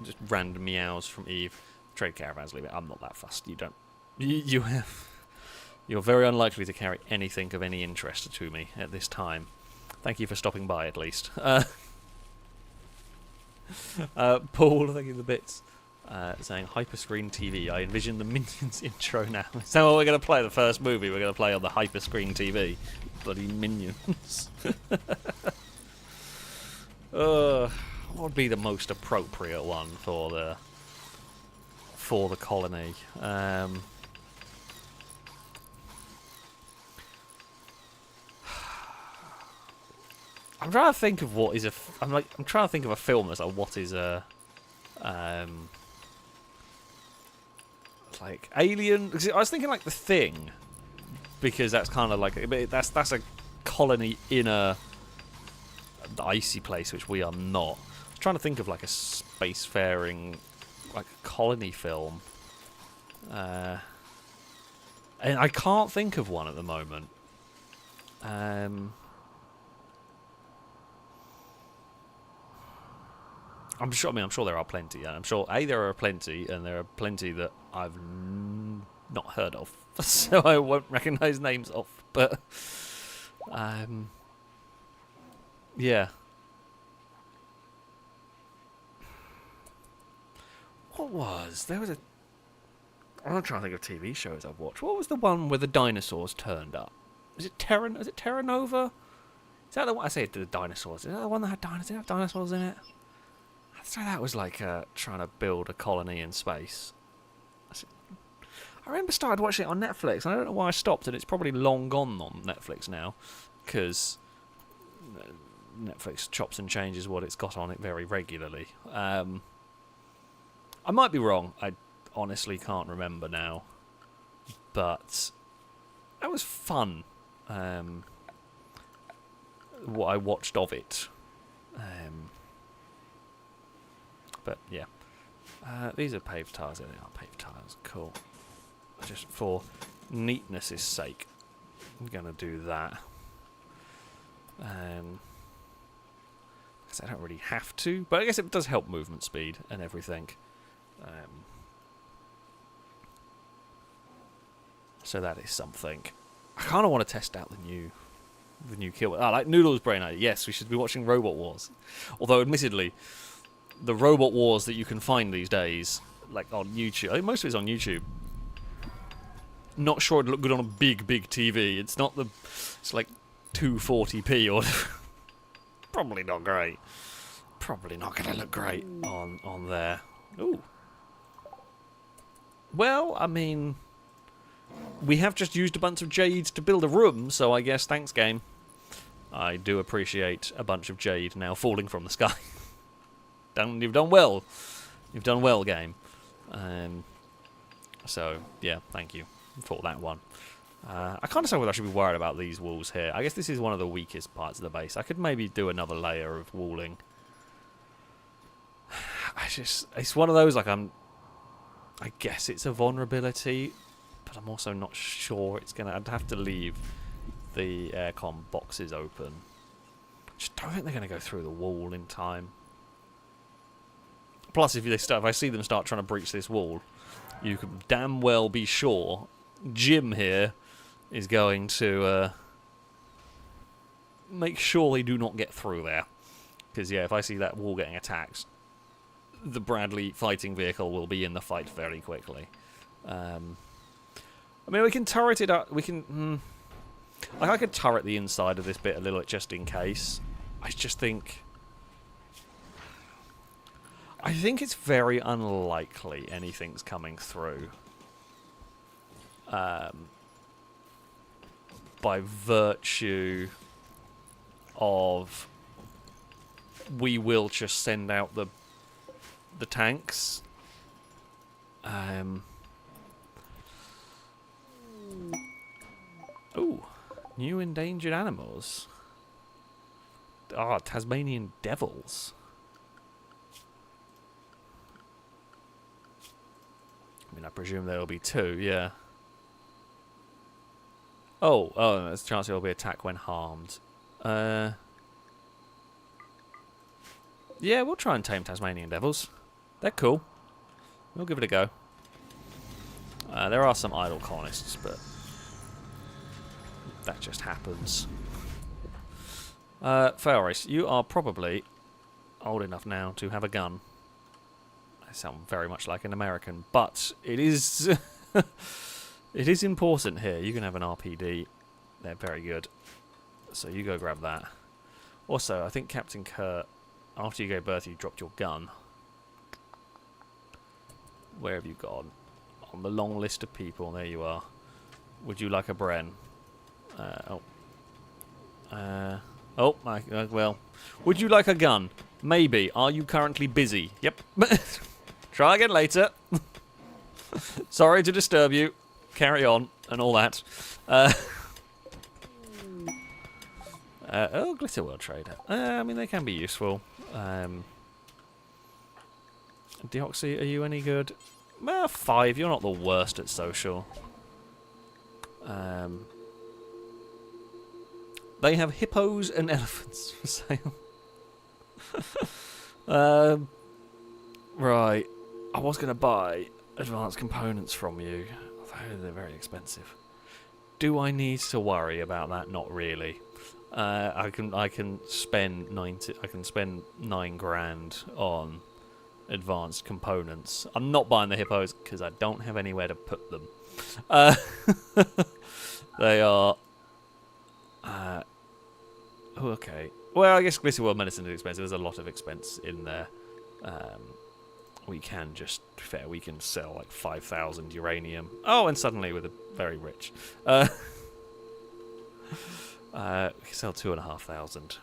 Just random meows from Eve. Trade caravans, leave it. I'm not that fussed. You don't. You're very unlikely to carry anything of any interest to me at this time. Thank you for stopping by, at least. Paul, thank you for the bits. Saying hyperscreen TV. I envision the Minions intro now. Is that what we're going to play? The first movie we're going to play on the hyperscreen TV. Bloody Minions. What would be the most appropriate one for the colony? I'm trying to think of what is I'm trying to think of a film that's like what is a like Alien. I was thinking like The Thing, because that's kind of like that's a colony in a icy place, which we are not. I was trying to think of like a spacefaring like colony film, and I can't think of one at the moment. I'm sure there are plenty. I'm sure there are plenty, and there are plenty that I've not heard of, so I won't recognise names of. But yeah. What was there was a? I'm trying to think of TV shows I've watched. What was the one where the dinosaurs turned up? Is it Terra Nova? Is that the one I say the dinosaurs? Is that the one that had dinosaurs? Did it have dinosaurs in it? So that was like trying to build a colony in space. I remember started watching it on Netflix, and I don't know why I stopped, and it's probably long gone on Netflix now, because Netflix chops and changes what it's got on it very regularly. I might be wrong. I honestly can't remember now. But that was fun. What I watched of it. But yeah, these are paved tiles. They are paved tiles. Cool. Just for neatness' sake, I'm gonna do that. Because I don't really have to, but I guess it does help movement speed and everything. So that is something. I kind of want to test out the new Killbox. Like Noodle's brain idea. Yes, we should be watching Robot Wars. Although, admittedly, the Robot Wars that you can find these days, like on YouTube, I think most of it's on YouTube. Not sure it'd look good on a big TV. It's not it's like 240p or probably not great. Probably not going to look great on there. Ooh. Well, I mean, we have just used a bunch of jade to build a room, so I guess thanks, game. I do appreciate a bunch of jade now falling from the sky. You've done well. You've done well, game. So, yeah, thank you for that one. I can't decide whether I should be worried about these walls here. I guess this is one of the weakest parts of the base. I could maybe do another layer of walling. It's one of those, like, I guess it's a vulnerability, but I'm also not sure it's going to... I'd have to leave the aircon boxes open. Just don't think they're going to go through the wall in time. plus, if I see them start trying to breach this wall, you can damn well be sure Jim here is going to make sure they do not get through there. Because, yeah, if I see that wall getting attacked, the Bradley fighting vehicle will be in the fight very quickly. I mean, we can turret it up. We can... I could turret the inside of this bit a little bit just in case. I just think... I think it's very unlikely anything's coming through. By virtue of... we will just send out the tanks. Ooh, new endangered animals. Ah, Tasmanian devils. I mean, I presume there will be 2, yeah. Oh, there's a chance it will be attacked when harmed. Yeah, we'll try and tame Tasmanian devils. They're cool. We'll give it a go. There are some idle colonists, but that just happens. FailRace, you are probably old enough now to have a gun. I sound very much like an American, but it is it is important here. You can have an RPD. They're very good. So you go grab that. Also, I think Captain Kurt, after you gave birth, you dropped your gun. Where have you gone? On the long list of people, there you are. Would you like a Bren? Well, would you like a gun? Maybe. Are you currently busy? Yep. Try again later. Sorry to disturb you. Carry on and all that. Glitter World Trader. I mean, they can be useful. Deoxy, are you any good? 5. You're not the worst at social. They have hippos and elephants for sale. Right. I was going to buy advanced components from you, although they're very expensive. Do I need to worry about that? Not really. I can spend 9 grand on advanced components. I'm not buying the hippos because I don't have anywhere to put them. They are. Okay. Well, I guess Glitter World Medicine is expensive. There's a lot of expense in there. We can just, to be fair, we can sell like 5,000 uranium. Oh, and suddenly we're very rich. We can sell 2,500.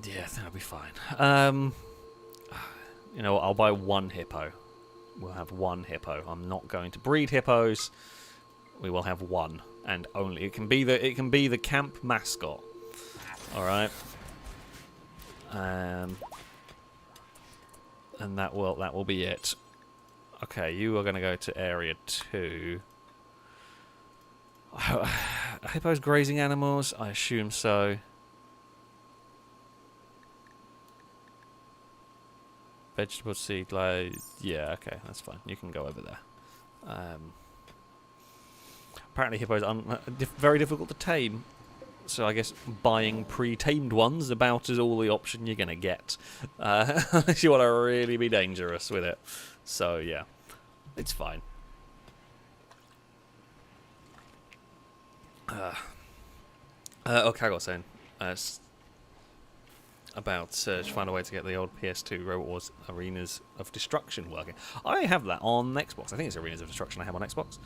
Yeah, that'll be fine. You know what, I'll buy 1 hippo. We'll have 1 hippo. I'm not going to breed hippos. We will have 1 and only. It can be the camp mascot. All right. And that will be it. Okay, you are going to go to area 2. Hippos grazing animals? I assume so. Vegetable seed, yeah, okay, that's fine. You can go over there. Apparently hippos are very difficult to tame, so I guess buying pre-tamed ones is about as all the option you're going to get. Unless you want to really be dangerous with it. So, yeah, it's fine. Okay, I was saying about to find a way to get the old PS2 Robot Wars Arenas of Destruction working. I have that on Xbox. I think it's Arenas of Destruction I have on Xbox.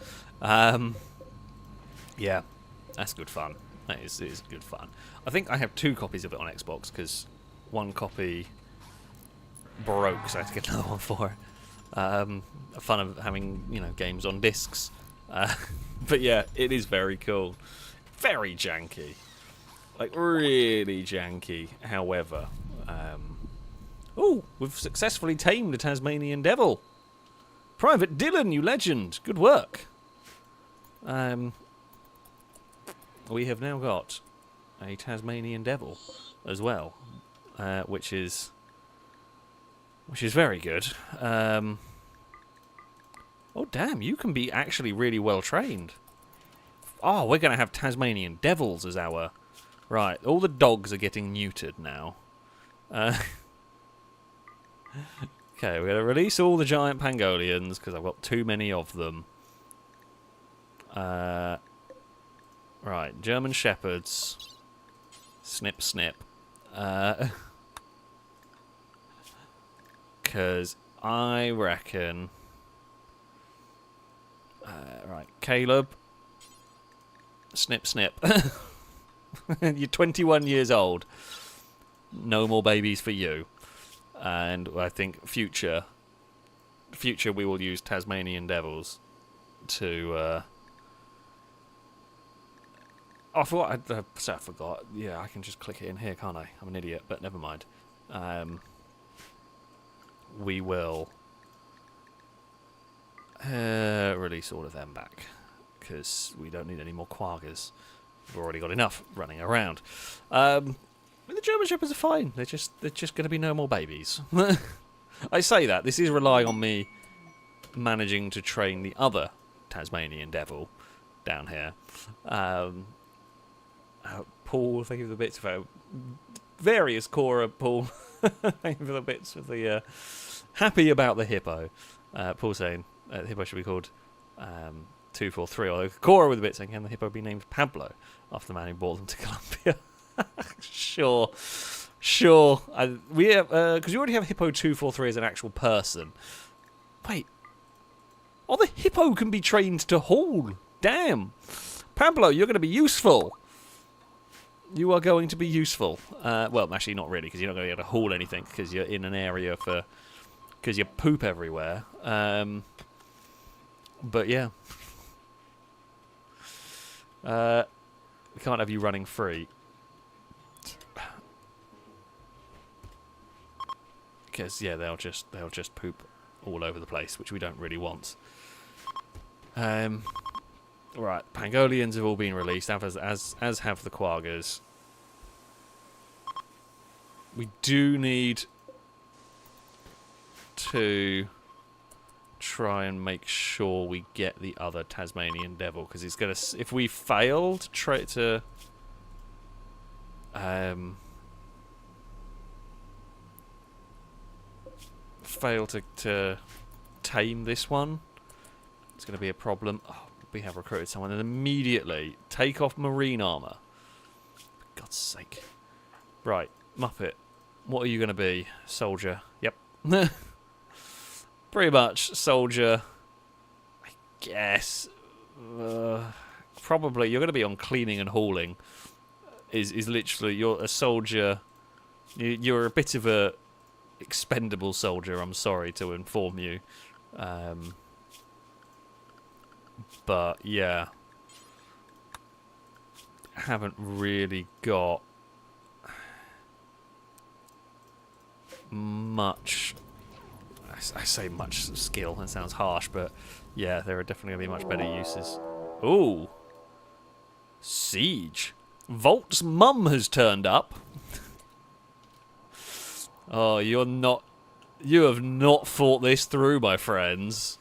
Yeah, that's good fun. It is good fun. I think I have 2 copies of it on Xbox because 1 copy broke, so I had to get another one for it. Fun of having, games on discs. But yeah, it is very cool. Very janky. Like, really janky. However, we've successfully tamed a Tasmanian devil. Private Dylan, you legend. Good work. we have now got a Tasmanian devil as well, which is very good. Oh damn, you can be actually really well trained. Oh, we're going to have Tasmanian devils as our... Right, all the dogs are getting neutered now. Okay, we're going to release all the giant pangolians, because I've got too many of them. Right, German shepherds. Snip, snip. Because I reckon... right, Caleb... Snip, snip. You're 21 years old. No more babies for you. And I think future we will use Tasmanian devils to... I forgot. Yeah, I can just click it in here, can't I? I'm an idiot, but never mind. We will release all of them back, because we don't need any more quaggers. We've already got enough running around. The German Shepherds are fine. They're just going to be no more babies. I say that. This is relying on me managing to train the other Tasmanian devil down here. Paul, thank you for the bits for various Cora. Paul, thank you for the bits of the happy about the hippo. Paul saying the hippo should be called 243. Although Cora with the bit saying, can the hippo be named Pablo after the man who brought them to Colombia? Sure. We have because you already have hippo 243 as an actual person. Wait. Oh, the hippo can be trained to haul. Damn. Pablo, you're going to be useful. You are going to be useful. Well, actually, not really, because you're not going to be able to haul anything, because you're in an area because you poop everywhere. But yeah. We can't have you running free. Because, yeah, they'll just poop all over the place, which we don't really want. Right, Pangolians have all been released, as have the quaggers. We do need to try and make sure we get the other Tasmanian devil, because it's gonna. If we fail to try to, fail to tame this one, it's gonna be a problem. Oh, we have recruited someone, and immediately take off marine armor. For God's sake! Right, Muppet, what are you gonna be, soldier? Yep. Pretty much, soldier. I guess. Probably you're going to be on cleaning and hauling. Is literally you're a soldier. You're a bit of a expendable soldier. I'm sorry to inform you. But yeah, haven't really got much. I say much skill, that sounds harsh, but yeah, there are definitely going to be much better uses. Ooh. Siege. Volt's mum has turned up. Oh, you have not thought this through, my friends.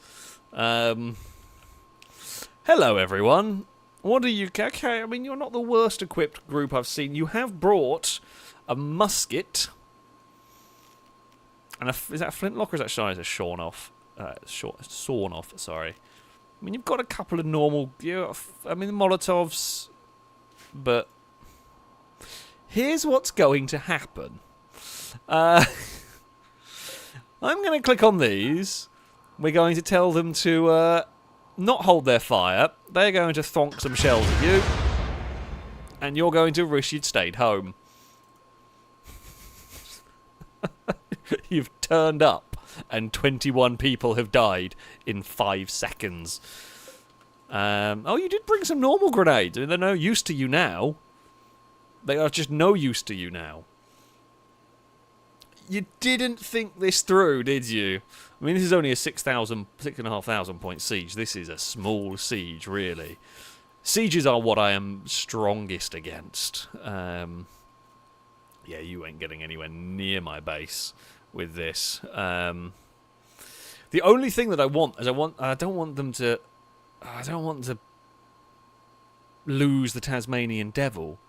Hello, everyone. What are you... Okay, I mean, you're not the worst equipped group I've seen. You have brought a musket... And is that a flintlock or is that sawn off? Sawn off, sorry. I mean, you've got a couple of normal... I mean, Molotovs... But... Here's what's going to happen. I'm going to click on these. We're going to tell them to not hold their fire. They're going to thonk some shells at you. And you're going to wish you'd stayed home. You've turned up, and 21 people have died in 5 seconds. Oh, you did bring some normal grenades. I mean, they're no use to you now. They are just no use to you now. You didn't think this through, did you? I mean, this is only a 6,500 point siege. This is a small siege, really. Sieges are what I am strongest against. Yeah, you ain't getting anywhere near my base with this. The only thing that I want is I don't want them to lose the Tasmanian Devil.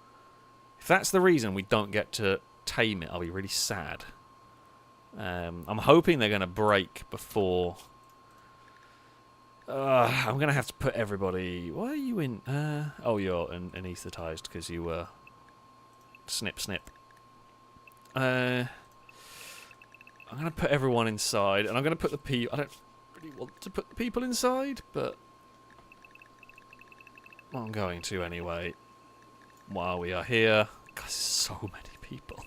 If that's the reason we don't get to tame it, I'll be really sad. I'm hoping they're going to break before... I'm going to have to put everybody... Why are you in... oh, you're anaesthetised because you were... Snip, snip. I'm going to put everyone inside, and I'm going to put the people... I don't really want to put the people inside, but... I'm going to anyway. While we are here... God, so many people.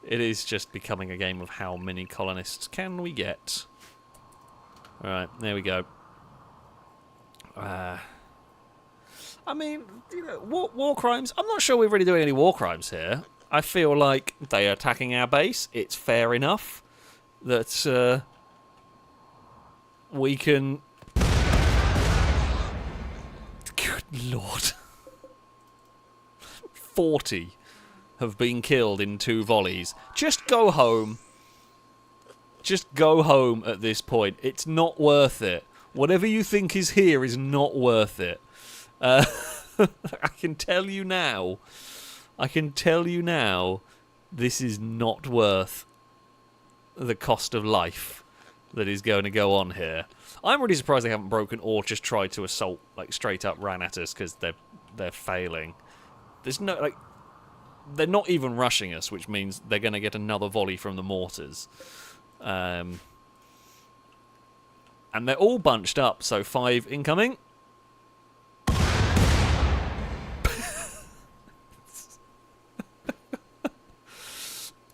It is just becoming a game of how many colonists can we get. Alright, there we go. I mean, you know, war crimes. I'm not sure we're really doing any war crimes here. I feel like they are attacking our base. It's fair enough that we can... Good Lord. 40 have been killed in 2 volleys. Just go home. Just go home at this point. It's not worth it. Whatever you think is here is not worth it. I can tell you now. This is not worth the cost of life that is going to go on here. I'm really surprised they haven't broken or just tried to assault, like straight up ran at us because they're failing. There's no, like, they're not even rushing us, which means they're going to get another volley from the mortars. And they're all bunched up, so 5 incoming.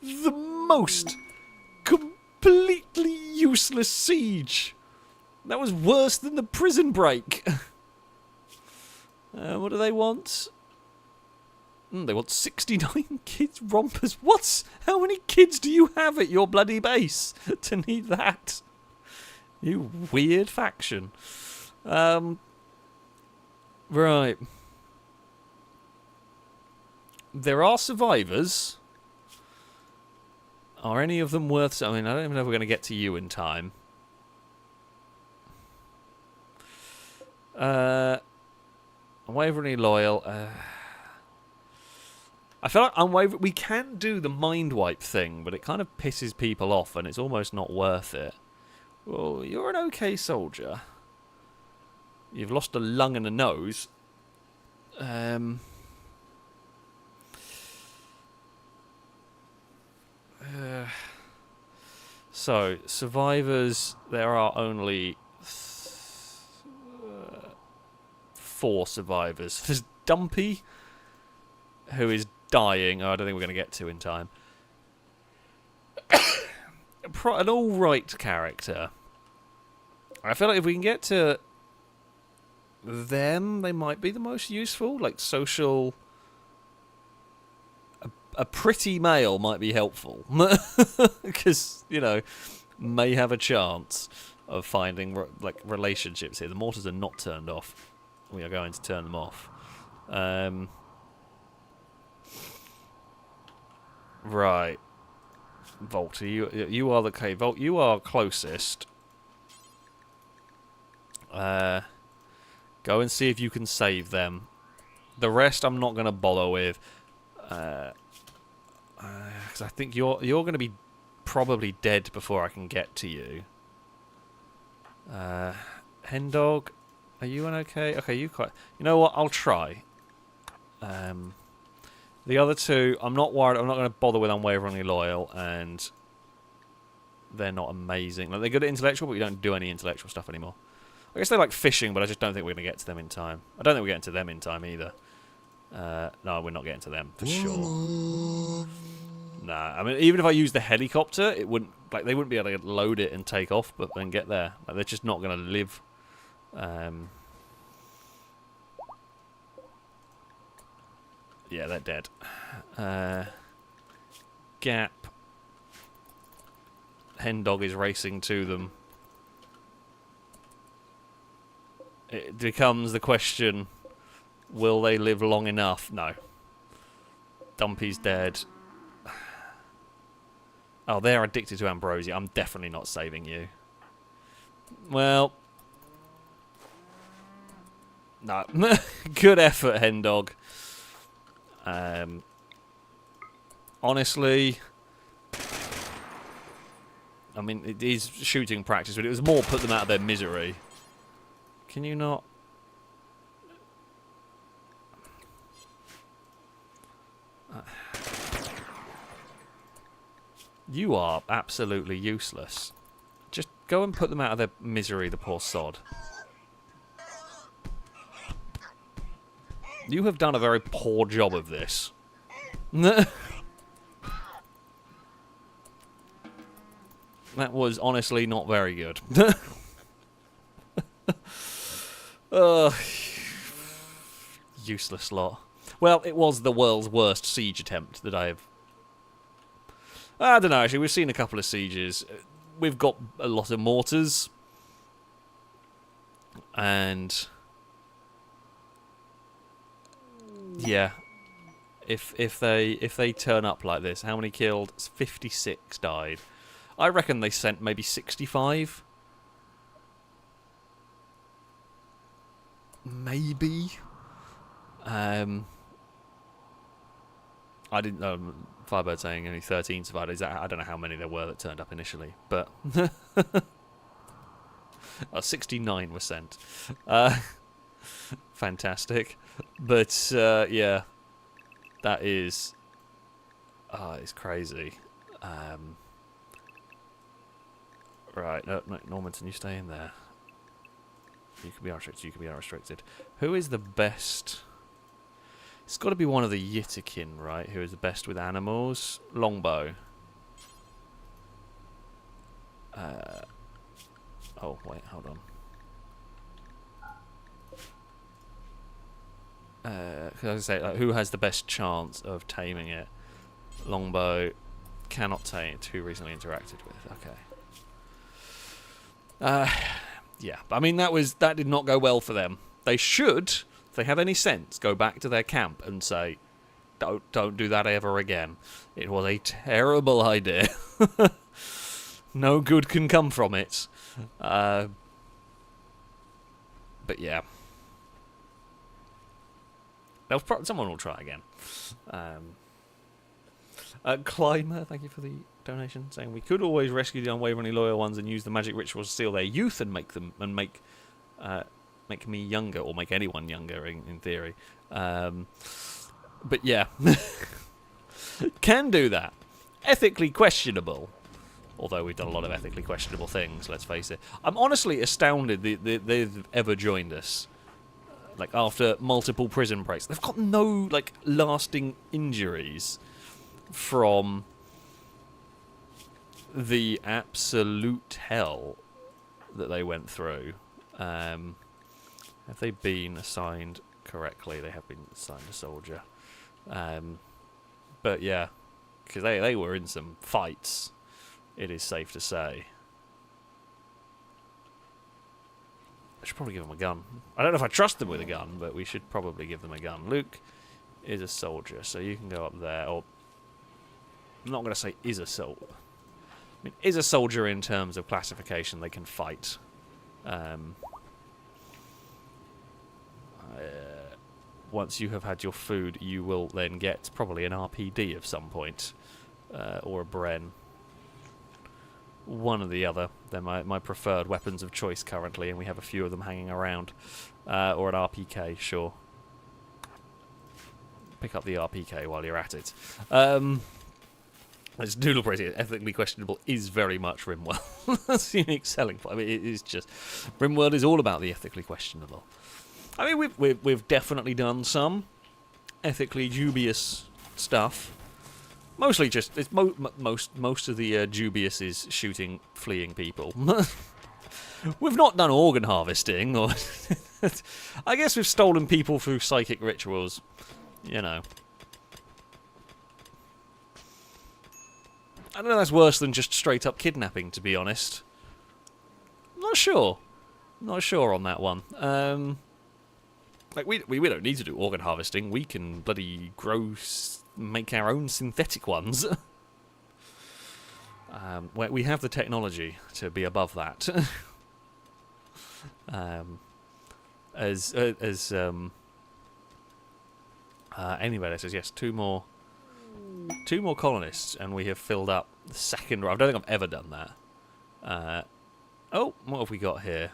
The most completely useless siege. That was worse than the prison break. What do they want? They want 69 kids rompers. What? How many kids do you have at your bloody base to need that? You weird faction. Right. There are survivors. Are any of them worth... I mean, I don't even know if we're going to get to you in time. Unwaveringly loyal. I feel like unwavering... We can do the mind wipe thing, but it kind of pisses people off, and it's almost not worth it. Well, you're an okay soldier. You've lost a lung and a nose. So, survivors, there are only 4 survivors. There's Dumpy, who is dying. Oh, I don't think we're going to get to in time. An alright character. I feel like if we can get to them, they might be the most useful. Like, social... A pretty male might be helpful. Because, you know, may have a chance of finding, like, relationships here. The mortars are not turned off. We are going to turn them off. Right. Volta, you are the... Okay, Volt, you are closest. Go and see if you can save them. The rest I'm not going to bother with. Because I think you're going to be probably dead before I can get to you. Hen dog, are you an okay? Okay, you quite... You know what? I'll try. The other 2, I'm not worried. I'm not going to bother with unwaveringly loyal, and they're not amazing. Like, they're good at intellectual, but we don't do any intellectual stuff anymore. I guess they like fishing, but I just don't think we're going to get to them in time. I don't think we're getting to them in time either. No, we're not getting to them for sure. Nah, I mean, even if I used the helicopter, it wouldn't, like, they wouldn't be able to load it and take off, but then get there. Like, they're just not going to live. Yeah, they're dead. Gap. Hen dog is racing to them. it becomes the question, will they live long enough? No. Dumpy's dead. Oh, they're addicted to ambrosia. I'm definitely not saving you. Well... No. Good effort, hen dog. Honestly... I mean, it is shooting practice, but it was more put them out of their misery. Can you not... You are absolutely useless. Just go and put them out of their misery, the poor sod. You have done a very poor job of this. That was honestly not very good. Useless lot. Well, it was the world's worst siege attempt that I have... I don't know, actually, we've seen a couple of sieges. We've got a lot of mortars. And... yeah. If they turn up like this, how many killed? 56 died. I reckon they sent maybe 65. Maybe. I didn't know. Firebird saying only 13 survived. I don't know how many there were that turned up initially, but 69 were sent. Fantastic, but yeah, that is. It's crazy. Right, no, Normanton, you stay in there. You can be unrestricted, you can be unrestricted. Who is the best? It's got to be one of the Yitakin, right? Who is the best with animals? Longbow. Oh, wait, hold on. Cause I was say, like, who has the best chance of taming it? Longbow cannot tame it. Who recently interacted with? Okay. Yeah, I mean that did not go well for them. They should, if they have any sense, go back to their camp and say, "Don't do that ever again. It was a terrible idea. No good can come from it." But yeah, someone will try again. Climber, thank you for the donation, saying we could always rescue the unwaveringly loyal ones and use the magic rituals to steal their youth and make me younger, or make anyone younger in theory. But yeah, can do that. Ethically questionable, although we've done a lot of ethically questionable things. Let's face it. I'm honestly astounded they've ever joined us. Like after multiple prison breaks, they've got no like lasting injuries from the absolute hell that they went through. Have they been assigned correctly? They have been assigned a soldier. But yeah, because they were in some fights, it is safe to say. I should probably give them a gun. I don't know if I trust them with a gun, but we should probably give them a gun. Luke is a soldier, so you can go up there. Or I'm not going to say is a soldier. I mean, is a soldier in terms of classification. They can fight. Once you have had your food, you will then get probably an RPD of some point. Or a Bren. One or the other. They're my preferred weapons of choice currently, and we have a few of them hanging around. Or an RPK, sure. Pick up the RPK while you're at it. It's Doodle Pretty. Ethically questionable is very much Rimworld. That's the unique selling point. I mean, it is just... Rimworld is all about the ethically questionable. I mean, we've definitely done some ethically dubious stuff. Mostly just... It's most of the dubious is shooting fleeing people. We've not done organ harvesting, or... I guess we've stolen people through psychic rituals. You know. I don't know if that's worse than just straight up kidnapping, to be honest. I'm not sure. Not sure on that one. Like we don't need to do organ harvesting. We can bloody make our own synthetic ones. We have the technology to be above that. Anyway, that says yes. Two more colonists, and we have filled up the second row. I don't think I've ever done that. Oh, what have we got here?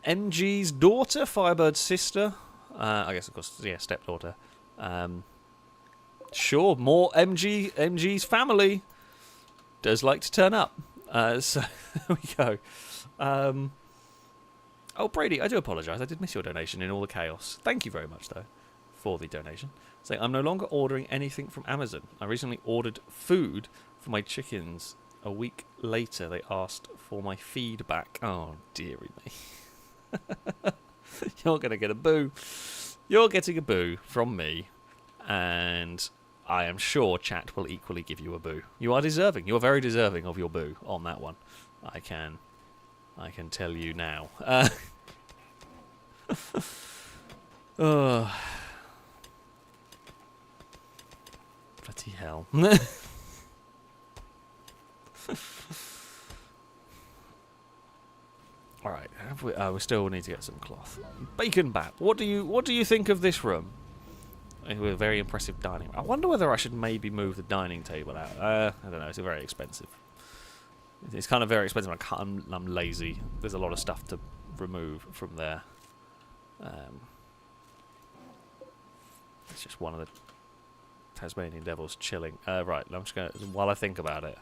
MG's daughter, Firebird's sister. I guess, of course, yeah, stepdaughter. Sure, more MG's family does like to turn up. So there we go. Oh, Brady, I do apologise. I did miss your donation in all the chaos. Thank you very much, though, for the donation. Saying, I'm no longer ordering anything from Amazon. I recently ordered food for my chickens. A week later, they asked for my feedback. Oh, dearie me. You're going to get a boo. You're getting a boo from me. And I am sure chat will equally give you a boo. You are deserving. You are very deserving of your boo on that one. I can tell you now. Oh. Bloody hell. Alright, we still need to get some cloth. Bacon Bat, what do you think of this room? With a very impressive dining room. I wonder whether I should maybe move the dining table out. I don't know, it's very expensive. It's kind of very expensive. I'm lazy. There's a lot of stuff to remove from there. It's just one of the Tasmanian devils chilling. Right, I'm just going to, while I think about it,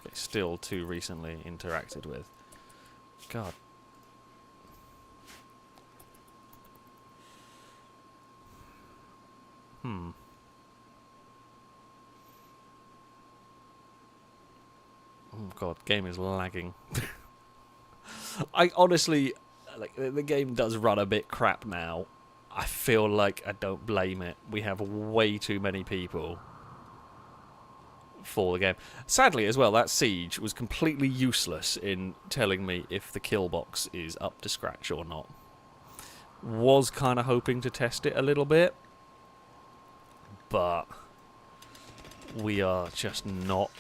it's still too recently interacted with. God. Oh god, game is lagging. I honestly, like, the game does run a bit crap now. I feel like I don't blame it. We have way too many people for the game. Sadly, as well, that siege was completely useless in telling me if the Killbox is up to scratch or not. Was kind of hoping to test it a little bit, but we are just not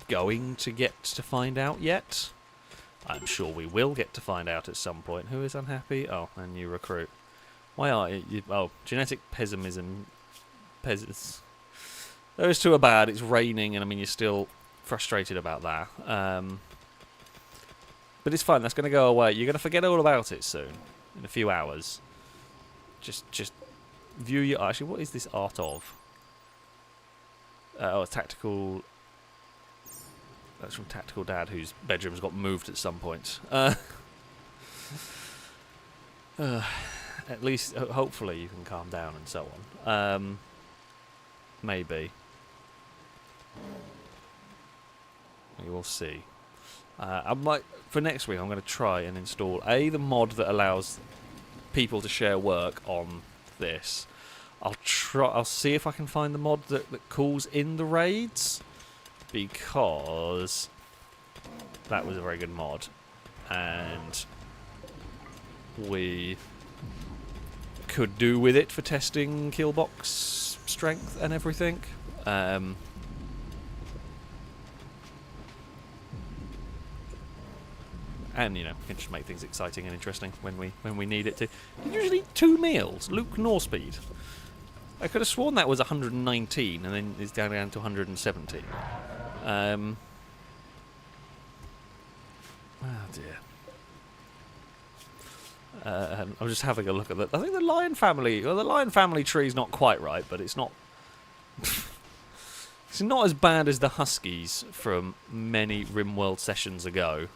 going to get to find out yet. I'm sure we will get to find out at some point. Who is unhappy? Oh, a new recruit. Why are you? Oh, genetic pessimism. Those two are bad. It's raining, and I mean, you're still frustrated about that. But it's fine. That's going to go away. You're going to forget all about it soon, in a few hours. Just view your... Actually, what is this art of? Oh, a tactical... That's from Tactical Dad, whose bedroom's got moved at some point. At least, hopefully, you can calm down and so on. Maybe. We will see. I might, for next week, I'm going to try and install the mod that allows people to share work on this. I'll see if I can find the mod that calls in the raids, because that was a very good mod, and we could do with it for testing Killbox strength and everything. And, you know, we can just make things exciting and interesting when we need it to. Usually 2 meals. Luke Norspeed. I could have sworn that was 119, and then it's down to 117. Oh dear. I'm just having a look at that. I think the lion family. Well, the lion family tree is not quite right, but it's not. It's not as bad as the huskies from many Rimworld sessions ago.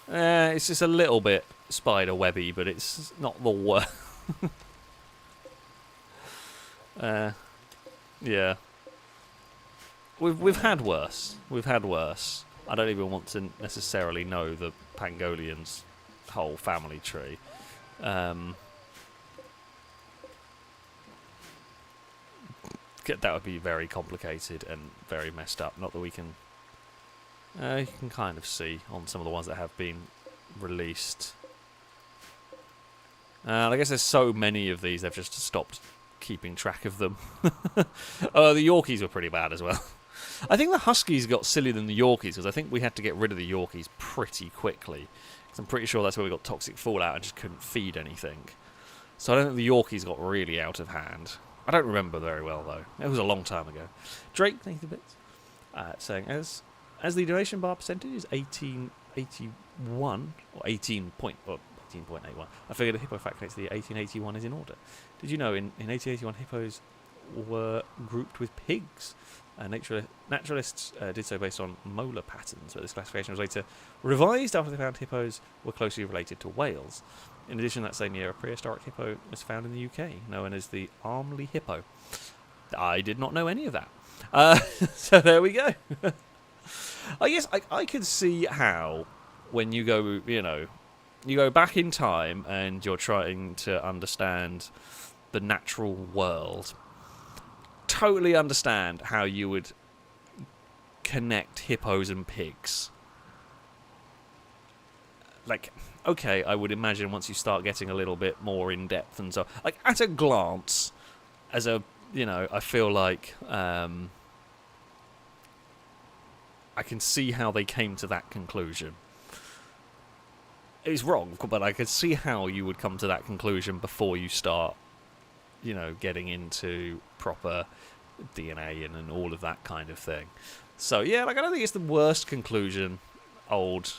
It's just a little bit spider webby, but it's not the worst. Yeah. We've had worse. We've had worse. I don't even want to necessarily know the Pangolian's whole family tree. That would be very complicated and very messed up. Not that we can... you can kind of see on some of the ones that have been released. I guess there's so many of these, they've just stopped keeping track of them. The Yorkies were pretty bad as well. I think the Huskies got sillier than the Yorkies, because I think we had to get rid of the Yorkies pretty quickly. Because I'm pretty sure that's where we got toxic fallout and just couldn't feed anything. So I don't think the Yorkies got really out of hand. I don't remember very well, though. It was a long time ago. Drake, thank you for the bits. Saying, as the donation bar percentage is 1881, or 18.81, I figured a hippo fact connects to the 1881 is in order. Did you know in 1881 hippos were grouped with pigs? Naturalists did so based on molar patterns, but this classification was later revised after they found hippos were closely related to whales. In addition, that same year, a prehistoric hippo was found in the UK, known as the Armley hippo. I did not know any of that. So there we go. I guess I could see how, when you go, you go back in time and you're trying to understand the natural world, totally understand how you would connect hippos and pigs. Like, okay, I would imagine once you start getting a little bit more in depth and so, like, at a glance, as a, I feel like I can see how they came to that conclusion. It's wrong, but I could see how you would come to that conclusion before you start, getting into proper DNA and all of that kind of thing. So, yeah, I don't think it's the worst conclusion. Old.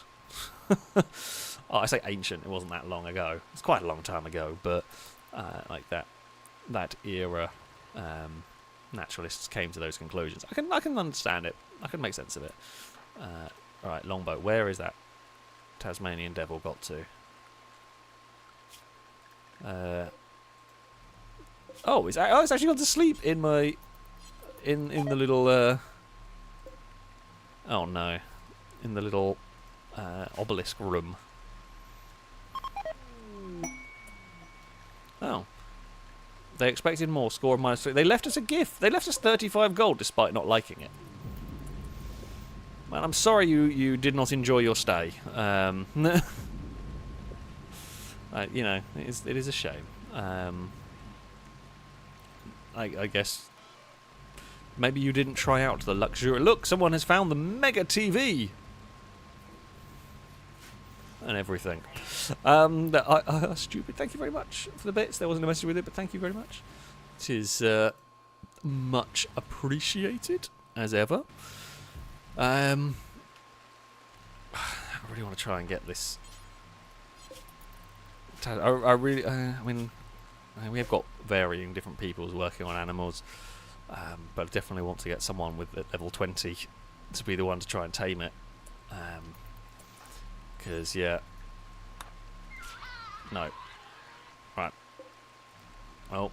I say ancient, it wasn't that long ago. It's quite a long time ago, but like that era, naturalists came to those conclusions. I can understand it. I can make sense of it. Alright, longbow. Where is that Tasmanian devil got to? It's actually gone to sleep in my in the little oh no, in the little obelisk room. Oh, they expected more. Score of -3. They left us a gift. They left us 35 gold despite not liking it. Well, I'm sorry you did not enjoy your stay. It is a shame. I guess maybe you didn't try out the luxury. Look, someone has found the mega TV and everything. Stupid. Thank you very much for the bits. There wasn't a message with it, but thank you very much. It is much appreciated as ever. I really want to try and get this. I really. We have got varying different peoples working on animals, but I definitely want to get someone with level 20 to be the one to try and tame it. Because no, right. Well,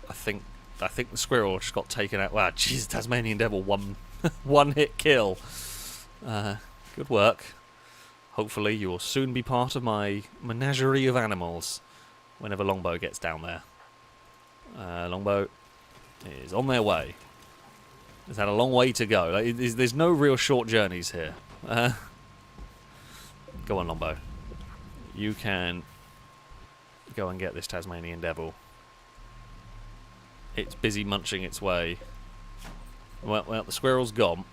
I think the squirrel just got taken out. Wow, jeez, Tasmanian devil, one hit kill. Good work. Hopefully you will soon be part of my menagerie of animals whenever Longbow gets down there. Longbow is on their way. It's had a long way to go. There's no real short journeys here. Go on, Longbow. You can go and get this Tasmanian devil. It's busy munching its way. Well, the squirrel's gone.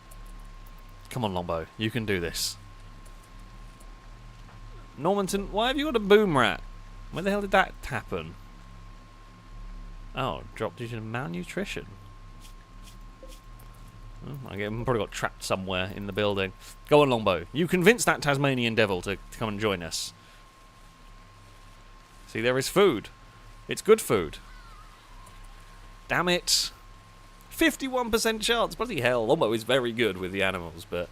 Come on, Longbow. You can do this. Normanton, why have you got a boom rat? When the hell did that happen? Oh, dropped due to malnutrition. I'm probably got trapped somewhere in the building. Go on, Longbow. You convince that Tasmanian devil to come and join us. See, there is food. It's good food. Damn it. 51% chance. Bloody hell. Longbow is very good with the animals, but...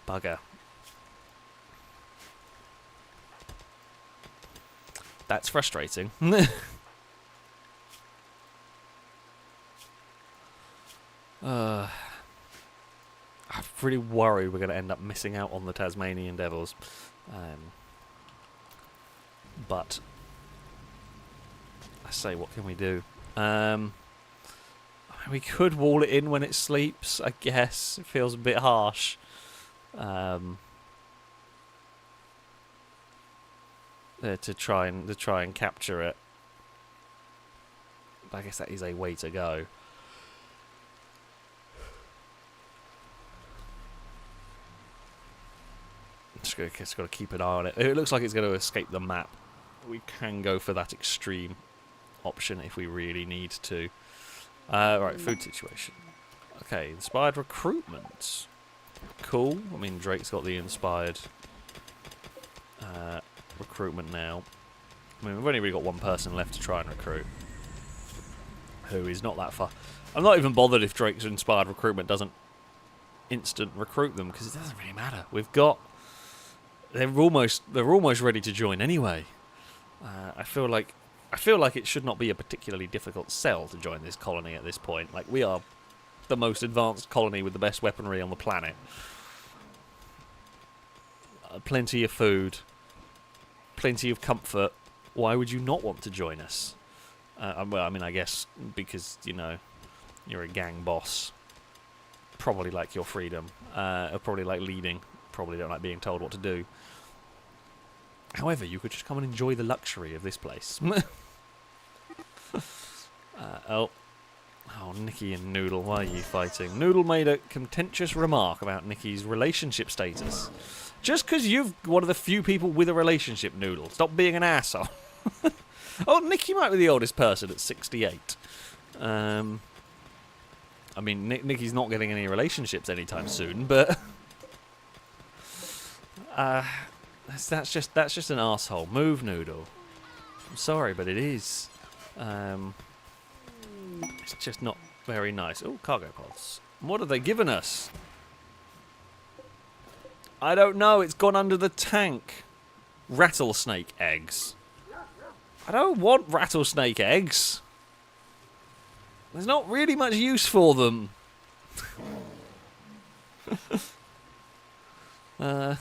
Bugger. That's frustrating. I'm really worried we're going to end up missing out on the Tasmanian devils. But I say, what can we do? We could wall it in when it sleeps, I guess. It feels a bit harsh. To try and capture it. But I guess that is a way to go. Just got to keep an eye on it. It looks like it's going to escape the map. We can go for that extreme option if we really need to. Right, food situation. Okay, inspired recruitment. Cool. I mean, Drake's got the inspired recruitment now. I mean, we've only really got one person left to try and recruit, who is not that far. I'm not even bothered if Drake's inspired recruitment doesn't instant recruit them, because it doesn't really matter. We've got... They're almost ready to join anyway. I feel like it should not be a particularly difficult sell to join this colony at this point. Like, we are the most advanced colony with the best weaponry on the planet. Plenty of food, plenty of comfort. Why would you not want to join us? Well, I mean, I guess because, you know, you're a gang boss. Probably like your freedom. Probably like leading. Probably don't like being told what to do. However, you could just come and enjoy the luxury of this place. Oh, Nikki and Noodle, why are you fighting? Noodle made a contentious remark about Nikki's relationship status. Just because you're one of the few people with a relationship, Noodle. Stop being an asshole. Oh, Nikki might be the oldest person at 68. I mean, Nikki's not getting any relationships anytime soon, but... that's just an asshole. Move, Noodle. I'm sorry, but it is. It's just not very nice. Oh, cargo pods. What have they given us? I don't know. It's gone under the tank. Rattlesnake eggs. I don't want rattlesnake eggs. There's not really much use for them. I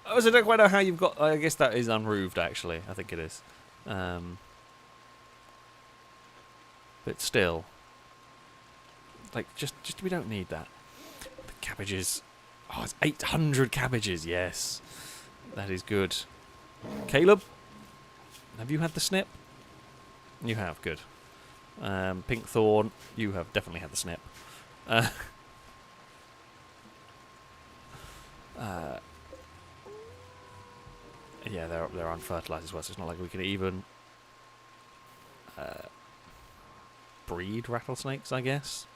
also don't quite know how you've got... I guess that is unroofed, actually. I think it is. But still. Like, just we don't need that. The cabbages... Oh, it's 800 cabbages, yes. That is good. Caleb? Have you had the snip? You have, good. Pinkthorn, you have definitely had the snip. Yeah, they're unfertilized as well, so it's not like we can even breed rattlesnakes, I guess.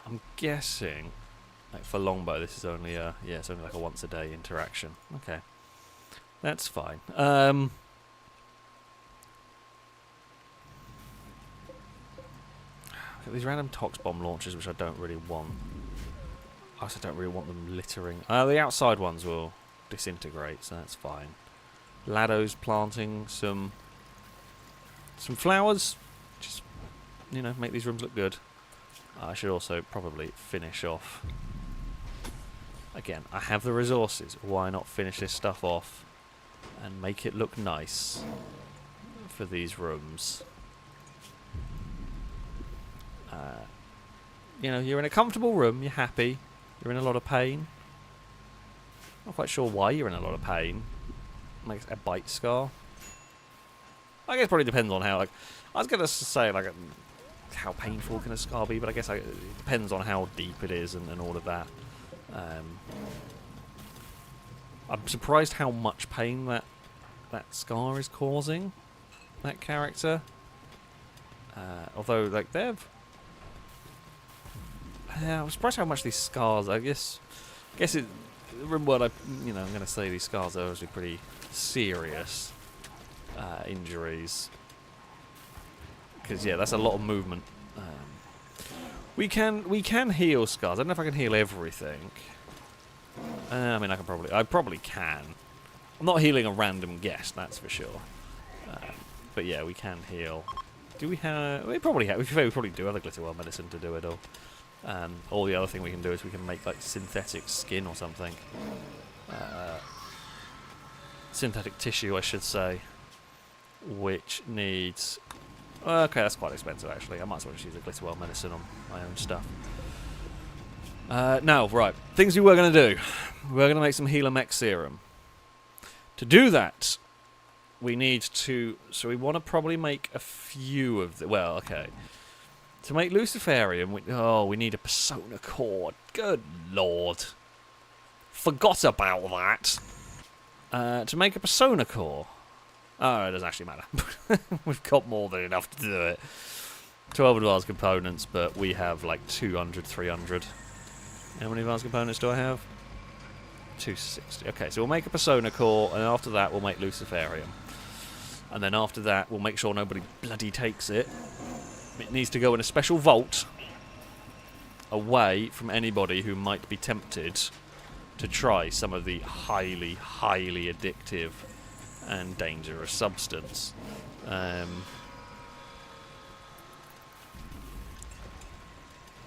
I'm guessing, like for longbow, this is only it's only like a once a day interaction. Okay, that's fine. These random tox bomb launchers, which I don't really want. I also don't really want them littering. The outside ones will disintegrate, so that's fine. Lado's planting some flowers, just, you know, make these rooms look good. I should also probably finish off. Again, I have the resources. Why not finish this stuff off and make it look nice for these rooms? You know, you're in a comfortable room, you're happy, you're in a lot of pain. Not quite sure why you're in a lot of pain. Like a bite scar. I guess it probably depends on how, like, I was going to say, like, how painful can a scar be, but I guess it depends on how deep it is and all of that. I'm surprised how much pain that scar is causing that character. Although, like, I'm surprised how much these scars. I guess it. Rimworld, I'm going to say these scars are actually pretty serious injuries. Because yeah, that's a lot of movement. We can heal scars. I don't know if I can heal everything. I mean, I probably can. I'm not healing a random guest, that's for sure. But yeah, we can heal. Do we have? We probably have. We probably do have the glitter well medicine to do it all. Or the other thing we can do is we can make like synthetic skin or something. Synthetic tissue, I should say. Which needs... Okay, that's quite expensive, actually. I might as well just use a Glitterwell medicine on my own stuff. Now, right. Things we were going to do. We're going to make some healer mech serum. To do that, we need to... So we want to probably make a few of the... Well, okay. To make Luciferium, we need a Persona Core. Good lord. Forgot about that. To make a Persona Core... Oh, it doesn't actually matter. We've got more than enough to do it. 12 advanced components, but we have like 200, 300. How many advanced components do I have? 260. Okay, so we'll make a Persona Core, and after that we'll make Luciferium. And then after that we'll make sure nobody bloody takes it. It needs to go in a special vault away from anybody who might be tempted to try some of the highly, highly addictive and dangerous substance.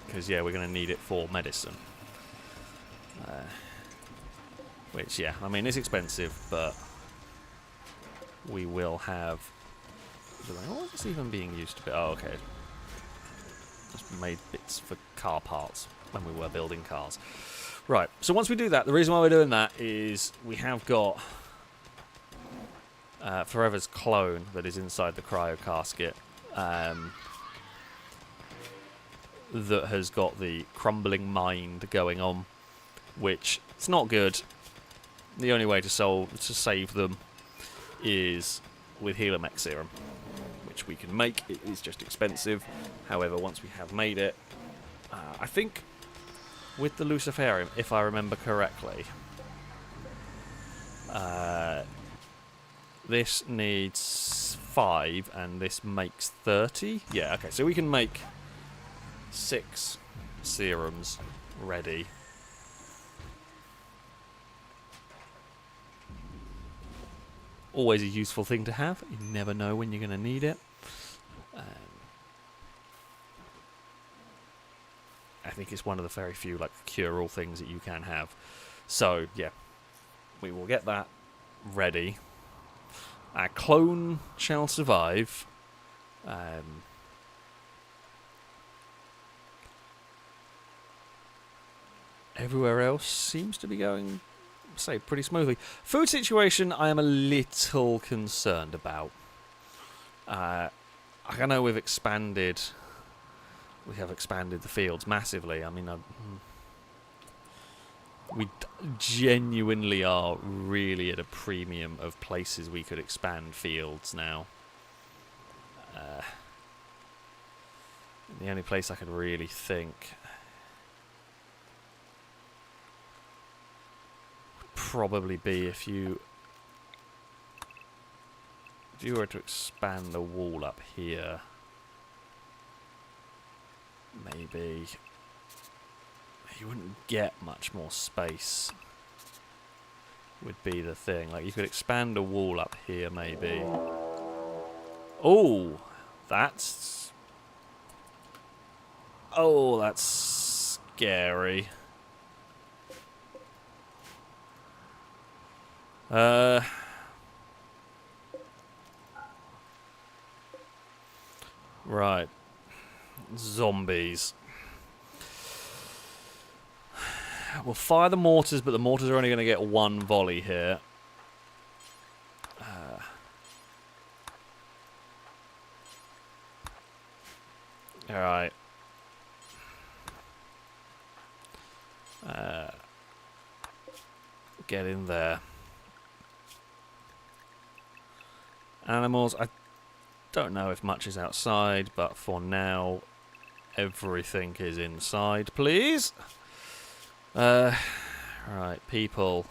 Because, yeah, we're going to need it for medicine. Which, yeah, I mean, it's expensive, but we will have... What is this even being used to be? Oh, okay. Just made bits for car parts when we were building cars. Right, so once we do that, the reason why we're doing that is we have got Forever's clone that is inside the cryo casket that has got the crumbling mind going on, which it's not good. The only way to save them is with healer mech serum, which we can make. It is just expensive. However, once we have made it, I think with the Luciferium, if I remember correctly, this needs 5 and this makes 30. Yeah, okay, so we can make 6 serums ready. Always a useful thing to have. You never know when you're going to need it. I think it's one of the very few like cure-all things that you can have. So, yeah, we will get that ready. Our clone shall survive. Everywhere else seems to be going, say, pretty smoothly. Food situation, I am a little concerned about. I know we've expanded. We have expanded the fields massively. I mean, we genuinely are really at a premium of places we could expand fields now. The only place I could really think would probably be if you were to expand the wall up here. Maybe you wouldn't get much more space, would be the thing. Like, you could expand a wall up here, maybe. Oh, that's scary. Right. Zombies. We'll fire the mortars, but the mortars are only going to get 1 volley here. Alright. Get in there. Animals, I don't know if much is outside, but for now, everything is inside, please. Right, people.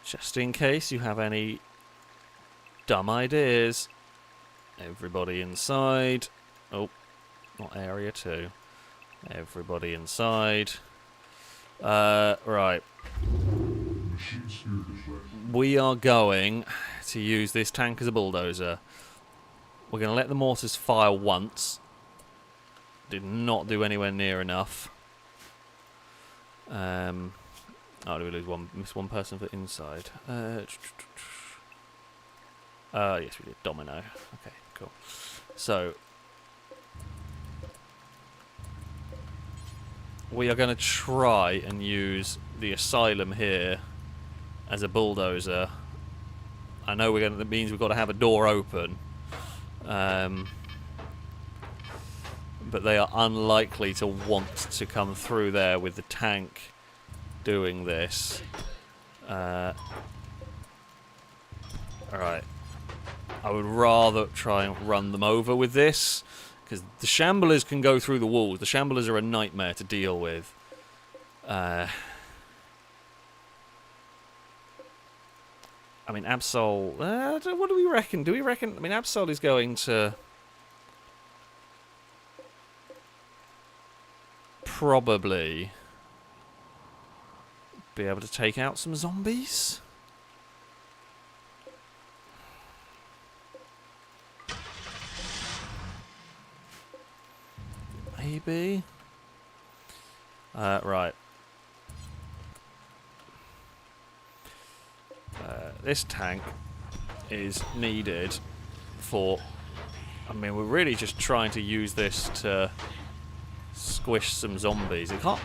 Just in case you have any dumb ideas. Everybody inside. Oh, not area 2. Everybody inside. Right. We are going to use this tank as a bulldozer. We're going to let the mortars fire once. Did not do anywhere near enough. Oh, did we lose miss one person for inside? Yes, we did. Domino. Okay, cool. So we are going to try and use the asylum here as a bulldozer. I know that means we've got to have a door open. But they are unlikely to want to come through there with the tank doing this. Alright. I would rather try and run them over with this, because the shamblers can go through the walls. The shamblers are a nightmare to deal with. I mean, Absol... what do we reckon? Do we reckon... I mean, Absol is going to... probably be able to take out some zombies. Maybe. Right. This tank is needed for... I mean, we're really just trying to use this to squish some zombies. It can't...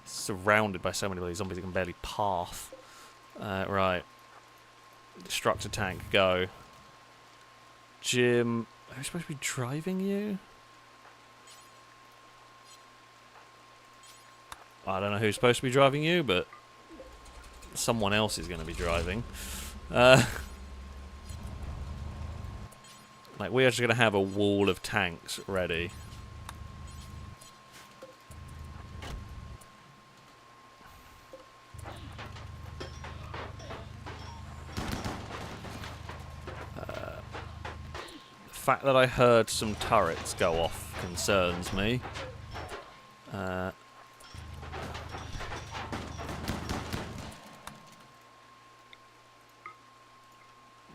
surrounded by so many of these zombies it can barely path. Right. Destructor tank, go. Jim... Are we supposed to be driving you? I don't know who's supposed to be driving you, but someone else is going to be driving. Like, we're just going to have a wall of tanks ready. The fact that I heard some turrets go off concerns me.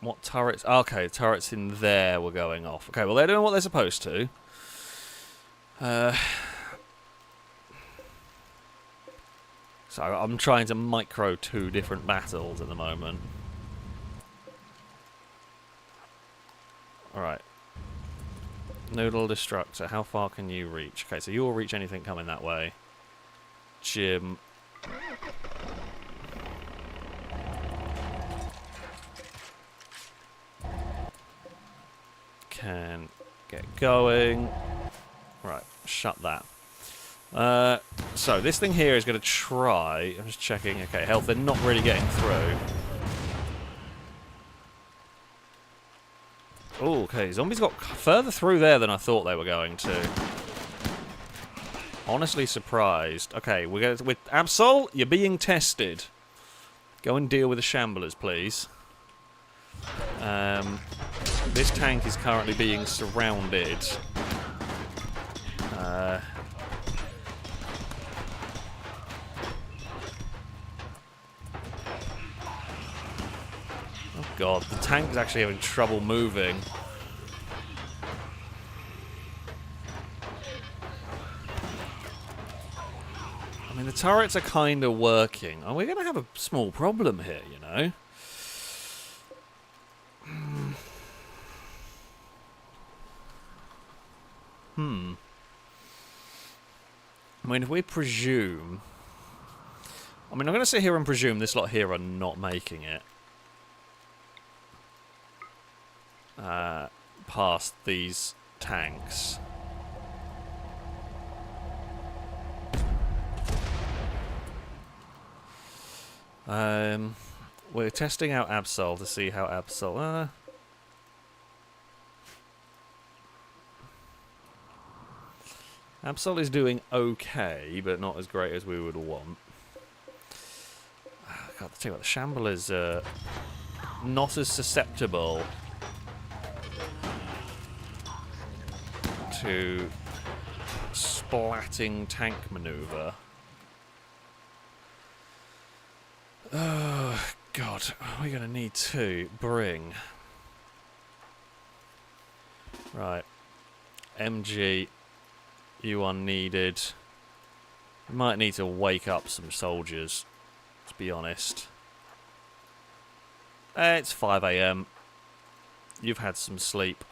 What turrets? Okay, turrets in there were going off. Okay, well, they're doing what they're supposed to. So I'm trying to micro 2 different battles at the moment. Alright. Noodle Destructor, how far can you reach? Okay, so you'll reach anything coming that way. Jim. Can get going. Right, shut that. So this thing here is going to try... I'm just checking. Okay, health, they're not really getting through. Oh, okay, zombies got further through there than I thought they were going to. Honestly surprised. Okay, we're going to... With Absol, you're being tested. Go and deal with the shamblers, please. This tank is currently being surrounded. Oh god, the tank is actually having trouble moving. I mean, the turrets are kind of working. Oh, we're going to have a small problem here, you know. I mean, if we presume... I mean, I'm going to sit here and presume this lot here are not making it. Past these tanks. We're testing out Absol to see how Absol... Absol is doing okay, but not as great as we would want. God, the thing about the Shamblers are not as susceptible to splatting tank maneuver. Oh, God. We're going to need to bring... Right. MG... You are needed. You might need to wake up some soldiers, to be honest. It's 5 AM. You've had some sleep.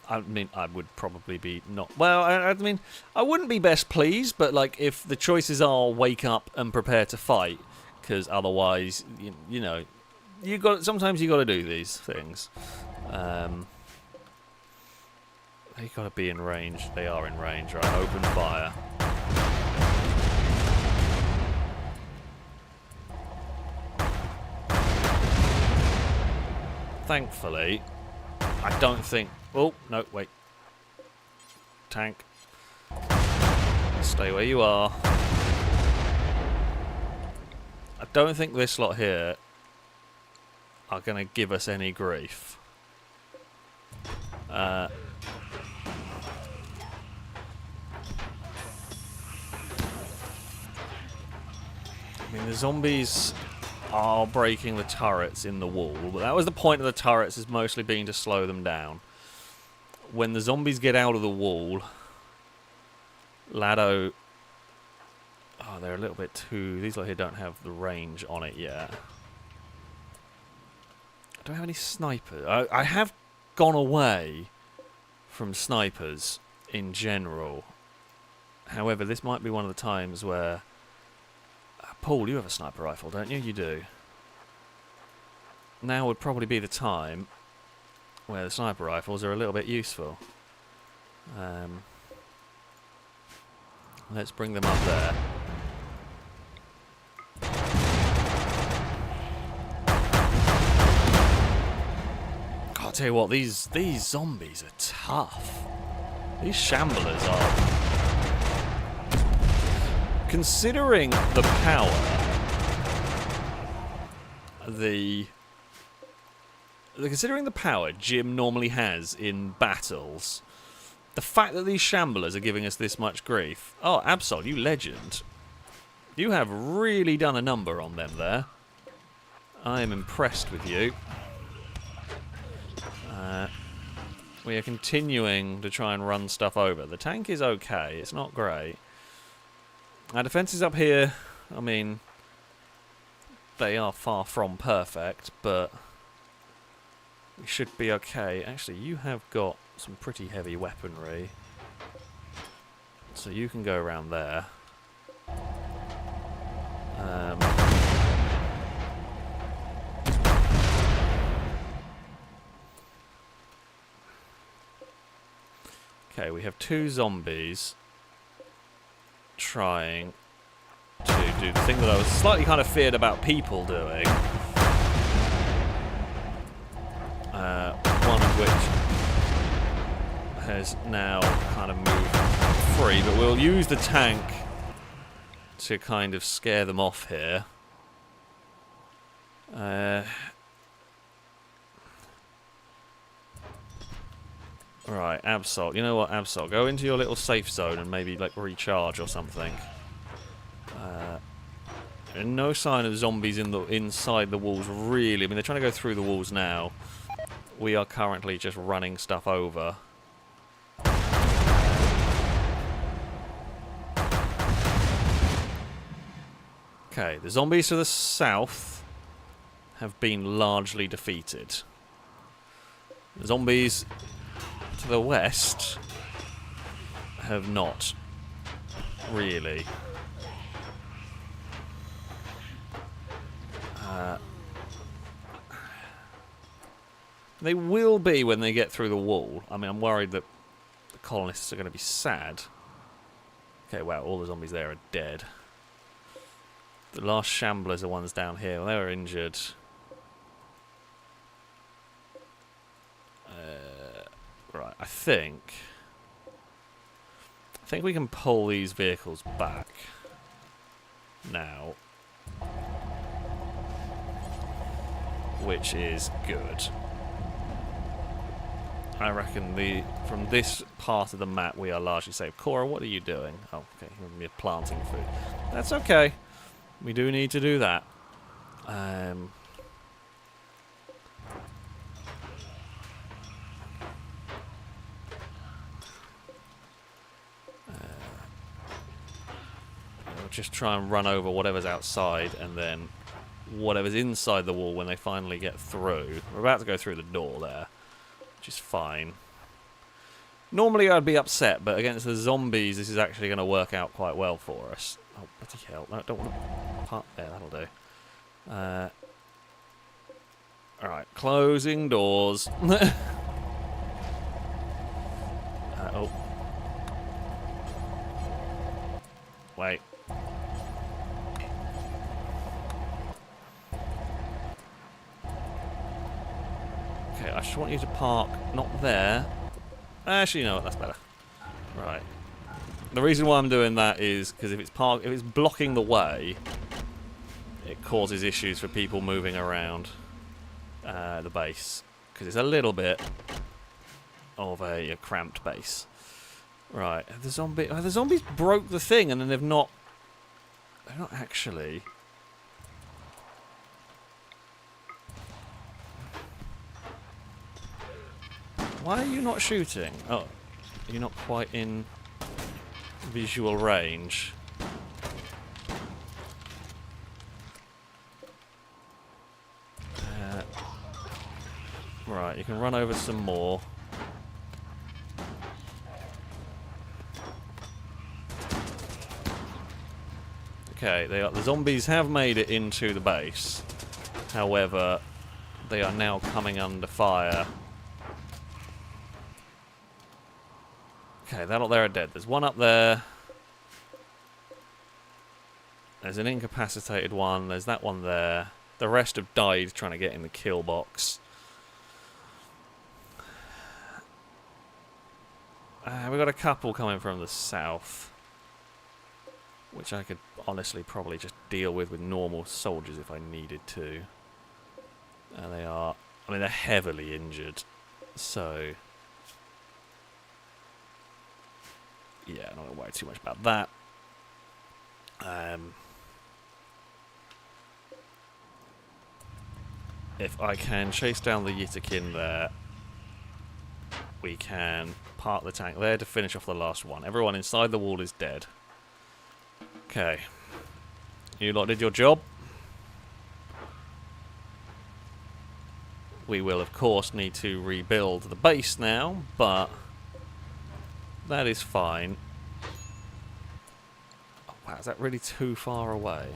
I mean, I would probably be not... Well, I mean, I wouldn't be best pleased, but, like, if the choices are wake up and prepare to fight, because otherwise, you know, sometimes you got to do these things. They got to be in range. They are in range, right? Open fire. Thankfully, I don't think... Oh, no, wait. Tank. Stay where you are. I don't think this lot here are going to give us any grief. I mean, the zombies are breaking the turrets in the wall, but that was the point of the turrets, is mostly being to slow them down. When the zombies get out of the wall, Lado... Oh, they're a little bit too... These lot here don't have the range on it yet. I don't have any snipers. I have gone away from snipers in general. However, this might be one of the times where... Paul, you have a sniper rifle, don't you? You do. Now would probably be the time where the sniper rifles are a little bit useful. Let's bring them up there. I'll tell you what, these zombies are tough. These shamblers are... Considering the power, considering the power Jim normally has in battles, the fact that these shamblers are giving us this much grief. Oh, Absol, you legend. You have really done a number on them there. I am impressed with you. We are continuing to try and run stuff over. The tank is okay, it's not great. Our defences up here, I mean, they are far from perfect, but we should be okay. Actually, you have got some pretty heavy weaponry, so you can go around there. Okay, we have two zombies trying to do the thing that I was slightly kind of feared about people doing. One of which has now kind of moved free, but we'll use the tank to kind of scare them off here. Right, Absol. You know what, Absol? Go into your little safe zone and maybe, like, recharge or something. And no sign of zombies inside the walls, really. I mean, they're trying to go through the walls now. We are currently just running stuff over. Okay, the zombies to the south have been largely defeated. The zombies to the west have not really. They will be when they get through the wall. I mean, I'm worried that the colonists are going to be sad. Okay, wow, all the zombies there are dead. The last shamblers are ones down here. Well, they were injured. Right, I think we can pull these vehicles back now, which is good. I reckon from this part of the map we are largely safe. Cora, what are you doing? Oh, okay, you're planting food. That's okay. We do need to do that. Just try and run over whatever's outside, and then whatever's inside the wall when they finally get through. We're about to go through the door there, which is fine. Normally I'd be upset, but against the zombies, this is actually going to work out quite well for us. Oh, bloody hell. No, I don't want to part there, that'll do. Alright, closing doors. Oh. Wait. Okay, I just want you to park not there. Actually, you know what? That's better. Right. The reason why I'm doing that is because if it's blocking the way, it causes issues for people moving around the base, because it's a little bit of a cramped base. Right. The zombies broke the thing, and then they're not actually. Why are you not shooting? Oh, you're not quite in visual range. Right, you can run over some more. Okay, the zombies have made it into the base. However, they are now coming under fire. Okay, that lot there are dead. There's one up there. There's an incapacitated one. There's that one there. The rest have died trying to get in the kill box. We've got a couple coming from the south, which I could honestly probably just deal with normal soldiers if I needed to. They are, I mean, they're heavily injured, so yeah, I'm not going to worry too much about that. If I can chase down the Yitakin there, we can park the tank there to finish off the last one. Everyone inside the wall is dead. Okay. You lot did your job. We will, of course, need to rebuild the base now, but that is fine. Oh, wow, is that really too far away?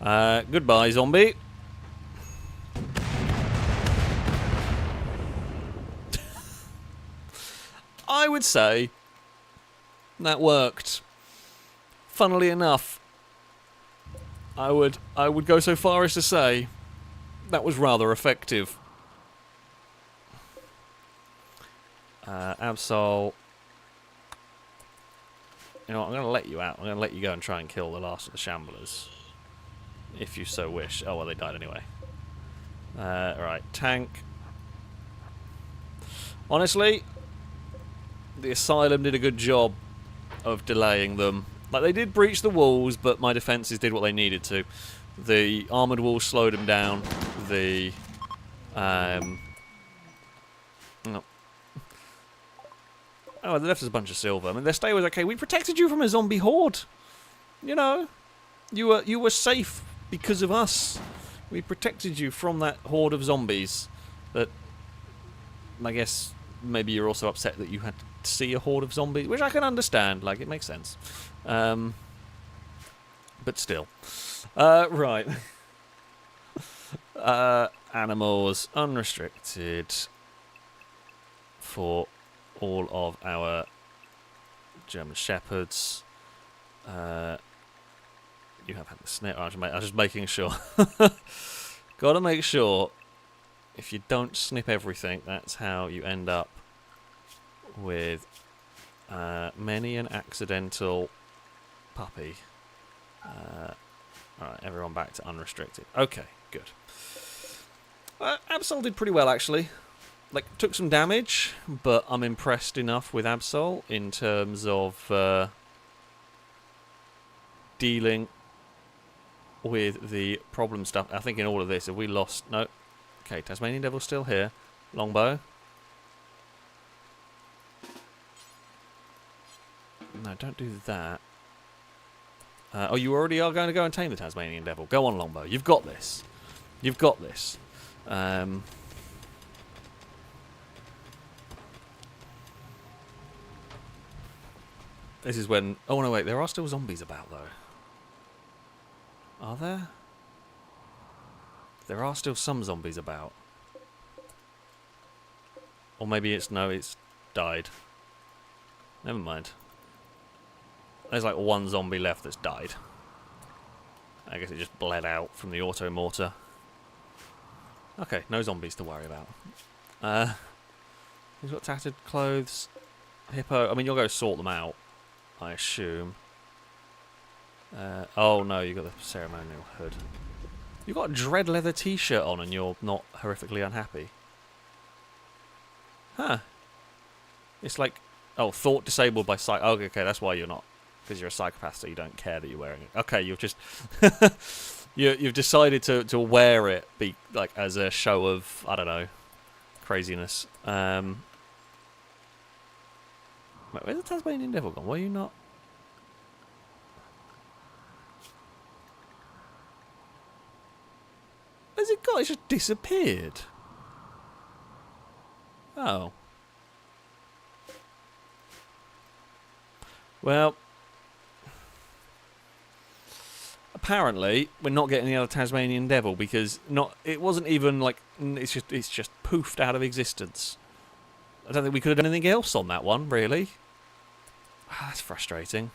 Goodbye, zombie. I would say that worked. Funnily enough, I would go so far as to say that was rather effective. Absol, you know what, I'm going to let you out. I'm going to let you go and try and kill the last of the Shamblers, if you so wish. Oh, well, they died anyway. Right, tank. Honestly, the Asylum did a good job of delaying them. Like, they did breach the walls, but my defences did what they needed to. The armoured walls slowed them down. The... no. Oh, they left us a bunch of silver. I mean, their stay was okay. We protected you from a zombie horde. You know, you were safe because of us. We protected you from that horde of zombies. That, I guess, maybe you're also upset that you had to see a horde of zombies, which I can understand. Like, it makes sense. But still. Right. Animals, unrestricted for all of our German Shepherds. You have had the snip. I was just making sure. Gotta make sure, if you don't snip everything, that's how you end up with many an accidental puppy. Alright, everyone back to unrestricted. Okay, good. Absol did pretty well, actually. Like, took some damage, but I'm impressed enough with Absol in terms of dealing with the problem stuff. I think in all of this, if we lost... No. Okay, Tasmanian Devil's still here. Longbow. No, don't do that. Oh, you already are going to go and tame the Tasmanian Devil. Go on, Longbow. You've got this. You've got this. This is when... Oh, no, wait. There are still zombies about, though. Are there? There are still some zombies about. Or maybe it's... No, it's died. Never mind. There's like one zombie left that's died. I guess it just bled out from the auto-mortar. Okay, no zombies to worry about. He's got tattered clothes. Hippo. I mean, you'll go sort them out, I assume. Oh no, you got the ceremonial hood. You've got a dread leather t-shirt on and you're not horrifically unhappy. Huh. It's like... Oh, thought disabled by psych... Oh, okay, that's why you're not. Because you're a psychopath, so you don't care that you're wearing it. Okay, you've just... you've decided to wear it like as a show of, I don't know, craziness. Wait, where's the Tasmanian Devil gone? Were you not... Where's it gone? It's just disappeared. Oh. Well, apparently we're not getting the other Tasmanian Devil because it wasn't even like it's just poofed out of existence. I don't think we could have done anything else on that one, really. That's frustrating.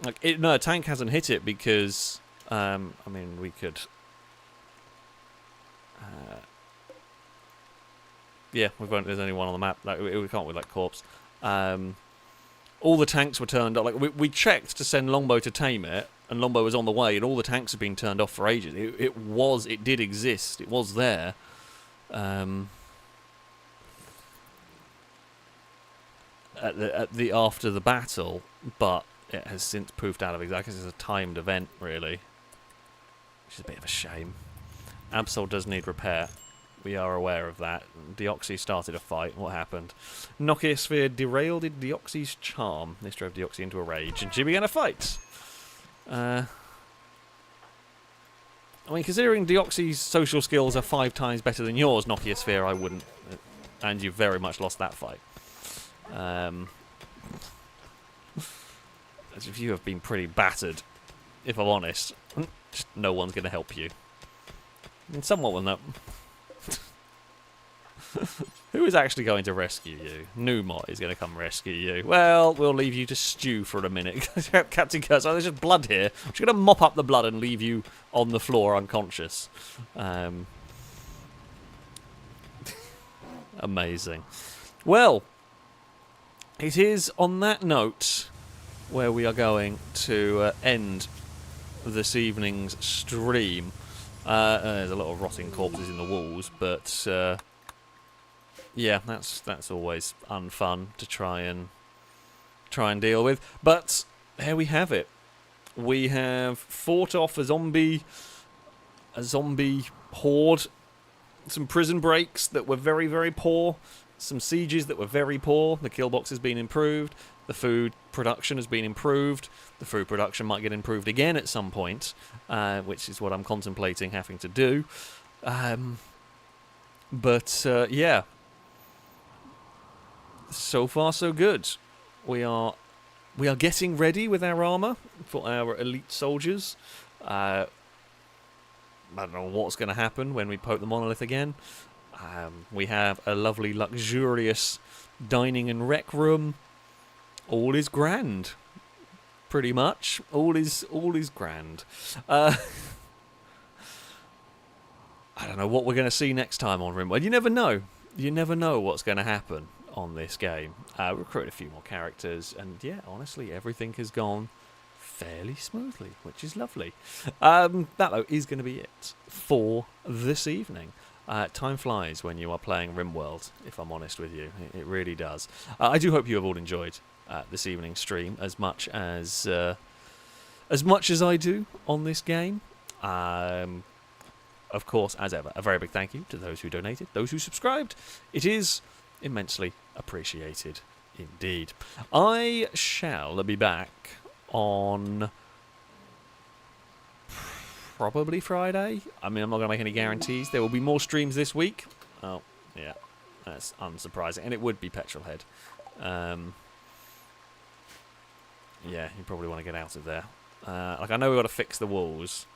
Like no, a tank hasn't hit it because I mean we could. Yeah, there's only one on the map. Like, we can't with like corpse. All the tanks were turned off. Like we checked to send Longbow to tame it, and Longbow was on the way, and all the tanks have been turned off for ages. It did exist. It was there. At the after the battle, but it has since poofed out of existence. It's a timed event, really, which is a bit of a shame. Absol does need repair. We are aware of that. Deoxy started a fight. What happened? Nokia derailed Deoxy's charm. This drove Deoxy into a rage, and she began a fight. I mean, considering Deoxy's social skills are 5 times better than yours, Nokia, I wouldn't. And you've very much lost that fight. As if you have been pretty battered, if I'm honest. Just no one's going to help you. And someone will know. Who is actually going to rescue you? Numot is going to come rescue you. Well, we'll leave you to stew for a minute. Captain Kurtz, there's just blood here. I'm just going to mop up the blood and leave you on the floor unconscious. Amazing. Well, it is on that note where we are going to end this evening's stream. There's a lot of rotting corpses in the walls, but yeah, that's always unfun to try and deal with. But there we have it. We have fought off a zombie horde, some prison breaks that were very, very poor, some sieges that were very poor. The Killbox has been improved. The food production has been improved. The food production might get improved again at some point, which is what I'm contemplating having to do. Yeah. So far, so good. We are getting ready with our armour for our elite soldiers. I don't know what's going to happen when we poke the monolith again. We have a lovely, luxurious dining and rec room. All is grand, pretty much. All is grand. I don't know what we're going to see next time on Rimworld. You never know. You never know what's going to happen on this game. Recruit a few more characters, and yeah, honestly, everything has gone fairly smoothly, which is lovely. That though is going to be it for this evening. Time flies when you are playing Rimworld, if I'm honest with you. It really does. I do hope you have all enjoyed this evening's stream as much as I do on this game. Of course, as ever, a very big thank you to those who donated, those who subscribed. It is immensely appreciated indeed. I shall be back on probably Friday. I mean, I'm not going to make any guarantees. There will be more streams this week. Oh, yeah, that's unsurprising. And it would be Petrolhead. Yeah, you probably want to get out of there. Like, I know we've got to fix the walls,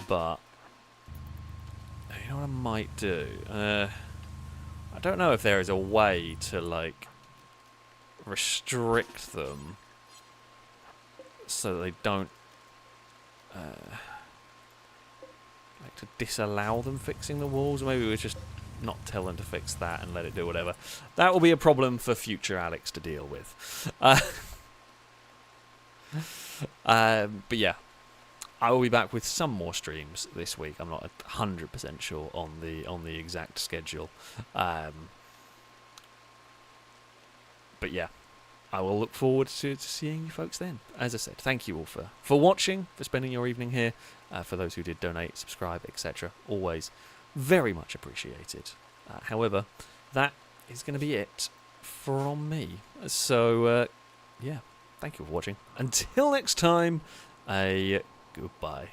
but you know what I might do? I don't know if there is a way to, like, restrict them so that they don't, like, to disallow them fixing the walls. Or maybe we just not tell them to fix that and let it do whatever. That will be a problem for future Alex to deal with. But yeah, I will be back with some more streams this week. I'm not 100% sure on the exact schedule. But yeah, I will look forward to seeing you folks then. As I said, thank you all for watching, for spending your evening here. For those who did donate, subscribe, etc. Always very much appreciated. However, that is going to be it from me. So, yeah, thank you for watching. Until next time, goodbye.